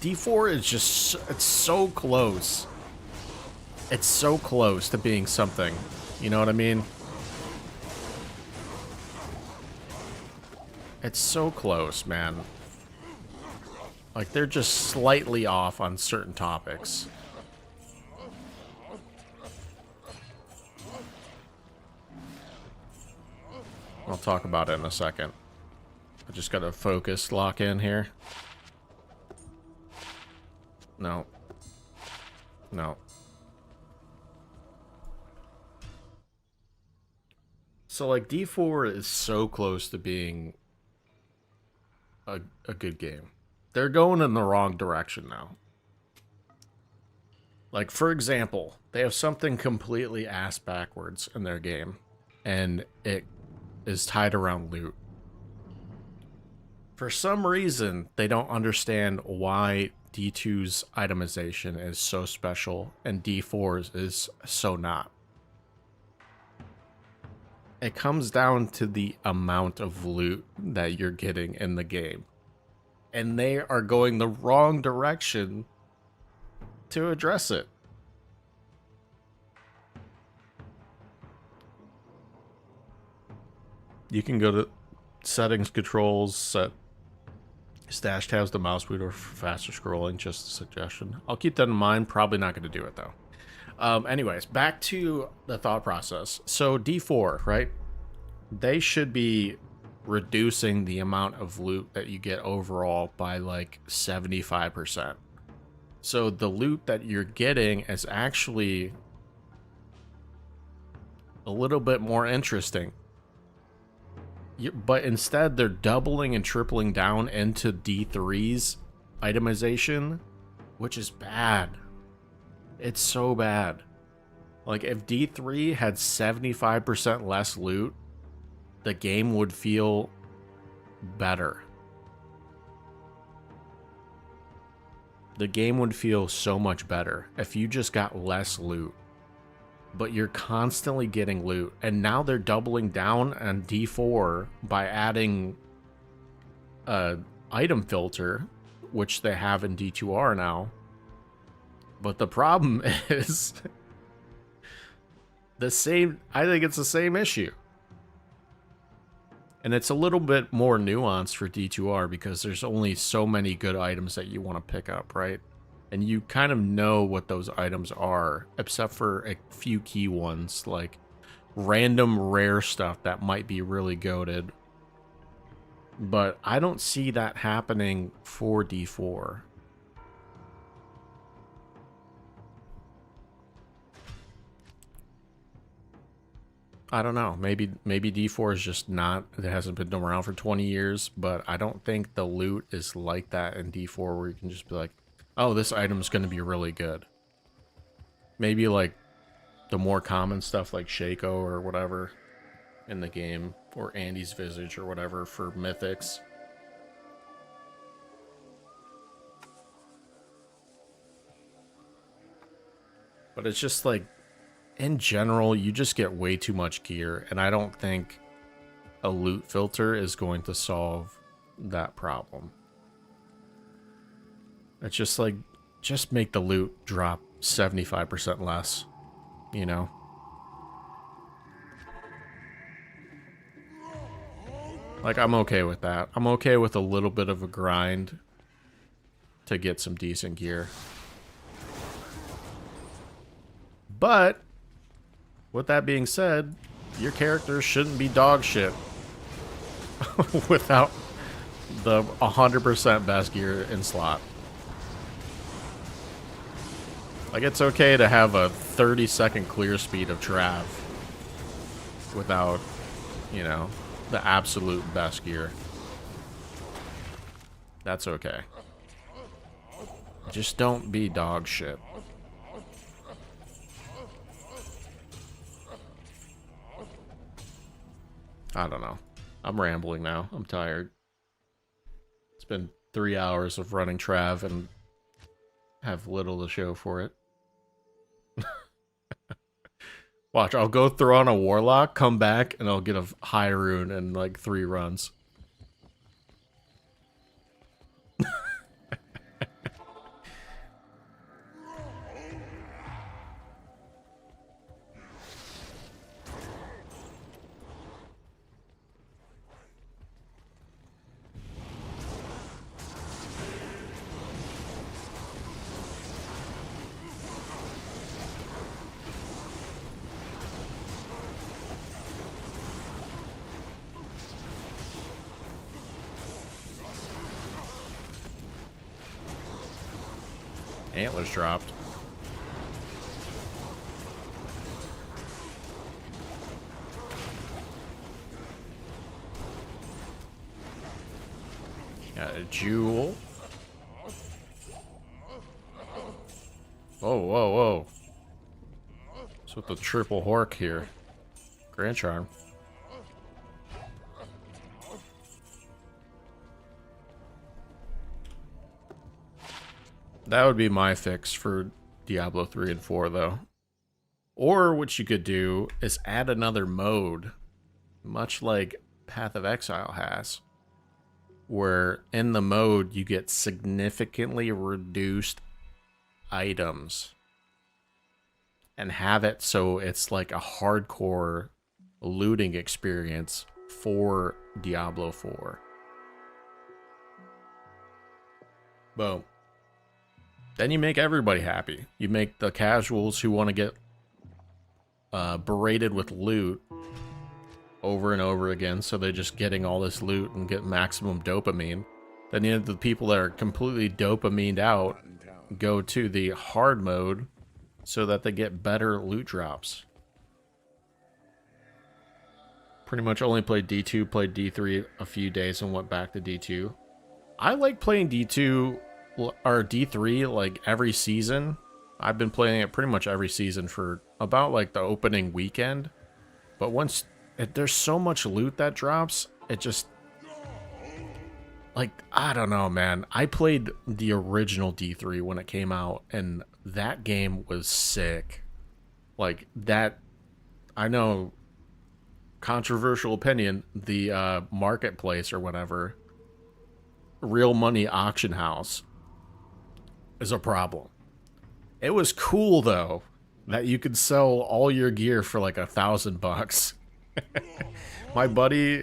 [SPEAKER 1] D4 is just, it's so close. It's so close to being something. You know what I mean? It's so close, man. Like, they're just slightly off on certain topics. I'll talk about it in a second. I just gotta focus, lock in here. No. No. So, like, D4 is so close to being a good game. They're going in the wrong direction now. Like, for example, they have something completely ass backwards in their game, and it is tied around loot. For some reason, they don't understand why D2's itemization is so special and D4's is so not. It comes down to the amount of loot that you're getting in the game. And they are going the wrong direction to address it. You can go to settings, controls, set stash tabs, the mouse wheel for faster scrolling, just a suggestion. I'll keep that in mind, probably not going to do it though. Anyways, back to the thought process. So D4, right? They should be reducing the amount of loot that you get overall by like 75%. So the loot that you're getting is actually a little bit more interesting. But instead, they're doubling and tripling down into D3's itemization, which is bad. It's so bad. Like, if D3 had 75% less loot, the game would feel better. The game would feel so much better if you just got less loot. But you're constantly getting loot. And now they're doubling down on D4 by adding a item filter, which they have in D2R now. But the problem is the same. I think it's the same issue. And it's a little bit more nuanced for D2R because there's only so many good items that you want to pick up, right? And you kind of know what those items are, except for a few key ones, like random rare stuff that might be really goated. But I don't see that happening for D4. I don't know. Maybe D4 is just not, it hasn't been around for 20 years, but I don't think the loot is like that in D4 where you can just be like, oh, this item's going to be really good. Maybe like the more common stuff like Shaco or whatever in the game, or Andy's Visage or whatever for mythics. But it's just like, in general, you just get way too much gear, and I don't think a loot filter is going to solve that problem. It's just like, just make the loot drop 75% less, you know? Like, I'm okay with that. I'm okay with a little bit of a grind to get some decent gear. But with that being said, your character shouldn't be dog shit without the 100% best gear in slot. Like, it's okay to have a 30-second clear speed of Trav without, you know, the absolute best gear. That's okay. Just don't be dog shit. I don't know. I'm rambling now. I'm tired. It's been 3 hours of running Trav and have little to show for it. Watch, I'll go throw on a Warlock, come back, and I'll get a high rune in like 3 runs. Antlers dropped. Got a jewel. Whoa, whoa, whoa. What's with the triple hork here? Grand Charm. That would be my fix for Diablo 3 and 4, though. Or what you could do is add another mode, much like Path of Exile has, where in the mode you get significantly reduced items and have it so it's like a hardcore looting experience for Diablo 4. Boom. Then you make everybody happy. You make the casuals who want to get berated with loot over and over again, so they're just getting all this loot and get maximum dopamine. Then you have the people that are completely dopamined out go to the hard mode so that they get better loot drops. Pretty much only played D2, played D3 a few days and went back to D2. I like playing D2 or D3 like every season. I've been playing it pretty much every season for about like the opening weekend. But once there's so much loot that drops, it just like, I don't know, man. I played the original D3 when it came out, and that game was sick. Like that, I know, controversial opinion, the marketplace or whatever, real money auction house is a problem. It was cool though that you could sell all your gear for like $1,000. My buddy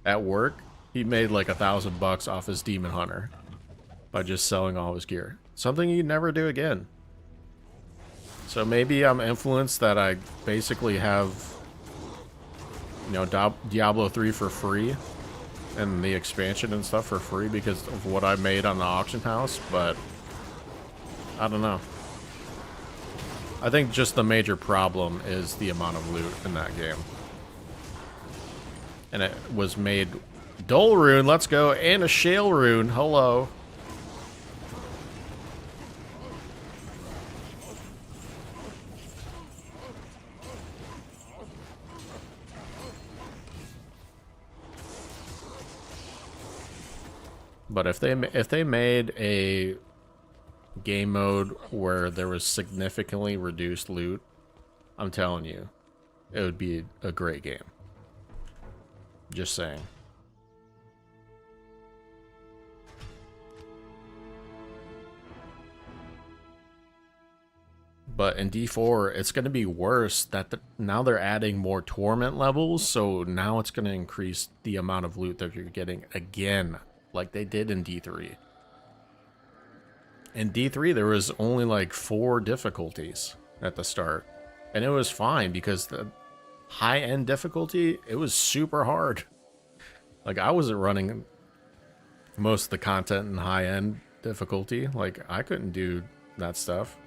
[SPEAKER 1] at work, he made like $1,000 off his Demon Hunter by just selling all his gear. Something you'd never do again. So maybe I'm influenced that I basically have, you know, Diablo 3 for free and the expansion and stuff for free because of what I made on the auction house, but I don't know. I think just the major problem is the amount of loot in that game. And it was made... Dull Rune, let's go, and a Shale Rune, hello. But if they made a game mode where there was significantly reduced loot, I'm telling you, it would be a great game. Just saying. But in D4, it's going to be worse that now they're adding more torment levels, so now it's going to increase the amount of loot that you're getting again, like they did in D3. In D3, there was only like 4 difficulties at the start, and it was fine because the high-end difficulty, it was super hard. Like, I wasn't running most of the content in high-end difficulty. Like, I couldn't do that stuff.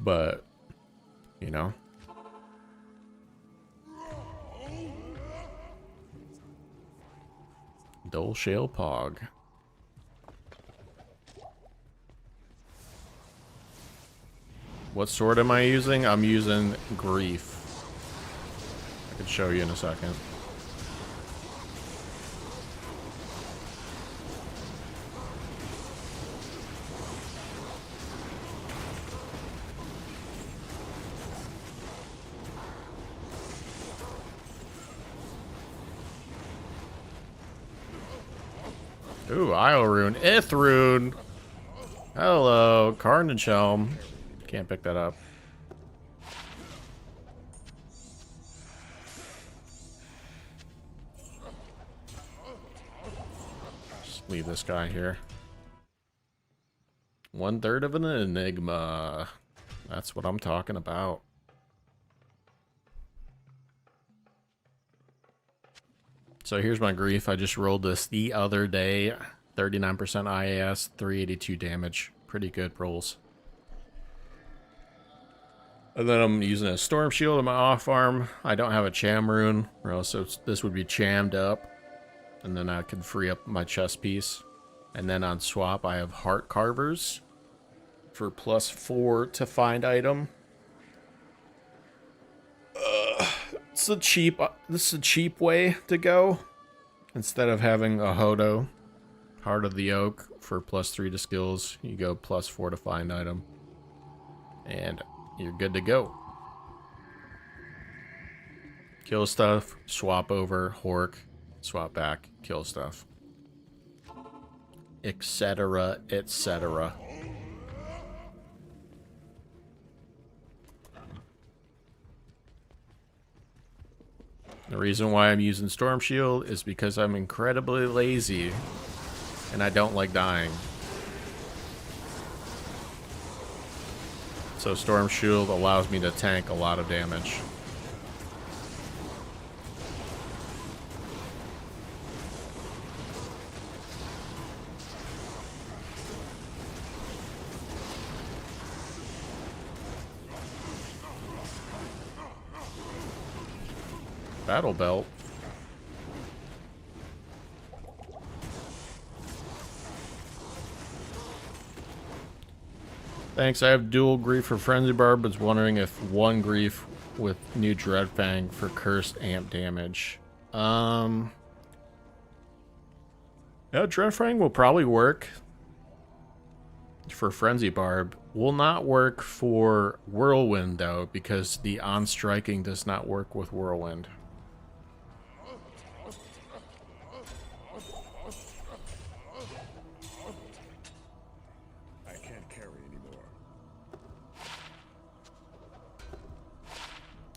[SPEAKER 1] But, you know. Dull Shale Pog. What sword am I using? I'm using Grief. I can show you in a second. Ooh, Isle Rune. Ith Rune. Hello, Carnage Helm. Can't pick that up. Just leave this guy here. 1/3 of an enigma. That's what I'm talking about. So here's my Grief. I just rolled this the other day. 39% IAS, 382 damage. Pretty good rolls. And then I'm using a Storm Shield on my off arm. I don't have a Cham rune, or else this would be chammed up. And then I can free up my chest piece. And then on swap, I have Heart Carvers for +4 to find item. This is a cheap way to go. Instead of having a Hodo, Heart of the Oak, for +3 to skills, you go +4 to find item. And you're good to go. Kill stuff, swap over, Hork, swap back, kill stuff. Etc., etc. The reason why I'm using Storm Shield is because I'm incredibly lazy and I don't like dying. So Storm Shield allows me to tank a lot of damage. Battle Belt. Thanks, I have dual grief for Frenzy Barb, was wondering if one grief with new Dreadfang for cursed amp damage. Yeah, Dreadfang will probably work for Frenzy Barb. Will not work for Whirlwind though, because the on-striking does not work with Whirlwind.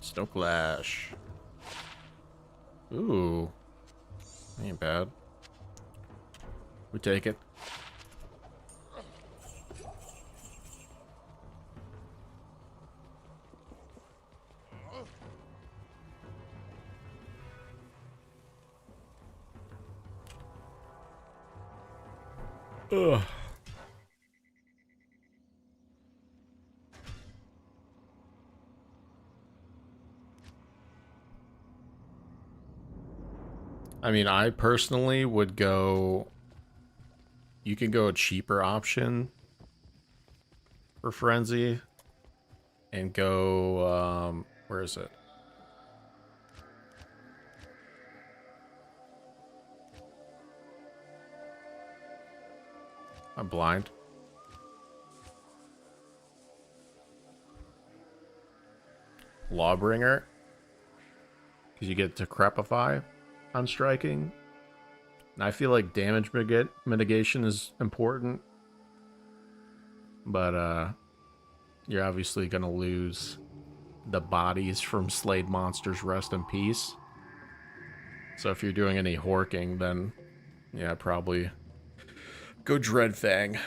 [SPEAKER 1] Snowclash. Ooh. Ain't bad. We take it. Ugh. I mean, I personally would go... You can go a cheaper option for Frenzy and go... where is it? I'm blind. Lawbringer. Because you get to Crepify on striking. And I feel like damage mitigation is important. But you're obviously going to lose the bodies from slayed monsters, rest in peace. So if you're doing any horking, then yeah, probably go Dreadfang.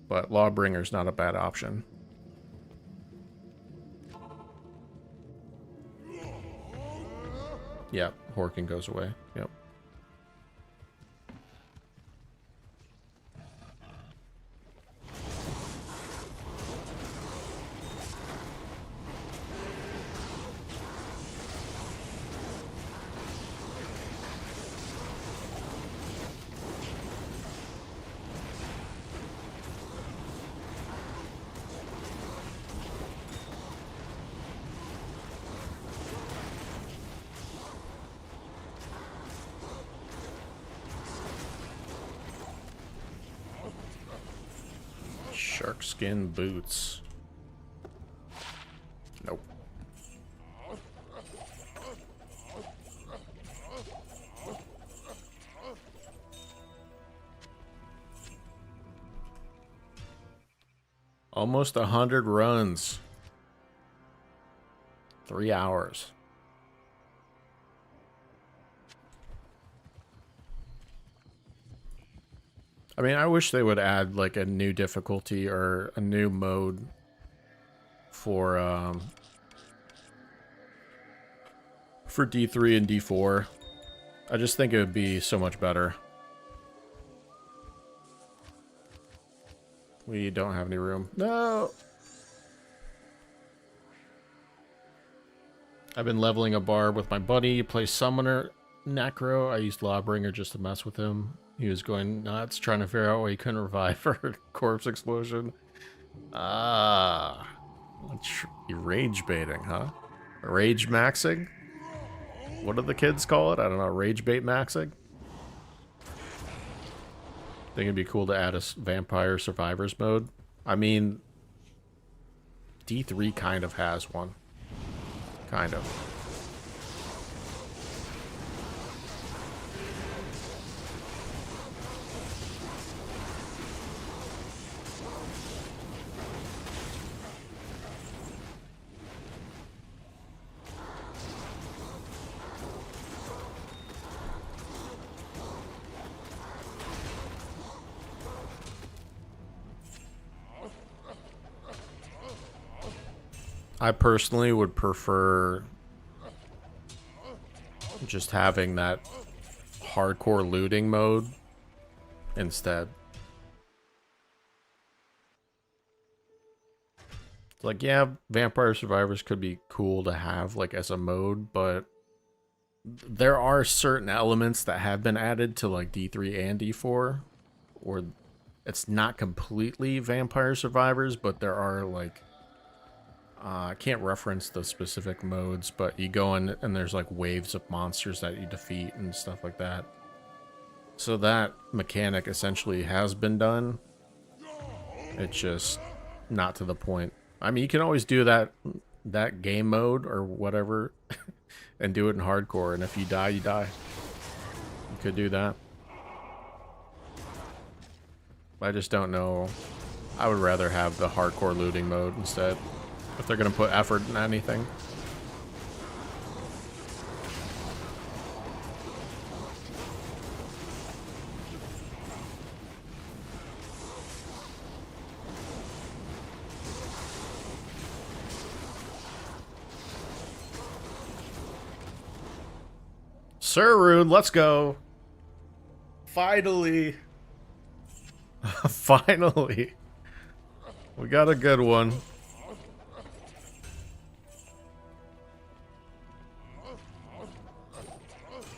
[SPEAKER 1] But Lawbringer's not a bad option. Yeah, horking goes away. Yep. Shark skin boots. Nope. Almost 100 runs. 3 hours. I mean, I wish they would add like a new difficulty or a new mode for D3 and D4. I just think it would be so much better. We don't have any room. No! I've been leveling a barb with my buddy. Play Summoner Necro. I used Lawbringer just to mess with him. He was going nuts trying to figure out why he couldn't revive for corpse explosion. Ah. You're rage baiting, huh? Rage maxing? What do the kids call it? I don't know. Rage bait maxing? Think it'd be cool to add a vampire survivors mode. I mean, D3 kind of has one. Kind of. I personally would prefer just having that hardcore looting mode instead. Like, yeah, Vampire Survivors could be cool to have, like, as a mode, but there are certain elements that have been added to, like, D3 and D4, or it's not completely Vampire Survivors, but there are, like, I can't reference the specific modes, but you go in and there's like waves of monsters that you defeat and stuff like that. So that mechanic essentially has been done. It's just not to the point. I mean, you can always do that game mode or whatever and do it in hardcore, and if you die, you die. You could do that. I just don't know. I would rather have the hardcore looting mode instead, if they're gonna put effort in anything. Sir Rune, let's go. Finally. Finally. We got a good one.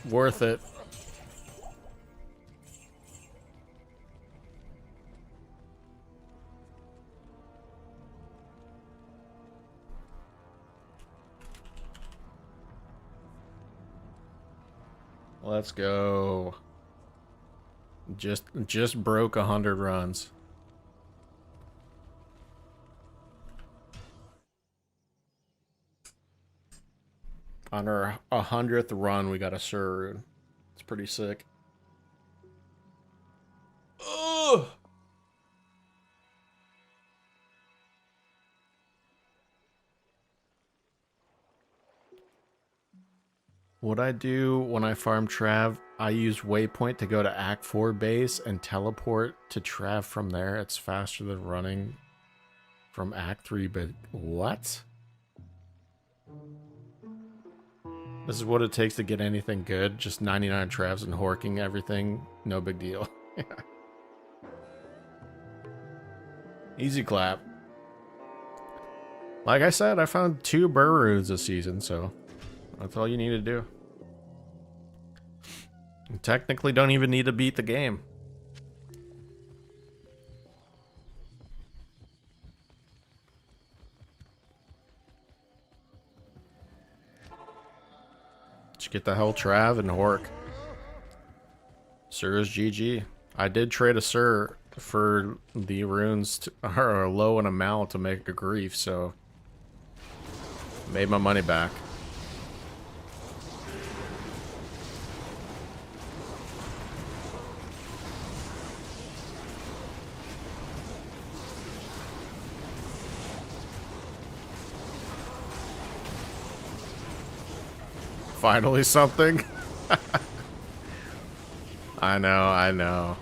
[SPEAKER 1] Worth it. Let's go. Just broke 100 runs. On our 100th run, we got a Sir Rune. It's pretty sick. Ugh! What I do when I farm Trav, I use Waypoint to go to Act 4 base and teleport to Trav from there. It's faster than running from Act 3, but what? This is what it takes to get anything good. Just 99 Travs and horking everything. No big deal. Easy clap. Like I said, I found 2 Burr Runes this season, so that's all you need to do. You technically don't even need to beat the game. Just get the hell Trav and Hork. Sir is GG. I did trade a Sir for the runes are low in amount to make a grief, so made my money back. Finally something. I know.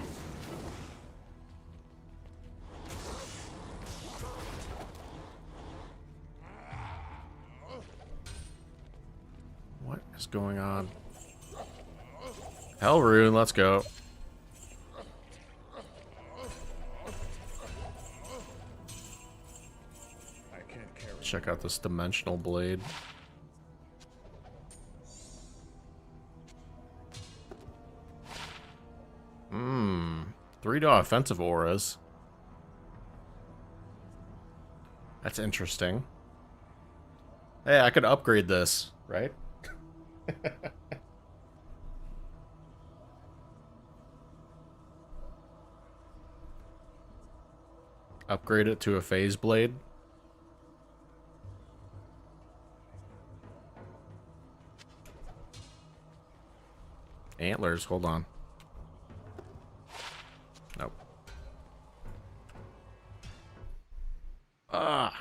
[SPEAKER 1] What is going on? Hell Rune, let's go. Check out this dimensional blade. Hmm. 3 to offensive auras. That's interesting. Hey, I could upgrade this, right? Upgrade it to a phase blade. Antlers, hold on. Nope. Ah.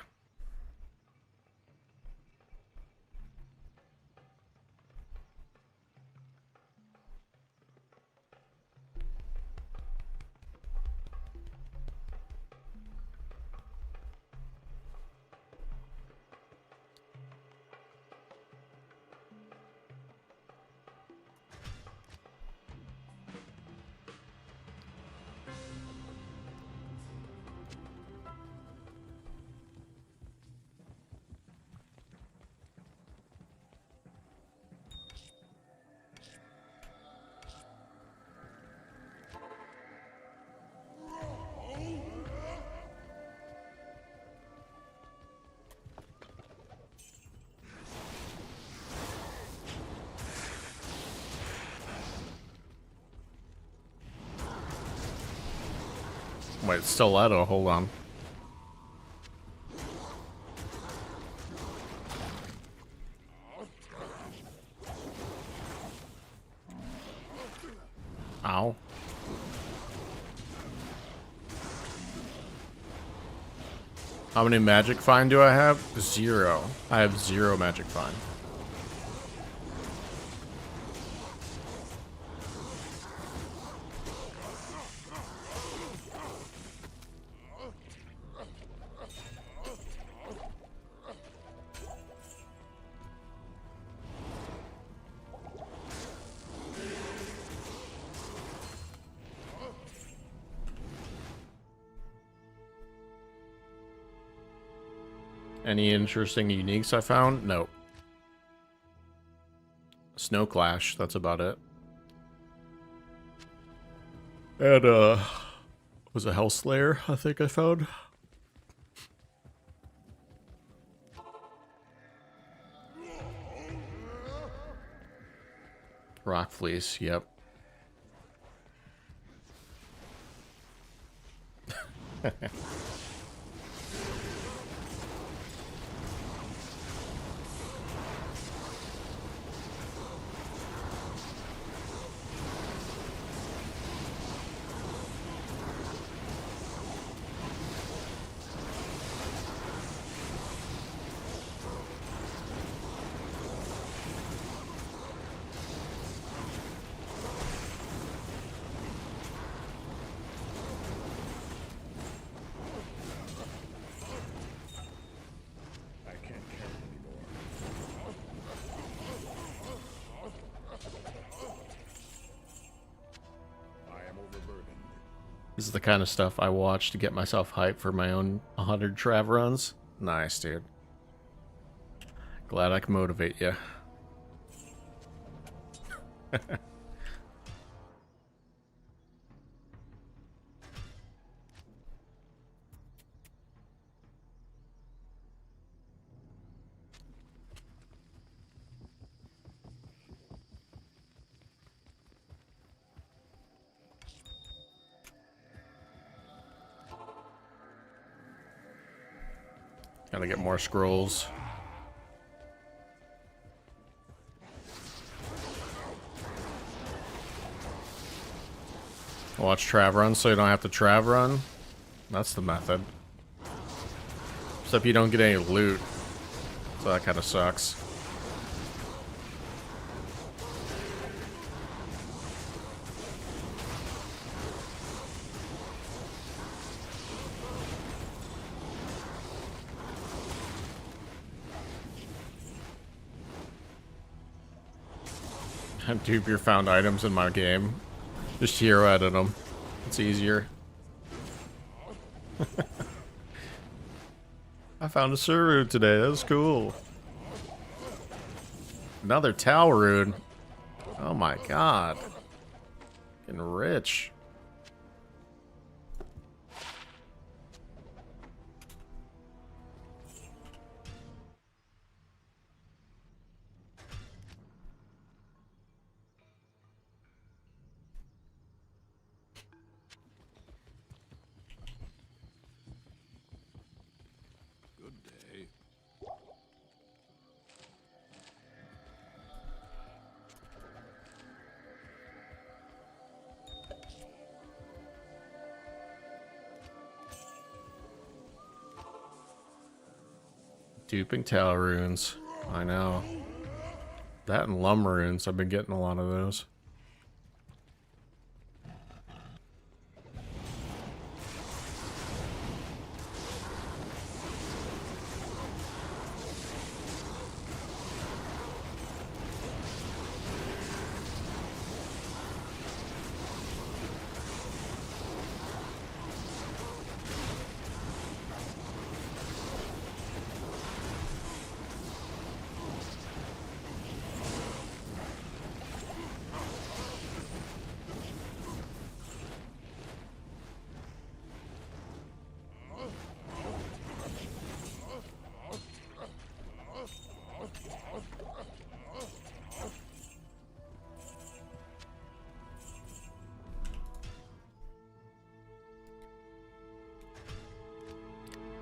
[SPEAKER 1] Wait, stiletto, hold on. Ow. How many magic find do I have? 0. I have 0 magic find. Any interesting uniques I found? Nope. Snow Clash, that's about it. And, was a Hellslayer, I think I found. Rock Fleece, yep.
[SPEAKER 3] I can't carry anymore. I am overburdened.
[SPEAKER 1] This is the kind of stuff I watch to get myself hyped for my own 100 Trav runs. Nice, dude. Glad I can motivate you. Gotta get more scrolls. Watch Trav run so you don't have to Trav run. That's the method. Except you don't get any loot. So that kind of sucks. Dupe your found items in my game. Just hero edit them. It's easier. I found a Suru today. That was cool. Another Tau rune. Oh my god. Getting rich.
[SPEAKER 3] Good day.
[SPEAKER 1] Duping Tau runes. I know. That and Lum runes. I've been getting a lot of those.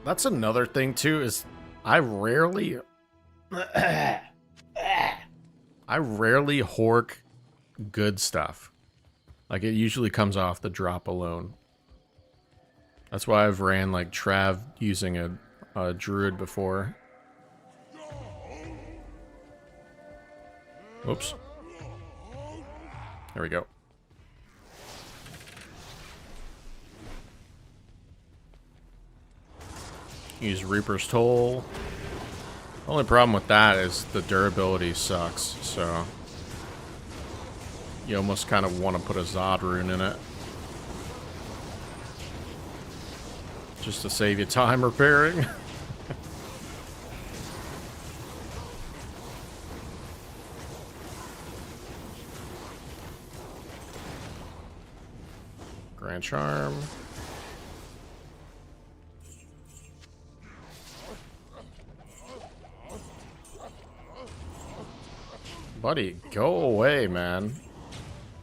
[SPEAKER 1] That's another thing too, is I rarely hork good stuff. Like, it usually comes off the drop alone. That's why I've ran like Trav using a druid before. Oops. There we go. Use Reaper's Toll. Only problem with that is the durability sucks, so you almost kind of want to put a Zod rune in it. Just to save you time repairing. Grand Charm. Buddy, go away, man.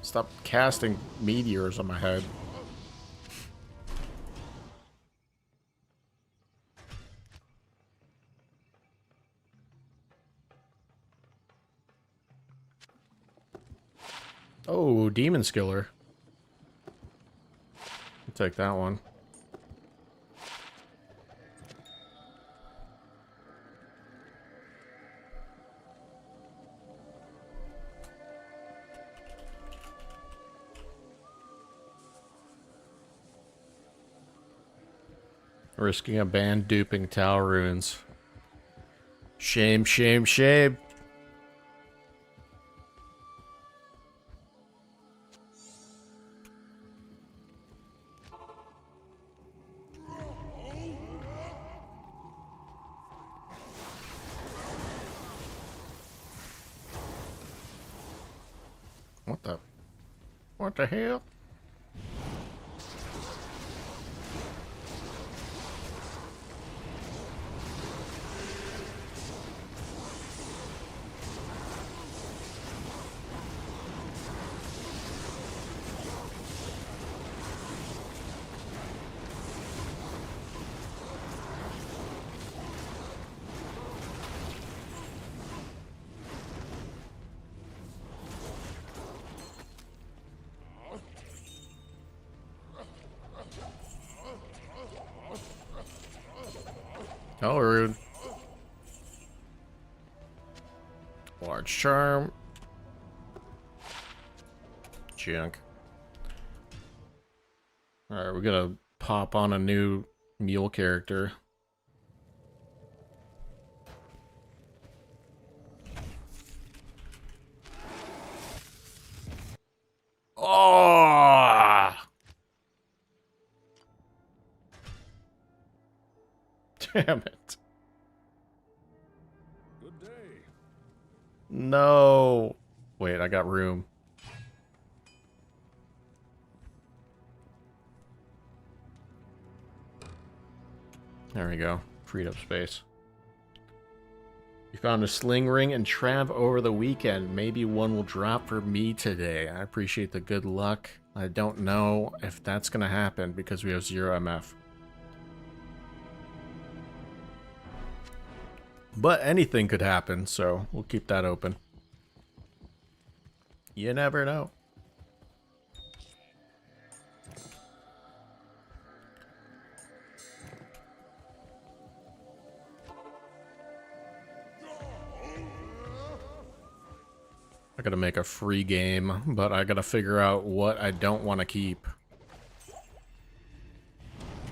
[SPEAKER 1] Stop casting meteors on my head. Oh, Demon Skiller. I'll take that one. Risking a ban duping Tau runes. Shame, shame, shame. What the hell? Oh, rude. Large charm. Junk. Alright, we're gonna pop on a new mule character. Oh! Damn it. No. Wait, I got room. There we go. Freed up space. You found a sling ring and Trav over the weekend. Maybe one will drop for me today. I appreciate the good luck. I don't know if that's going to happen because we have 0 MF. But anything could happen, so we'll keep that open. You never know. I gotta make a free game, but I gotta figure out what I don't want to keep.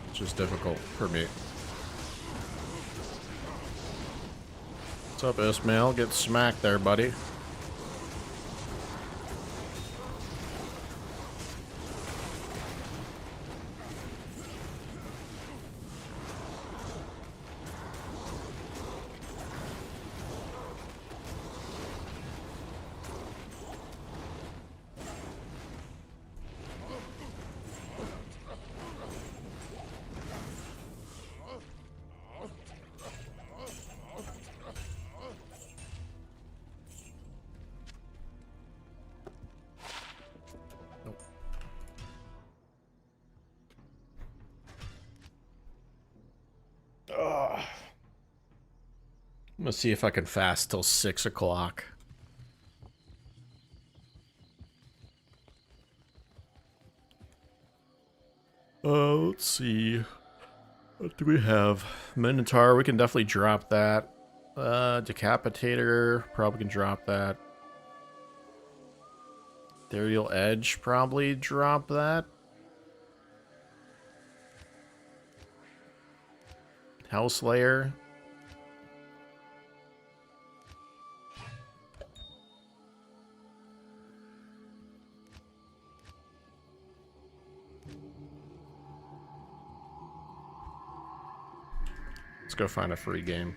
[SPEAKER 1] It's just difficult for me. What's up, Ismail? Get smacked there, buddy. I'm gonna see if I can fast till 6 o'clock. Let's see. What do we have? Minotaur, we can definitely drop that. Decapitator, probably can drop that. Ethereal Edge, probably drop that. Hellslayer. Let's go find a free game.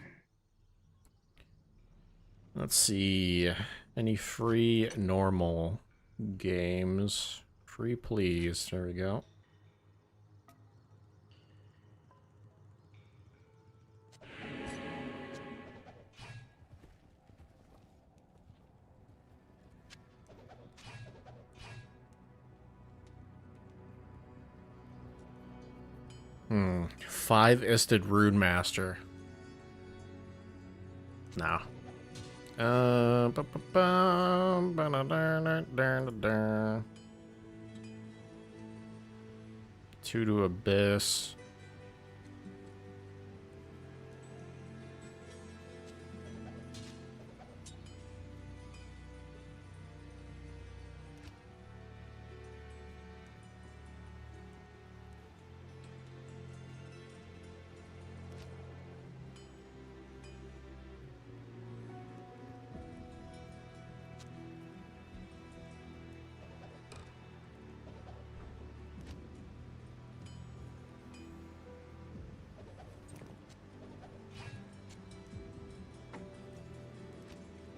[SPEAKER 1] Let's see. Any free normal games? Free, please. There we go. Five-isted Rune Master. No. Two to Abyss.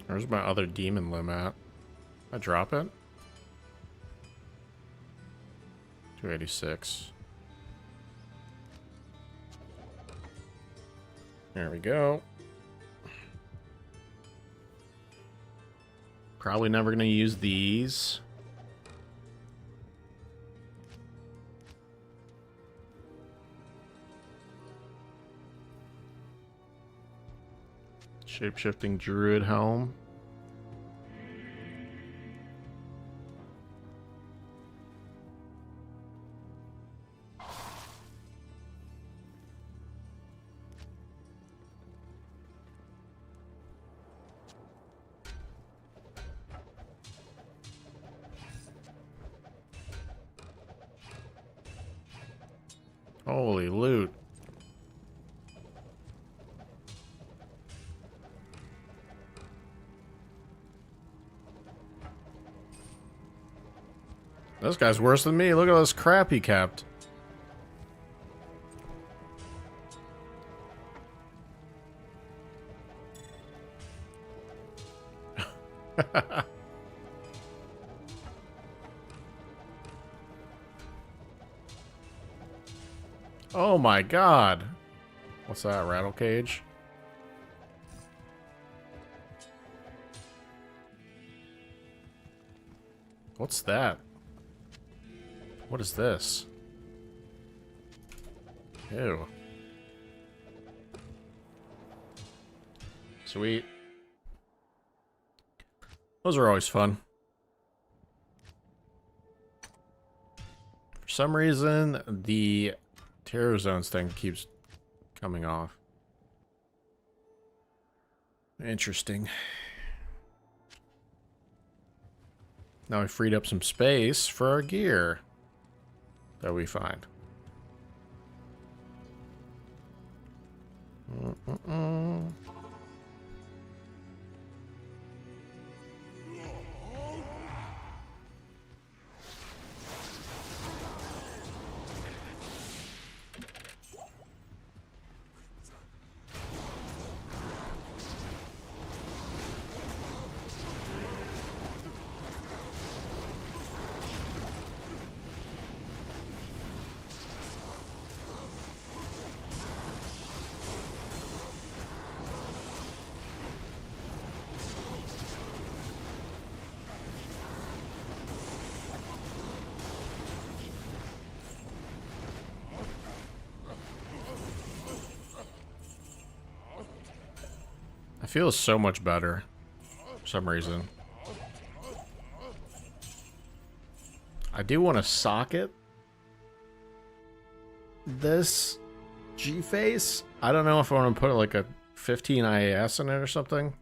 [SPEAKER 1] Where's my other demon limb at? I drop it? 286. There we go. Probably never gonna use these. Shape-shifting druid helm. Holy loot. This guy's worse than me. Look at this crap he kept. Oh my god. What's that, rattle cage? What's that? What is this? Ew. Sweet. Those are always fun. For some reason, the Terror Zones thing keeps coming off. Interesting. Now we freed up some space for our gear that we find. I feel so much better for some reason. I do want to socket this G-face. I don't know if I want to put like a 15 IAS in it or something.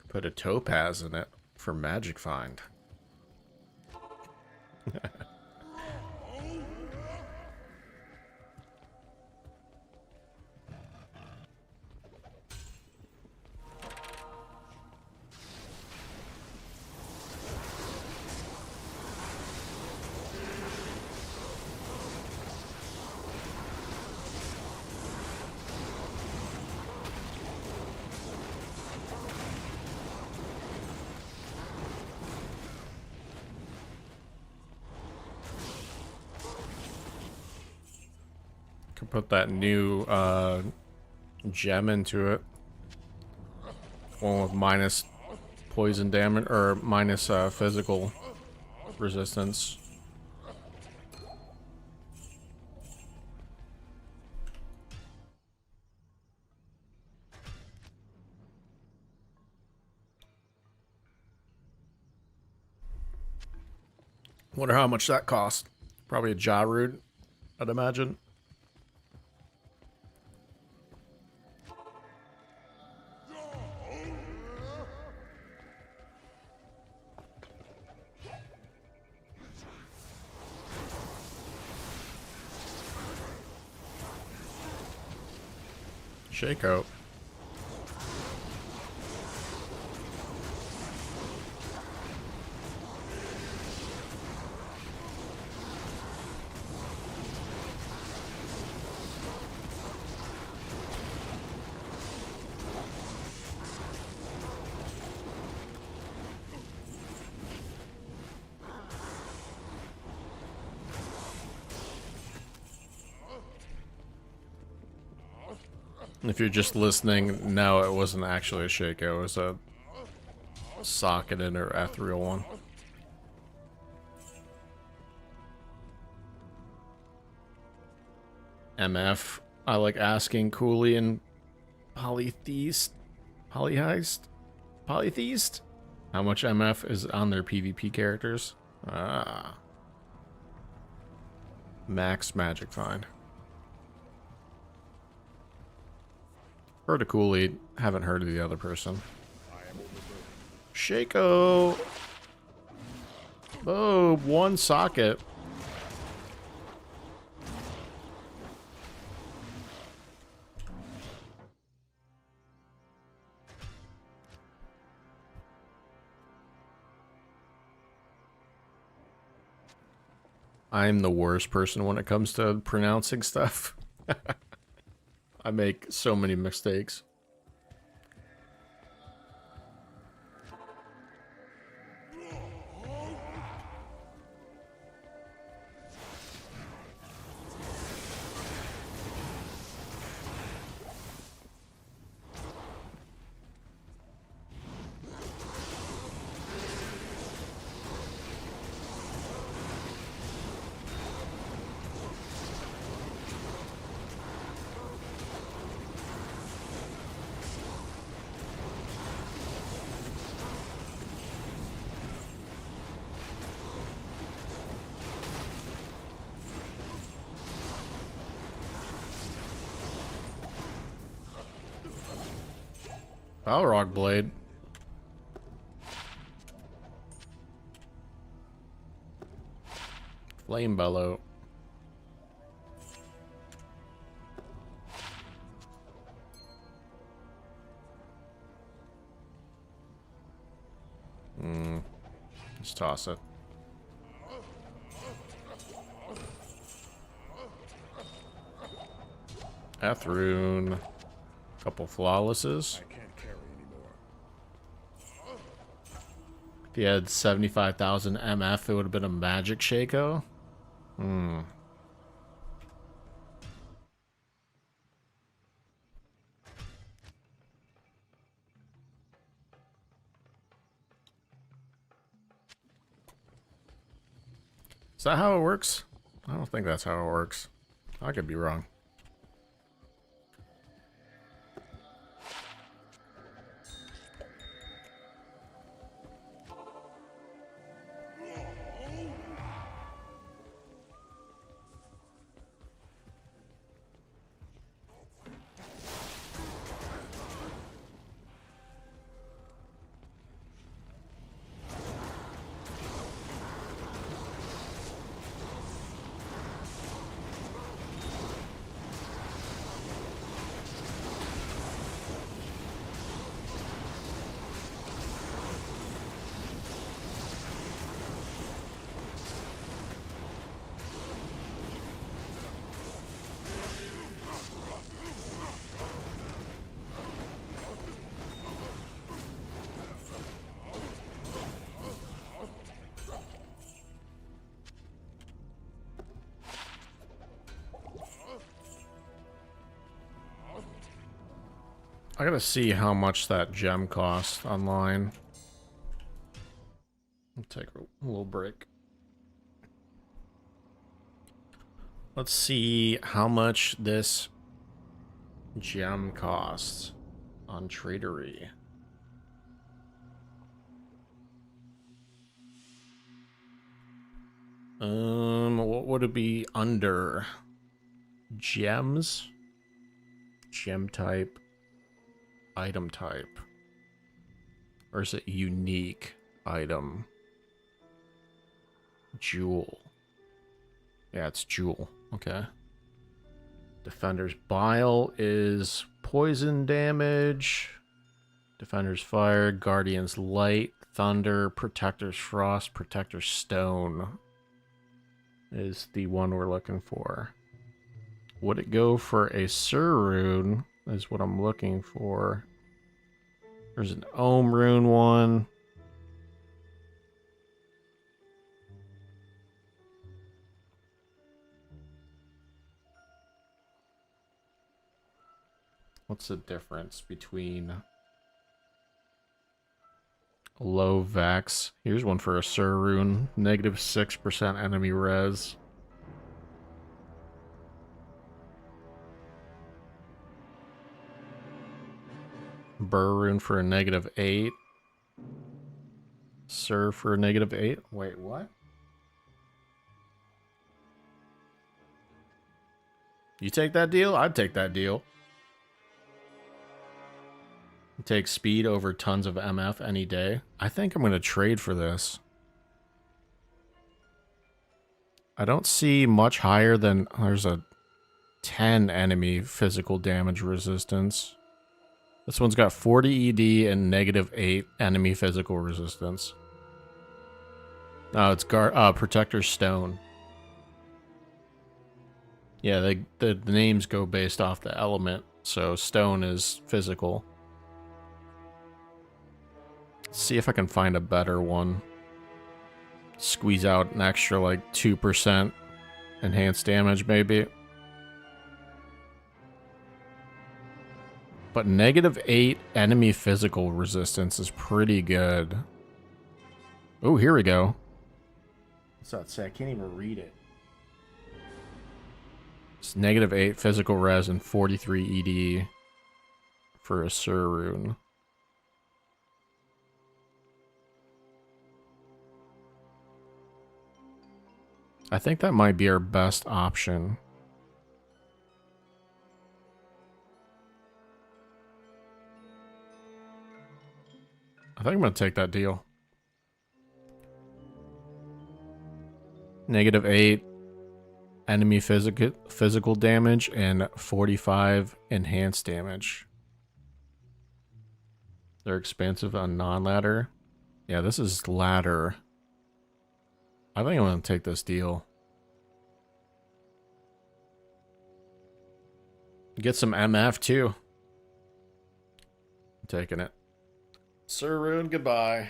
[SPEAKER 1] Put a topaz in it for magic find. Could put that new gem into it. One with minus poison damage or minus physical resistance. Wonder how much that cost. Probably a jaw root, I'd imagine. Shakeout. If you're just listening, no, it wasn't actually a shakeout. It was a socketed or ethereal one. MF. I like asking Cooley and Polytheist. Polytheist? How much MF is on their PvP characters? Ah. Max magic find. Heard of Cooley, haven't heard of the other person. Shaco! Oh, one socket. I'm the worst person when it comes to pronouncing stuff. I make so many mistakes. Balrog Blade. Flame Bellow. Let's toss it. Athrune. Couple flawlesses.
[SPEAKER 3] I can't carry anymore.
[SPEAKER 1] If he had 75,000 MF, it would have been a magic Shaco. Is that how it works? I don't think that's how it works. I could be wrong. I gotta see how much that gem costs online. I'll take a little break. Let's see how much this gem costs on Tradery. What would it be under? Gems? Gem type. Item type. Or is it unique item? Jewel. Yeah, it's jewel. Okay. Defender's Bile is poison damage. Defender's Fire, Guardian's Light, Thunder, Protector's Frost, Protector's Stone is the one we're looking for. Would it go for a Sur Rune? Is what I'm looking for. There's an Ohm Rune one. What's the difference between low Vex? Here's one for a Sur Rune. Negative 6% enemy res. Burr Rune for a negative 8. Sur for a negative 8. Wait, what? You take that deal? I'd take that deal. Take speed over tons of MF any day. I think I'm going to trade for this. I don't see much higher than... There's a 10 enemy physical damage resistance. This one's got 40 ED and negative 8 enemy physical resistance. Oh, it's Protector's Stone. Yeah, the names go based off the element So stone is physical. Let's see if I can find a better one. Squeeze out an extra like 2% enhanced damage maybe. But -8 enemy physical resistance is pretty good. Oh, here we go. What's that say? I can't even read it. It's -8 physical res and 43 ED for a Sur rune. I think that might be our best option. I think I'm going to take that deal. -8 enemy physical damage and 45 enhanced damage. They're expensive on non-ladder. Yeah, this is ladder. I think I'm going to take this deal. Get some MF too. I'm taking it. Sir Rune, goodbye.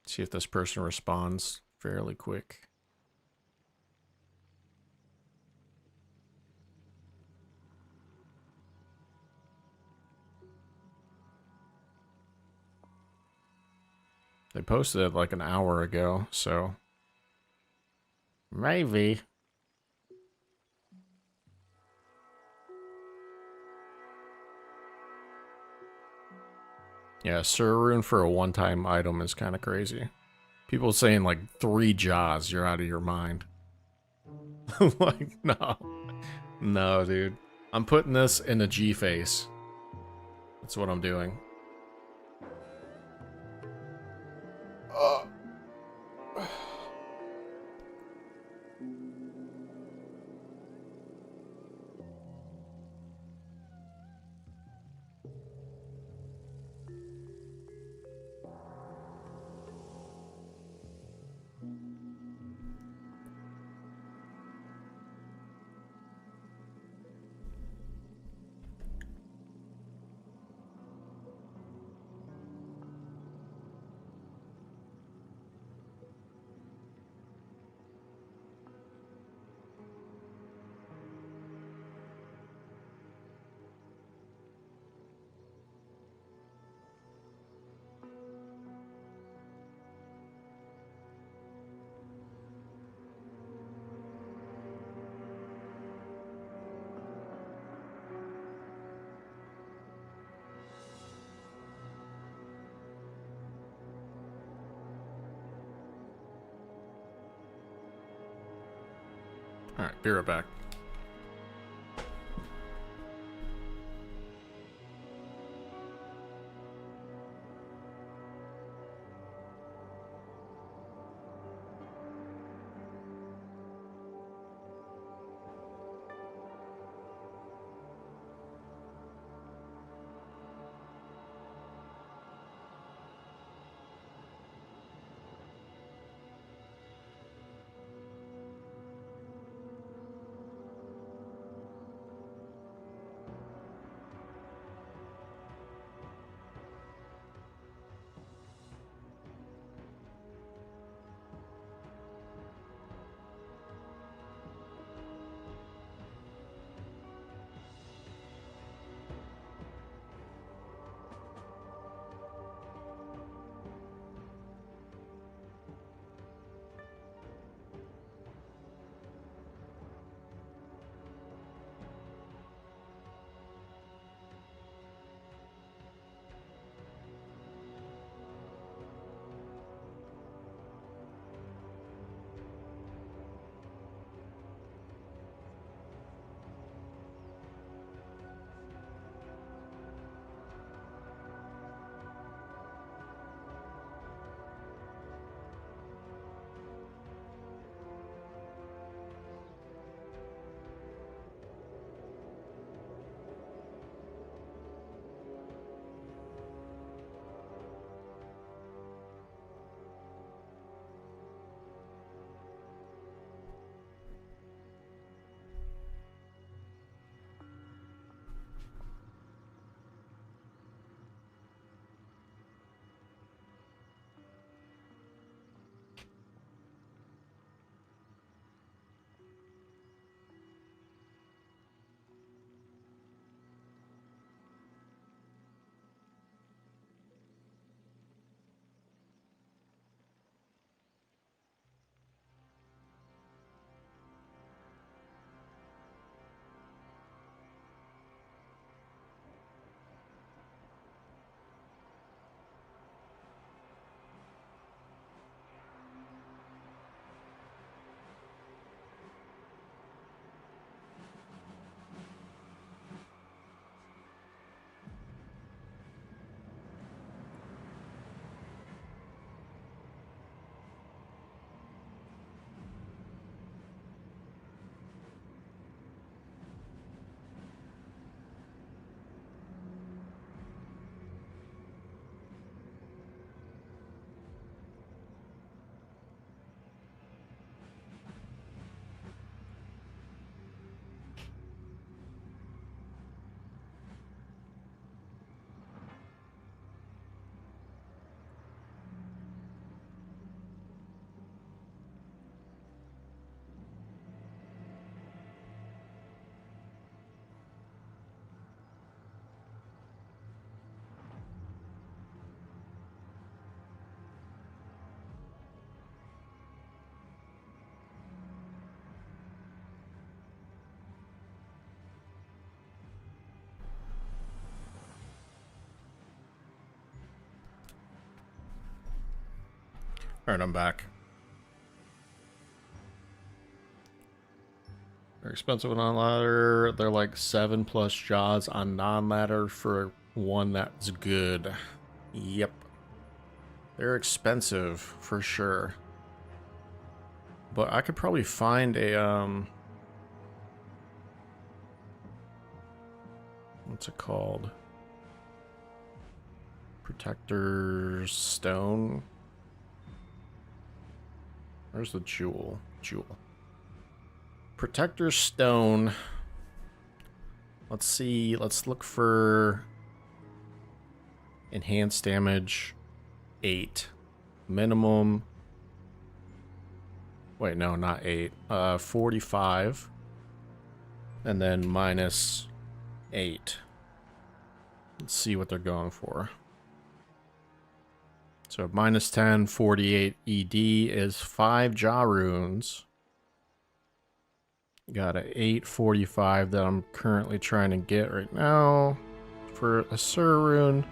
[SPEAKER 1] See if this person responds fairly quick. They posted it like an hour ago, so maybe. Yeah, Sir Rune for a one-time item is kind of crazy. People saying like 3 jaws, you're out of your mind. Like, no. No, dude. I'm putting this in a G face. That's what I'm doing. Alright, be right back. Alright, I'm back. They're expensive on ladder. They're like 7+ jaws on non-ladder for one that's good. Yep. They're expensive for sure. But I could probably find a what's it called? Protector stone. Where's the jewel? Jewel. Protector stone. Let's see. Let's look for enhanced damage 8. Minimum. Wait, no, not 8. 45. And then minus 8. Let's see what they're going for. So minus 10, 48 ED is 5 jaw runes. Got a 845 that I'm currently trying to get right now for a Sur rune.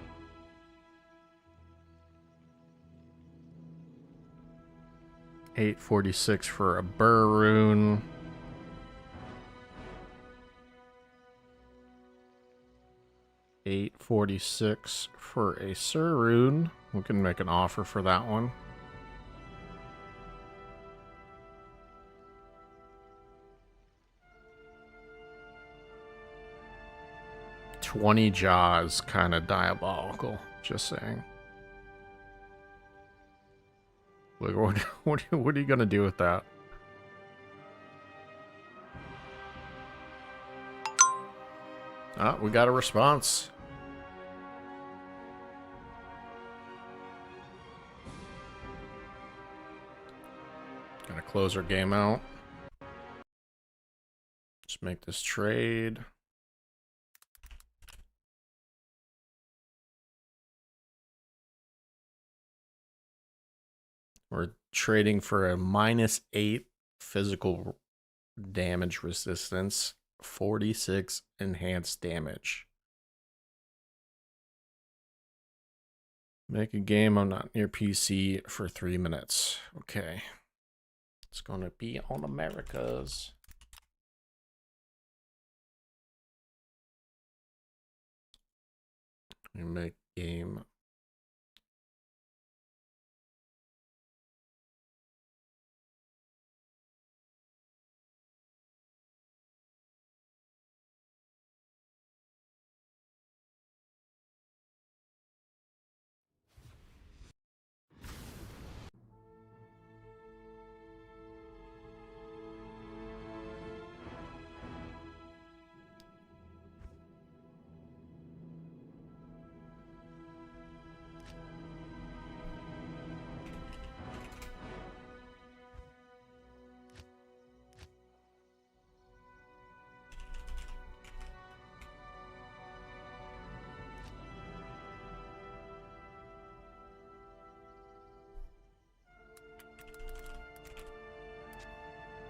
[SPEAKER 1] $846 for a Burr rune. $846 for a Sur rune. We can make an offer for that one. $20 jaws, kind of diabolical. Just saying. Look, what are you gonna do with that? Ah, we got a response. Gotta close our game out. Just make this trade. We're trading for a -8 physical damage resistance, 46 enhanced damage. Make a game. I'm not near PC for 3 minutes. Okay. It's gonna be on Americas. We make game.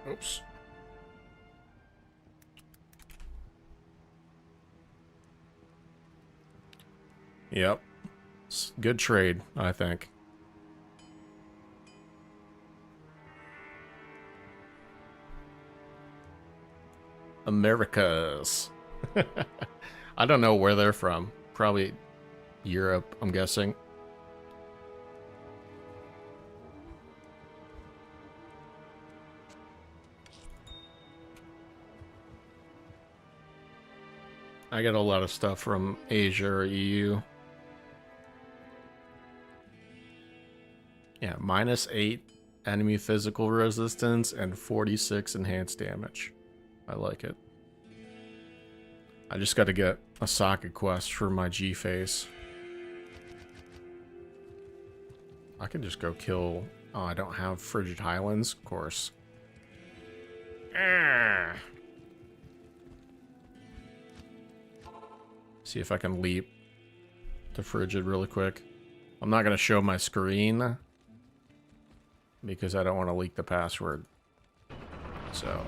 [SPEAKER 1] Oops. Yep. Good trade, I think. Americas. I don't know where they're from. Probably Europe, I'm guessing. I get a lot of stuff from Asia or EU. Yeah, -8 enemy physical resistance and 46 enhanced damage. I like it. I just got to get a socket quest for my G face. I can just go kill... Oh, I don't have Frigid Highlands, of course. See if I can leap to Frigid really quick. I'm not going to show my screen because I don't want to leak the password. So...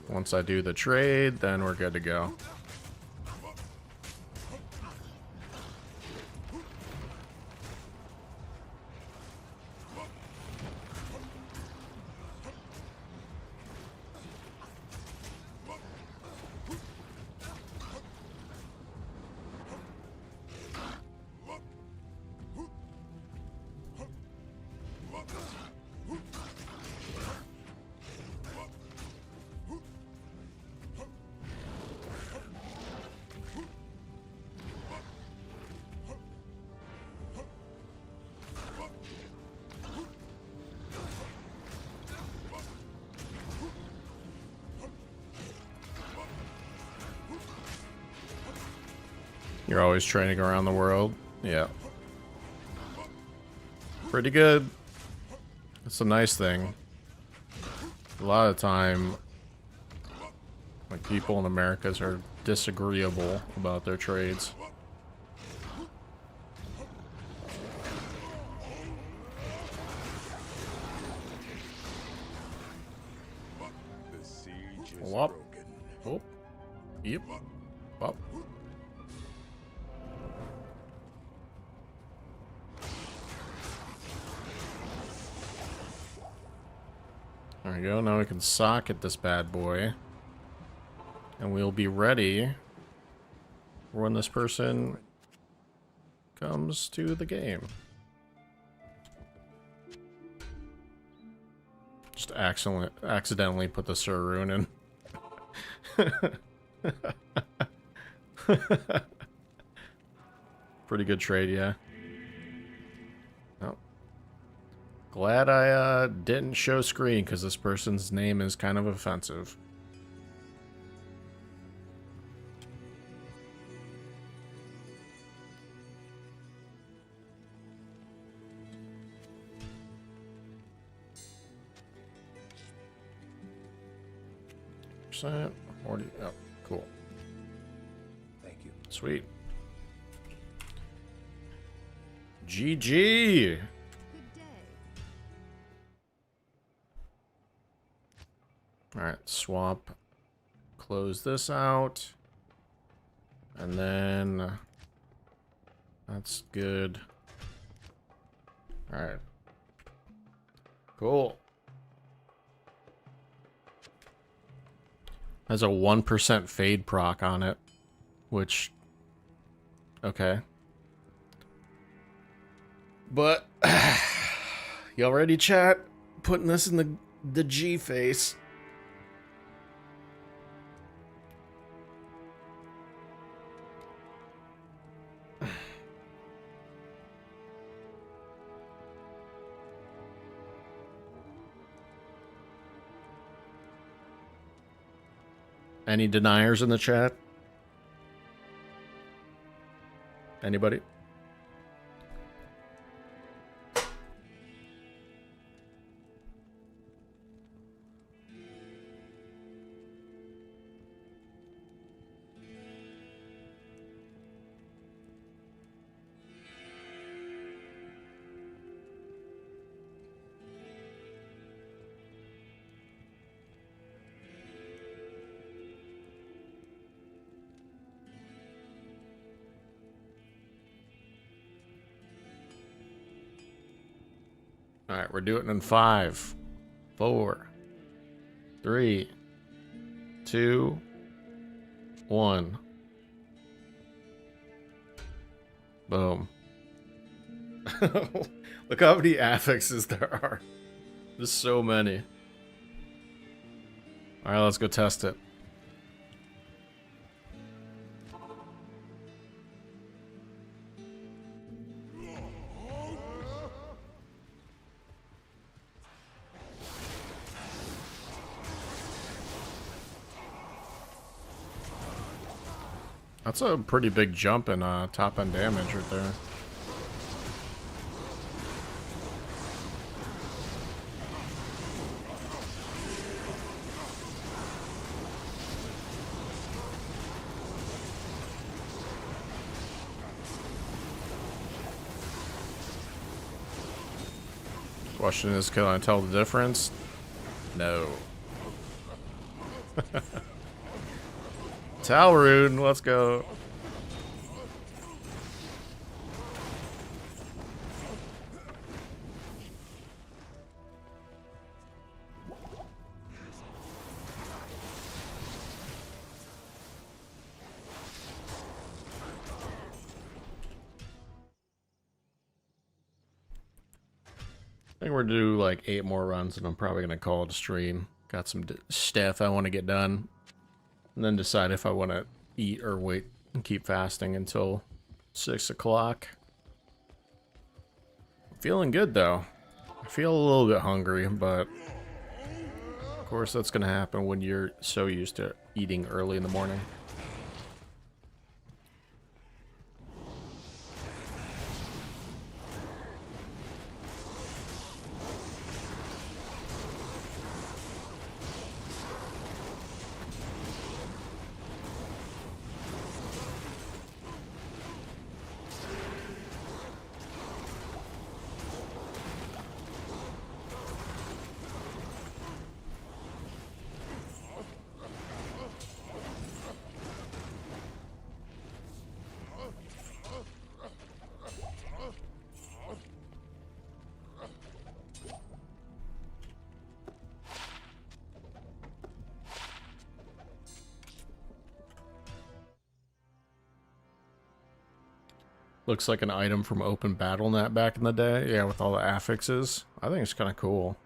[SPEAKER 1] once I do the trade, then we're good to go. You're always training around the world. Yeah. Pretty good. That's a nice thing. A lot of time, like, people in Americas are disagreeable about their trades.
[SPEAKER 3] The siege is
[SPEAKER 1] Wop.
[SPEAKER 3] broken.
[SPEAKER 1] Oh. Yep. Wop. There we go. Now we can socket this bad boy. And we'll be ready when this person comes to the game. Just accidentally put the Sir Rune in. Pretty good trade, yeah. Oh. Glad I didn't show screen because this person's name is kind of offensive. %, 40. Oh, cool.
[SPEAKER 2] Thank you.
[SPEAKER 1] Sweet. GG. All right, swap. Close this out. And then that's good. All right. Cool. Has a 1% fade proc on it, which, okay. But y'all ready, chat? Putting this in the G face. Any deniers in the chat? Anybody? All right, we're doing it in 5, 4, 3, 2, 1. Boom. Look how many affixes there are. There's so many. All right, let's go test it. That's a pretty big jump in top end damage right there. Question is, can I tell the difference? No. Talrune, let's go. I think we're gonna do like 8 more runs and I'm probably gonna call it a stream. Got some stuff I want to get done. And then decide if I want to eat or wait and keep fasting until 6 o'clock. I'm feeling good though. I feel a little bit hungry, but of course that's going to happen when you're so used to eating early in the morning. Looks like an item from Open BattleNet back in the day. Yeah, with all the affixes. I think it's kind of cool.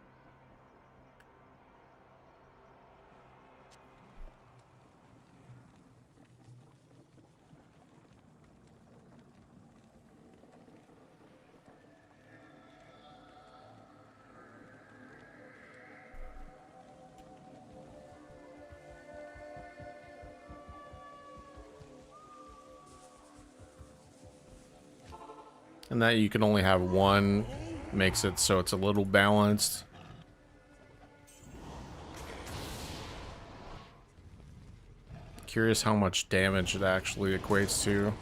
[SPEAKER 1] And that you can only have one makes it so it's a little balanced. Curious how much damage it actually equates to.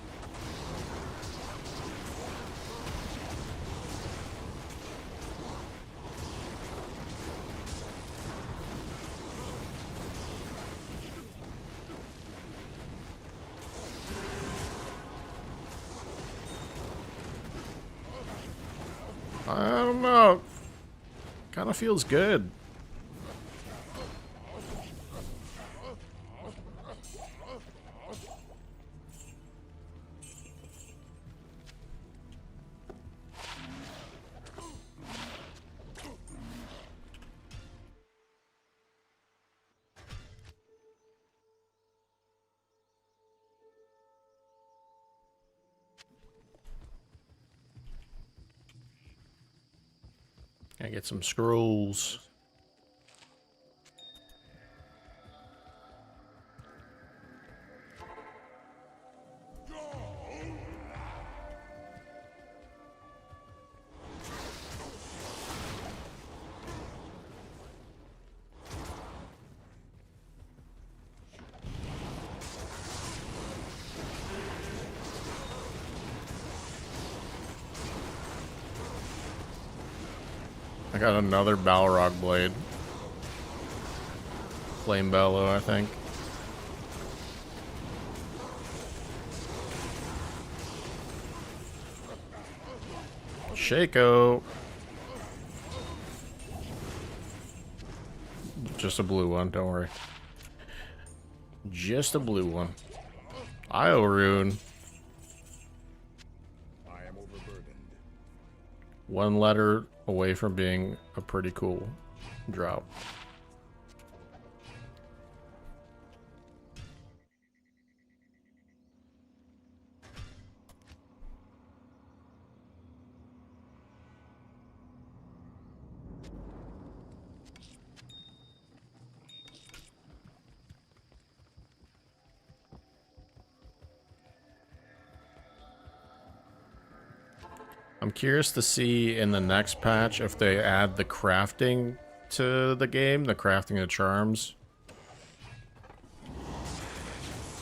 [SPEAKER 1] I don't know. Kind of feels good. I get some scrolls. I got another Balrog blade. Flame Bellow, I think. Shaco. Just a blue one, don't worry. Just a blue one. Io Rune.
[SPEAKER 3] I am overburdened.
[SPEAKER 1] One letter away from being a pretty cool drop. I'm curious to see in the next patch if they add the crafting to the game, the crafting of charms.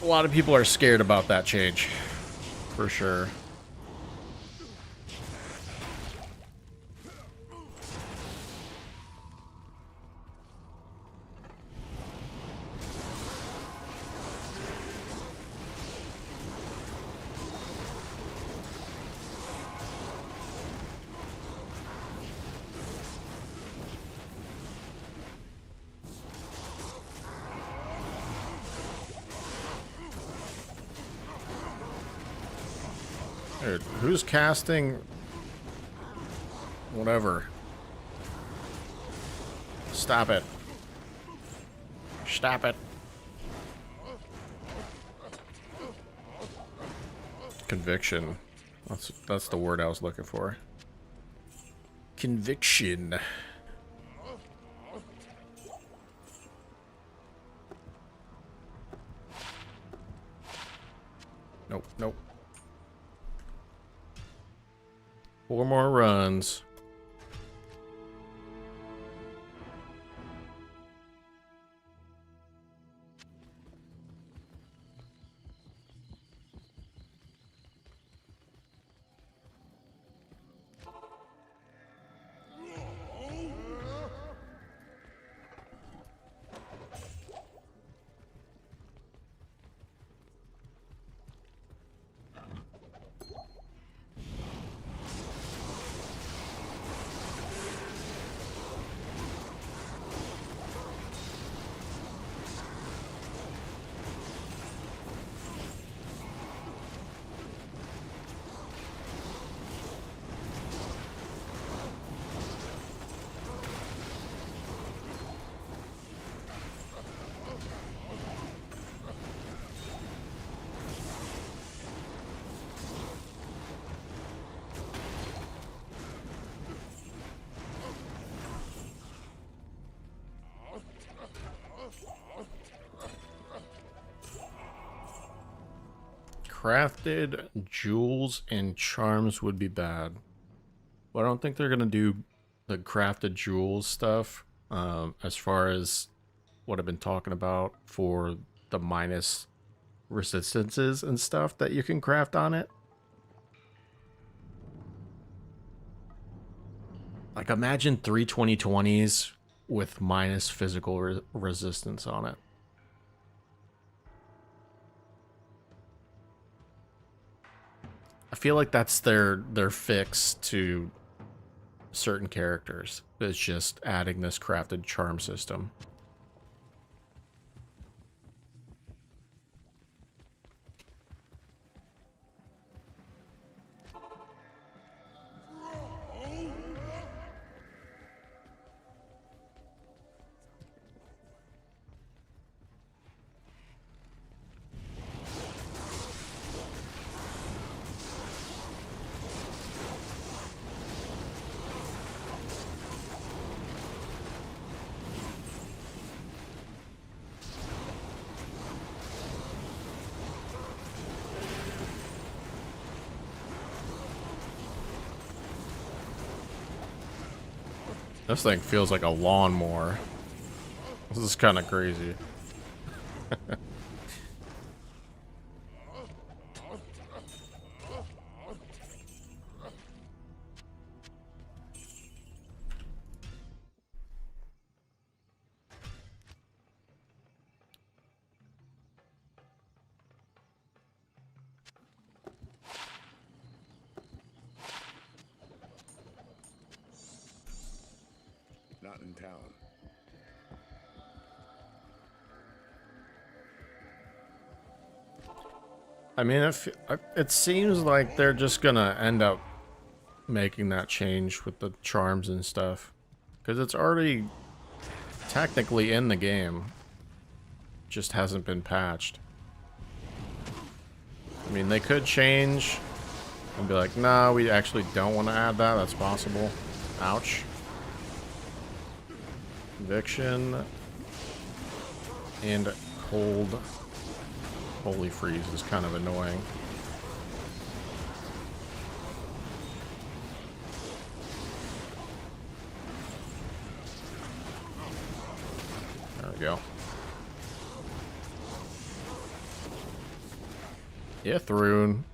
[SPEAKER 1] A lot of people are scared about that change, for sure. Dude, who's casting? Whatever. Stop it. Stop it. Conviction. That's the word I was looking for. Conviction. Nope, nope. 4 more runs. crafted jewels and charms would be bad. But I don't think they're gonna do the crafted jewels stuff as far as what I've been talking about for the minus resistances and stuff that you can craft on it. Like imagine 3 2020s with minus physical resistance on it. I feel like that's their fix to certain characters. It's just adding this crafted charm system. This thing feels like a lawnmower. This is kind of crazy.
[SPEAKER 3] Not in town.
[SPEAKER 1] I mean, if it seems like they're just gonna end up making that change with the charms and stuff, because it's already technically in the game, just hasn't been patched. I mean, they could change and be like, nah, we actually don't want to add that. That's possible. Ouch. Conviction and cold holy freeze is kind of annoying. There we go. Yeah, Thrune.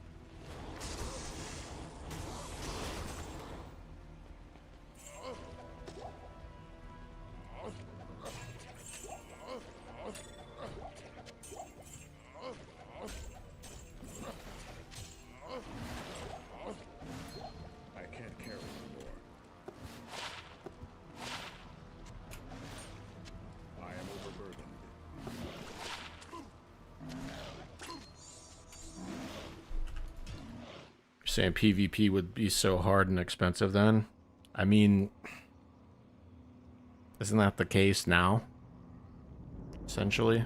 [SPEAKER 1] Saying PvP would be so hard and expensive then? I mean, isn't that the case now? Essentially.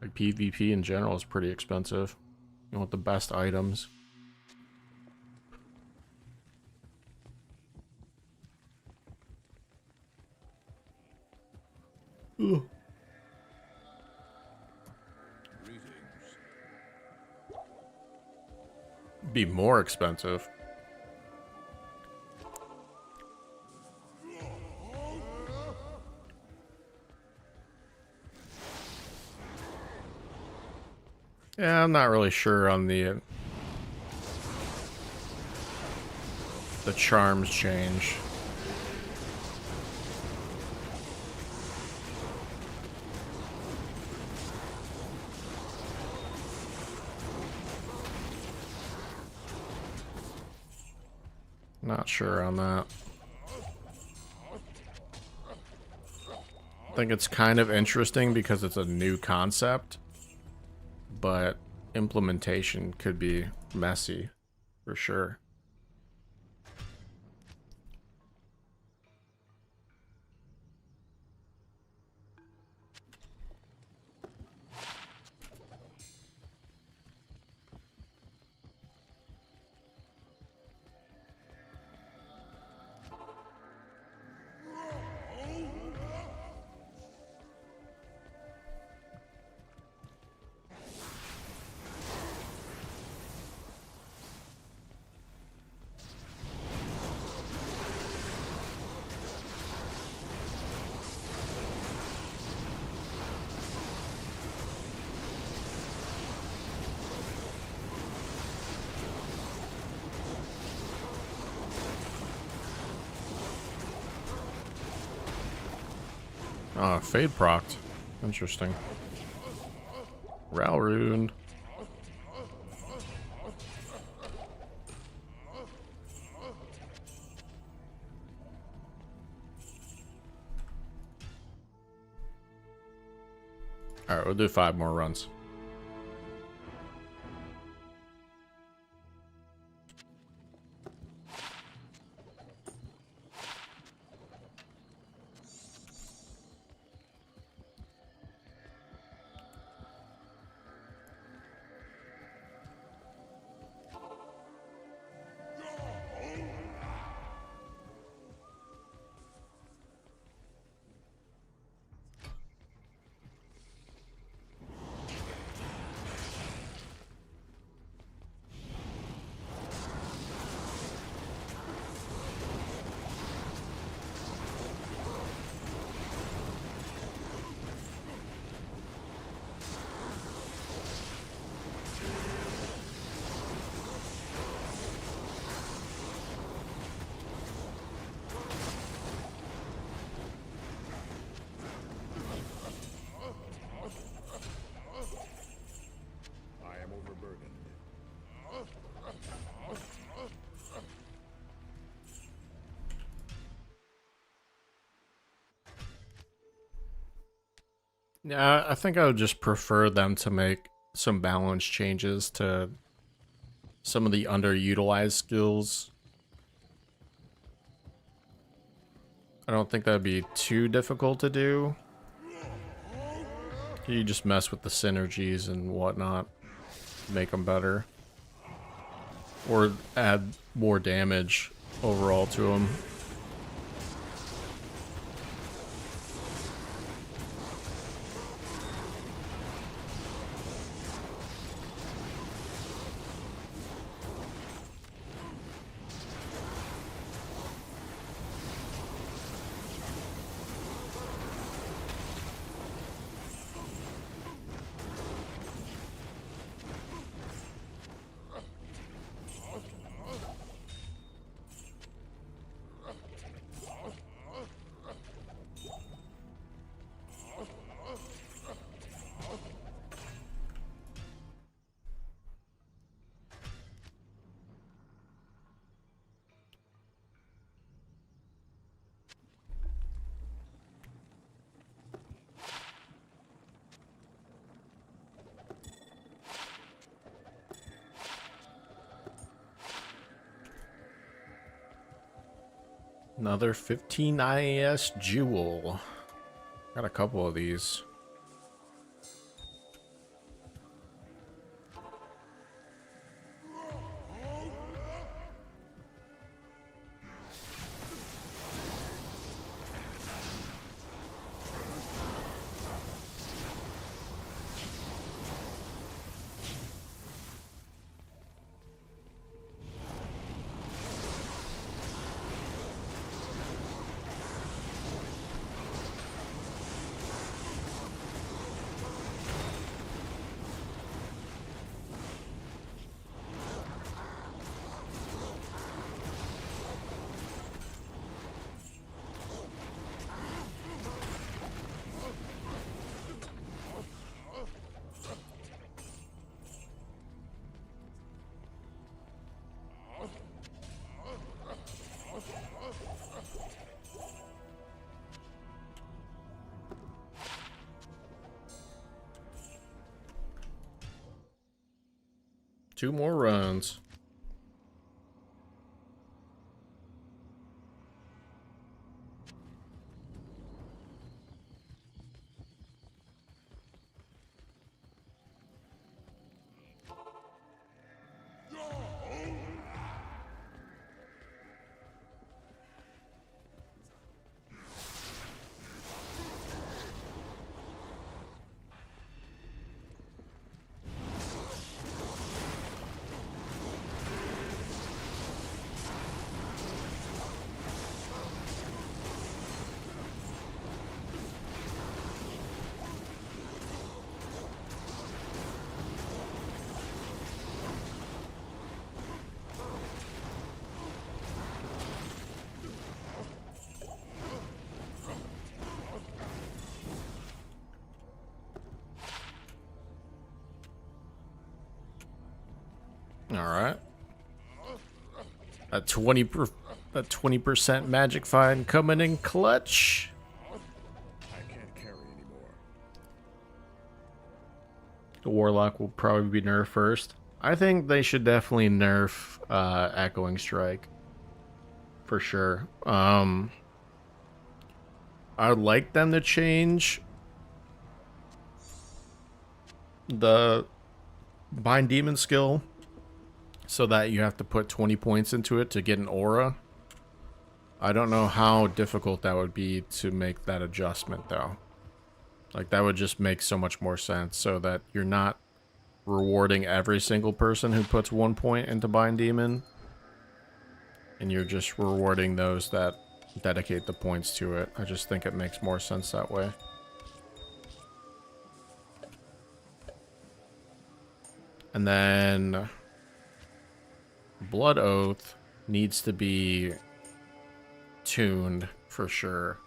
[SPEAKER 1] Like PvP in general is pretty expensive. You want the best items. Ugh. Be more expensive. Yeah, I'm not really sure on the charms change. Not sure on that. I think it's kind of interesting because it's a new concept, but implementation could be messy for sure. Fade procced. Interesting. Ralrune. Alright, we'll do 5 more runs.
[SPEAKER 3] I am overburdened.
[SPEAKER 1] Yeah, I think I would just prefer them to make some balance changes to some of the underutilized skills. I don't think that'd be too difficult to do. You just mess with the synergies and whatnot, make them better. Or add more damage overall to them. Another 15 IAS Jewel. Got a couple of these. Two more runs. Alright. That 20% magic find coming in clutch.
[SPEAKER 3] I can't carry anymore.
[SPEAKER 1] The Warlock will probably be nerfed first. I think they should definitely nerf Echoing Strike. For sure. I would like them to change the Bind Demon skill so that you have to put 20 points into it to get an aura. I don't know how difficult that would be to make that adjustment though. Like that would just make so much more sense so that you're not rewarding every single person who puts 1 point into Bind Demon, and you're just rewarding those that dedicate the points to it. I just think it makes more sense that way. And then Blood Oath needs to be tuned for sure.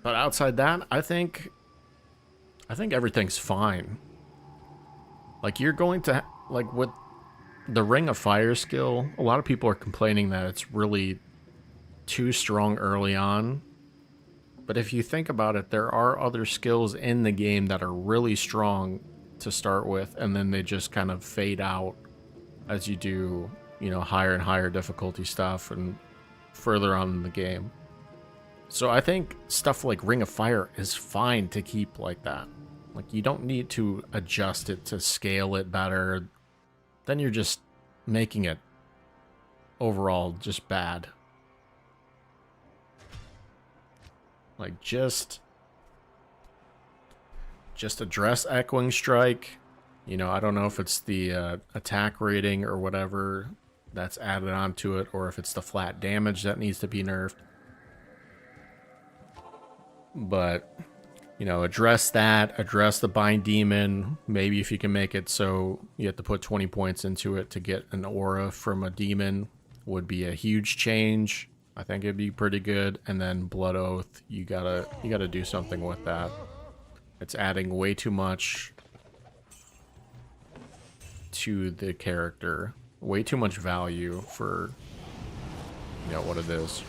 [SPEAKER 1] But outside that, I think everything's fine. Like you're going to like with the Ring of Fire skill, a lot of people are complaining that it's really too strong early on. But if you think about it, there are other skills in the game that are really strong to start with, and then they just kind of fade out as you do, you know, higher and higher difficulty stuff and further on in the game. So I think stuff like Ring of Fire is fine to keep like that. Like you don't need to adjust it to scale it better. Then you're just making it overall just bad. Like just address Echoing Strike. You know, I don't know if it's the attack rating or whatever that's added onto it, or if it's the flat damage that needs to be nerfed. But, you know, address that, address the Bind Demon. Maybe if you can make it so you have to put 20 points into it to get an aura from a demon would be a huge change. I think it'd be pretty good. And then Blood Oath, you gotta do something with that. It's adding way too much to the character. Way too much value for, you know, what it is.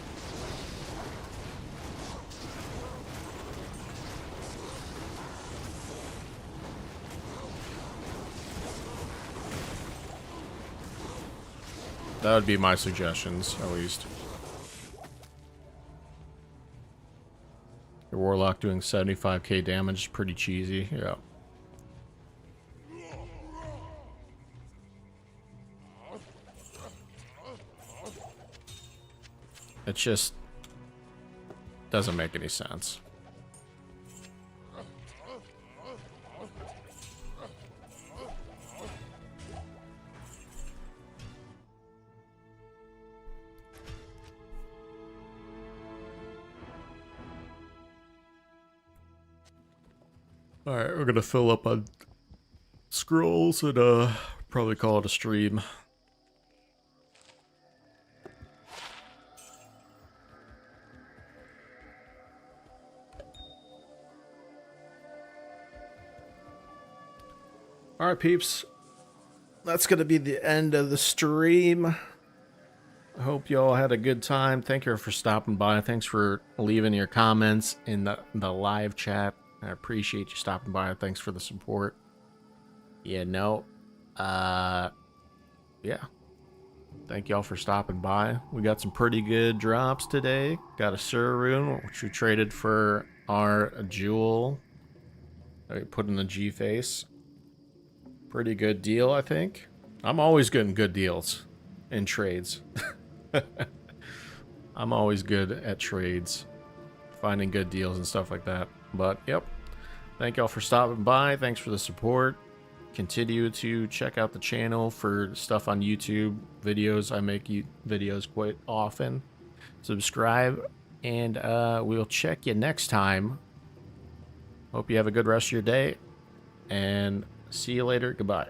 [SPEAKER 1] That would be my suggestions, at least. Your Warlock doing 75k damage is pretty cheesy, yeah. It just doesn't make any sense. Alright, we're gonna fill up on scrolls and probably call it a stream. Alright, peeps. That's gonna be the end of the stream. I hope you all had a good time. Thank you for stopping by. Thanks for leaving your comments in the live chat. I appreciate you stopping by. Thanks for the support. Yeah, yeah. Thank y'all for stopping by. We got some pretty good drops today. Got a Surun, which we traded for our jewel. I put in the G face. Pretty good deal, I think. I'm always getting good deals in trades. I'm always good at trades. Finding good deals and stuff like that. But, yep. Thank y'all for stopping by. Thanks for the support. Continue to check out the channel for stuff on YouTube videos. I make videos quite often. Subscribe, and we'll check you next time. Hope you have a good rest of your day, and see you later. Goodbye.